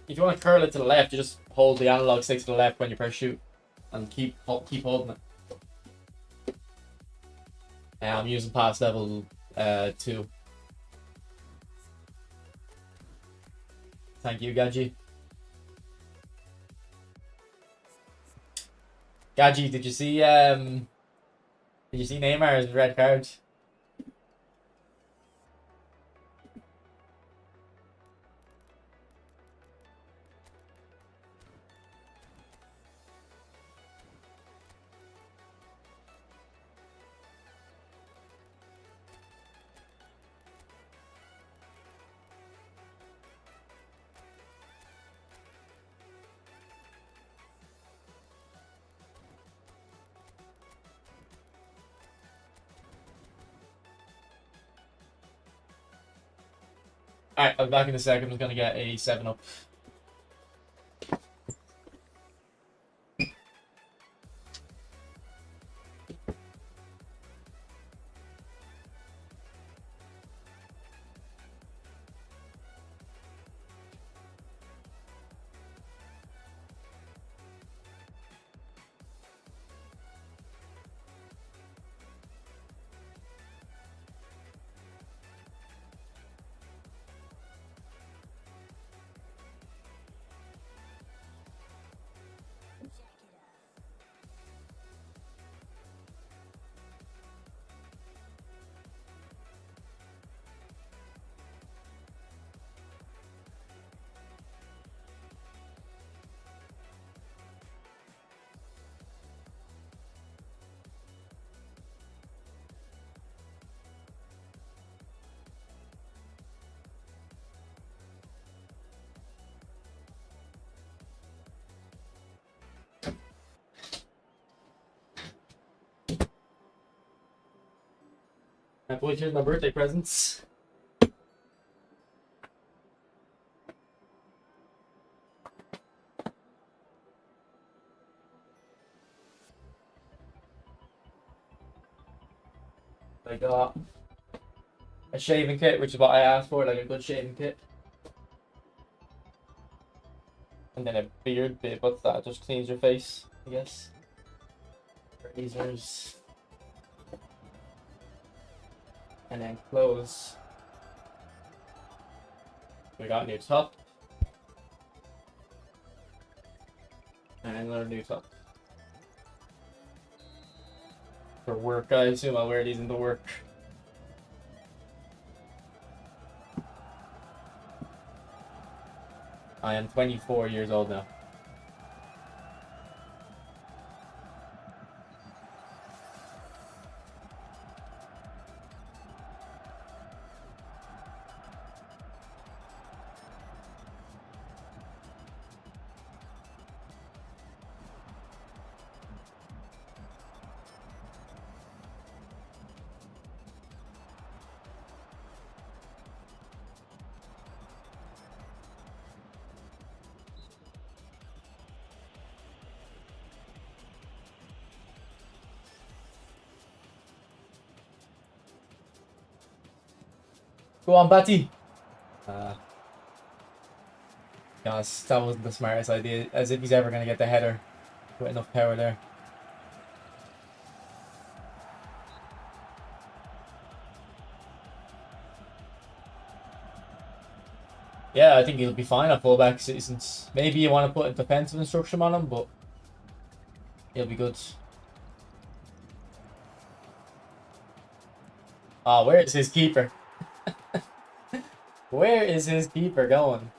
If you wanna curl it to the left, you just hold the analog stick to the left when you press shoot, and keep holding it. I'm using pass level 2. Thank you, Gaji. Gaji, did you see Neymar's red card? Alright, I'll be back in a second. I'm gonna get a 7-Up. Boys, here's my birthday presents. I got a shaving kit, which is what I asked for, like a good shaving kit. And then a beard bit, what's that? Just cleans your face, I guess. Razors. And then clothes. We got a new top. And another new top. For work, I assume I'll wear these into work. I am 24 years old now. Go on, Batty! Yes, that wasn't the smartest idea. As if he's ever going to get the header with enough power there. Yeah, I think he'll be fine at fullback since maybe you want to put a defensive instruction on him, but he'll be good. Oh, where is his keeper? Where is his keeper going?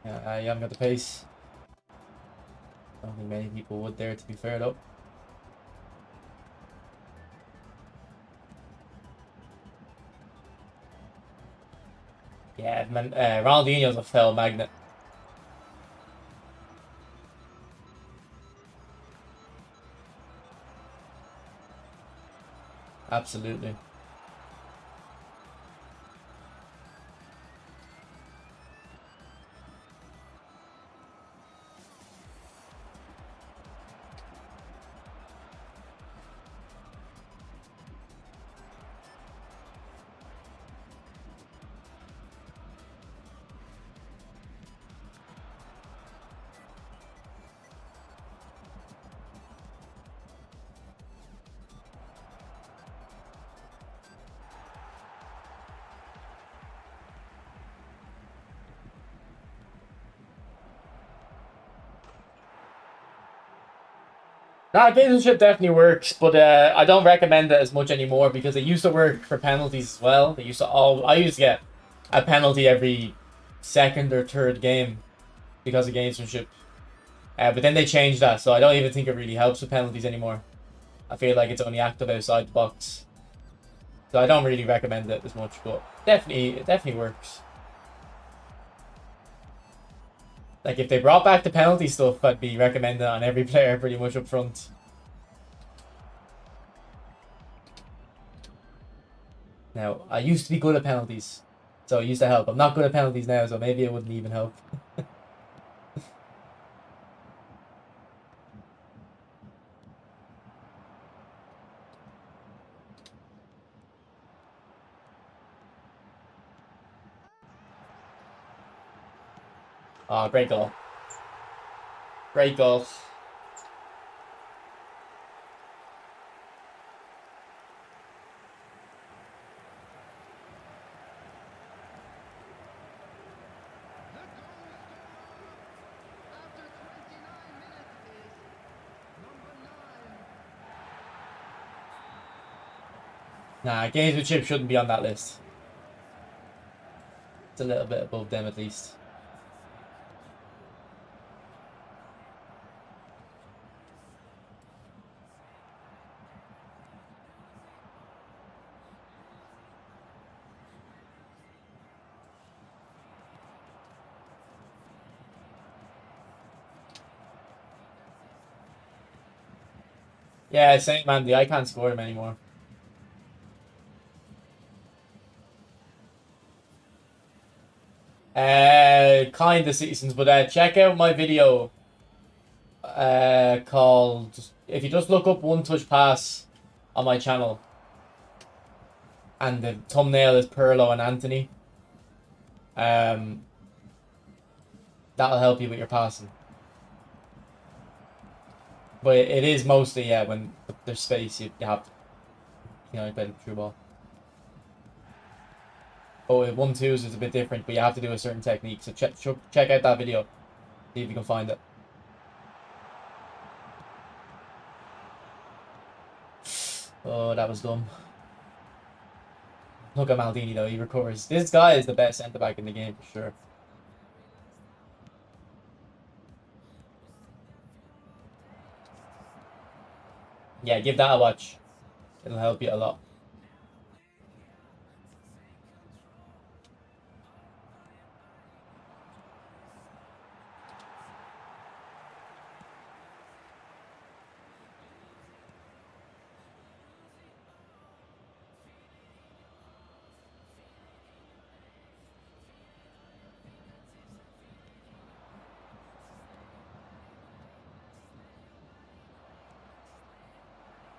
Yeah, I haven't got the pace. I don't think many people would there, to be fair, though. Yeah, man, Ronaldinho's a fell magnet. Absolutely. Nah, gamesmanship definitely works, but I don't recommend it as much anymore because it used to work for penalties as well. They used to I used to get a penalty every second or third game because of gamesmanship. But then they changed that, so I don't even think it really helps with penalties anymore. I feel like it's only active outside the box. So I don't really recommend it as much, but it definitely works. Like if they brought back the penalty stuff, I'd be recommending it on every player pretty much up front. Now, I used to be good at penalties, so it used to help. I'm not good at penalties now, so maybe it wouldn't even help. Oh, great goal. Great goal. The goal scorer after 29 minutes is number 9. Nah, games with chips shouldn't be on that list. It's a little bit above them at least. Yeah, same Andy. I can't score him anymore. Kind of seasons, but check out my video called, if you just look up One Touch Pass on my channel, and the thumbnail is Perlo and Anthony. That'll help you with your passing. But it is mostly, yeah, when there's space, you have to, play the through ball. Oh, 1-2s is a bit different, but you have to do a certain technique. So check out that video, see if you can find it. Oh, that was dumb. Look at Maldini though, he recovers. This guy is the best centre back in the game for sure. Yeah, give that a watch. It'll help you a lot.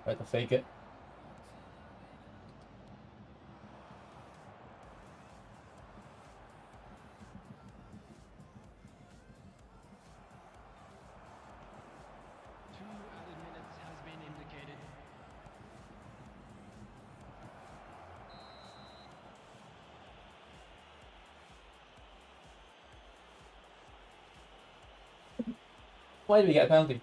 Try to fake it. Two added minutes has been indicated. Why did we get a penalty?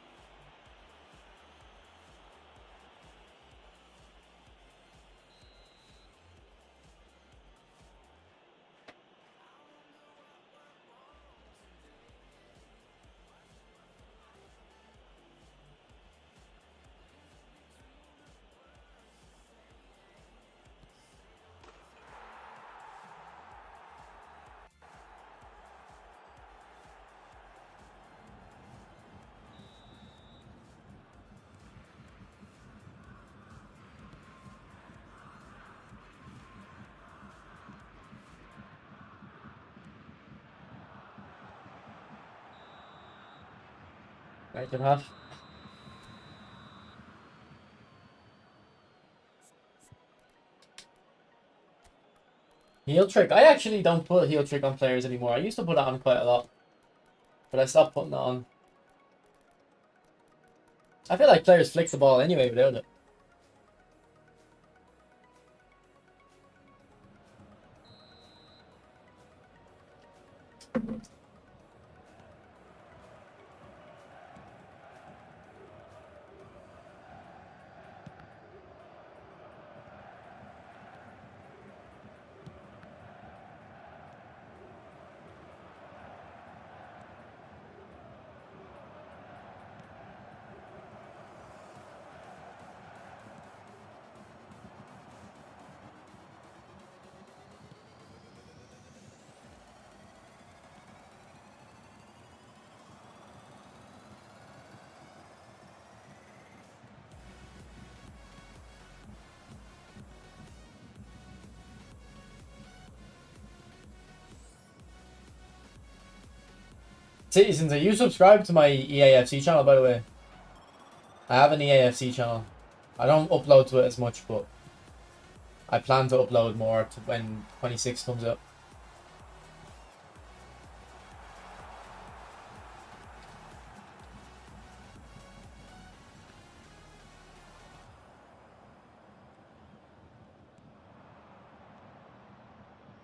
Right, good half. Heel trick. I actually don't put heel trick on players anymore. I used to put it on quite a lot, but I stopped putting it on. I feel like players flick the ball anyway without it. Citizens, are you subscribed to my EAFC channel, by the way? I have an EAFC channel. I don't upload to it as much, but I plan to upload more to when 26 comes up.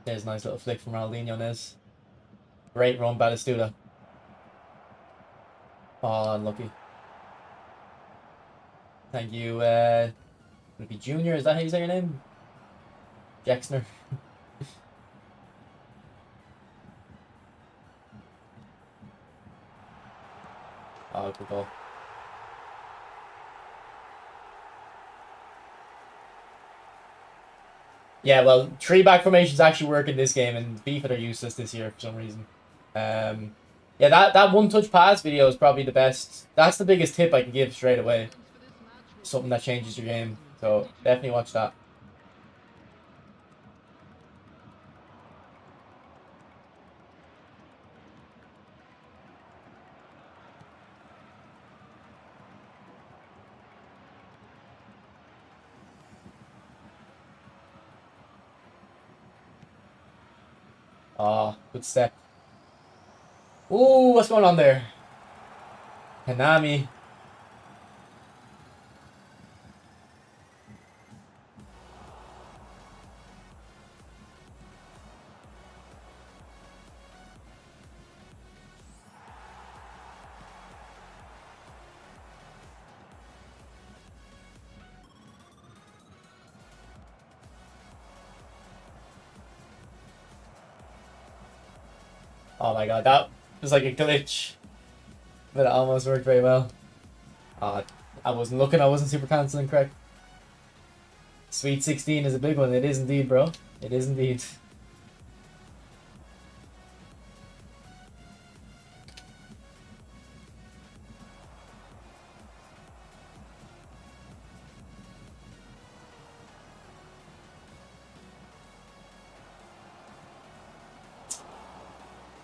There's a nice little flick from Ronaldinho, Nez. Great run, Batistuta. Oh, unlucky. Thank you, would it be Junior? Is that how you say your name? Jacksner. Oh, good ball. Yeah, well, 3-back formations actually work in this game, and FIFA they're useless this year for some reason. Yeah, that one-touch pass video is probably the best. That's the biggest tip I can give straight away. Something that changes your game. So definitely watch that. Oh, good step. Ooh, what's going on there? Hanami. Oh my god, that was like a glitch. But it almost worked very well. I wasn't looking, I wasn't super cancelling correct. Sweet 16 is a big one. It is indeed, bro. It is indeed.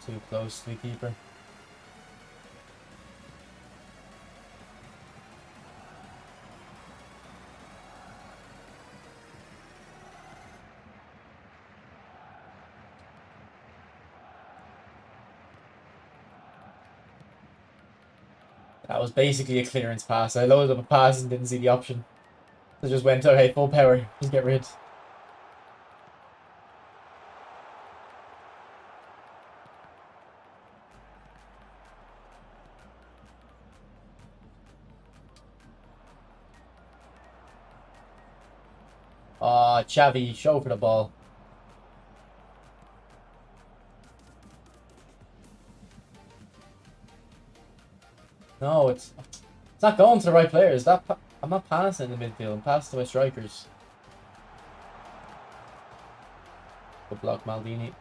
Too close to the keeper. That was basically a clearance pass. I loaded up a pass and didn't see the option. So just went, okay, full power. Just get rid. Oh, Xavi, show for the ball. No, it's not going to the right players. I'm not passing in the midfield. I'm passing to my strikers. Good block, Maldini.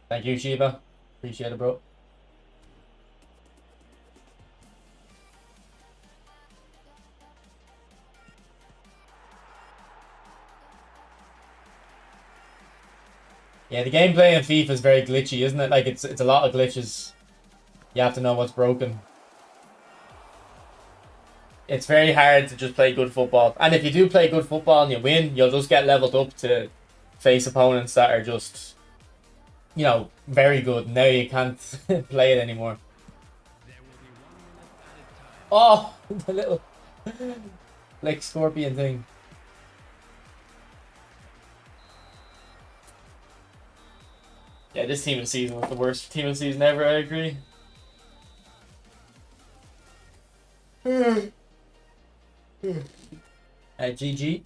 Thank you, Shiva. Appreciate it, bro. Yeah, the gameplay in FIFA is very glitchy, isn't it? Like, it's a lot of glitches. You have to know what's broken. It's very hard to just play good football. And if you do play good football and you win, you'll just get leveled up to face opponents that are just, you know, very good. Now you can't play it anymore. There will be Oh, the little like scorpion thing. Yeah, this team of the season was the worst team of the season ever, I agree. GG.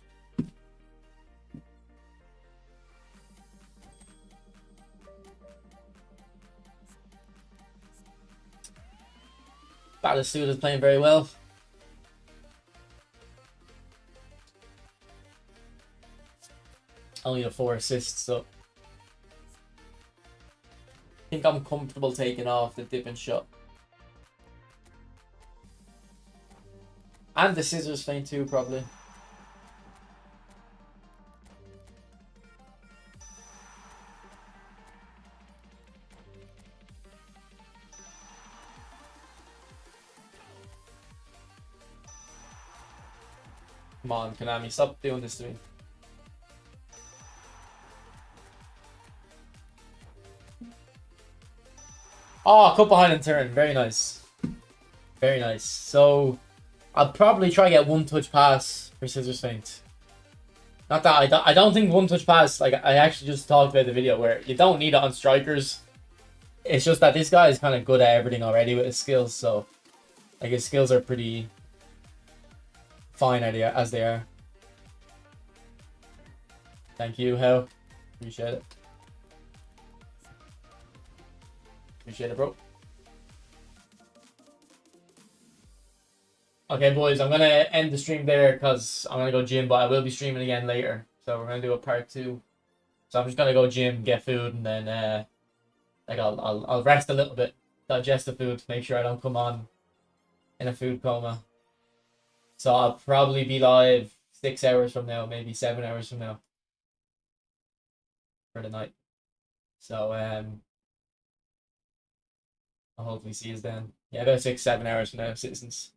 Battlesuit is playing very well. Only the 4 assists, so I think I'm comfortable taking off the dip and shot. And the scissors feint too, probably. Come on, Konami, stop doing this to me. Oh, cut behind and turn. Very nice. Very nice. So, I'll probably try to get one touch pass for scissors feint. Not that I don't think one touch pass, like I actually just talked about the video where you don't need it on strikers. It's just that this guy is kind of good at everything already with his skills, so like his skills are pretty fine as they are. Thank you, Hell. Appreciate it. Appreciate it, bro. Okay, boys, I'm gonna end the stream there because I'm gonna go gym, but I will be streaming again later. So we're gonna do a part 2. So I'm just gonna go gym, get food, and then like I'll rest a little bit, digest the food, make sure I don't come on in a food coma. So I'll probably be live 6 hours from now, maybe 7 hours from now for the night. So I'll hopefully see you then. Yeah, about 6-7 hours from now, citizens.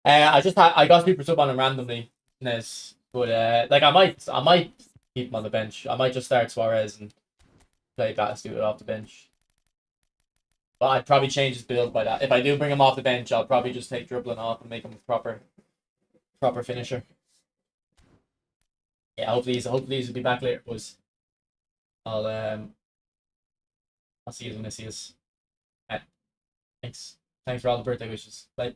I got super sub on him randomly, but like I might keep him on the bench. I might just start Suarez and play Battlesuit off the bench. But I'd probably change his build by that. If I do bring him off the bench, I'll probably just take dribbling off and make him a proper finisher. Yeah, hopefully he'll be back later, boys. I'll see you when I see us. Thanks for all the birthday wishes. Bye.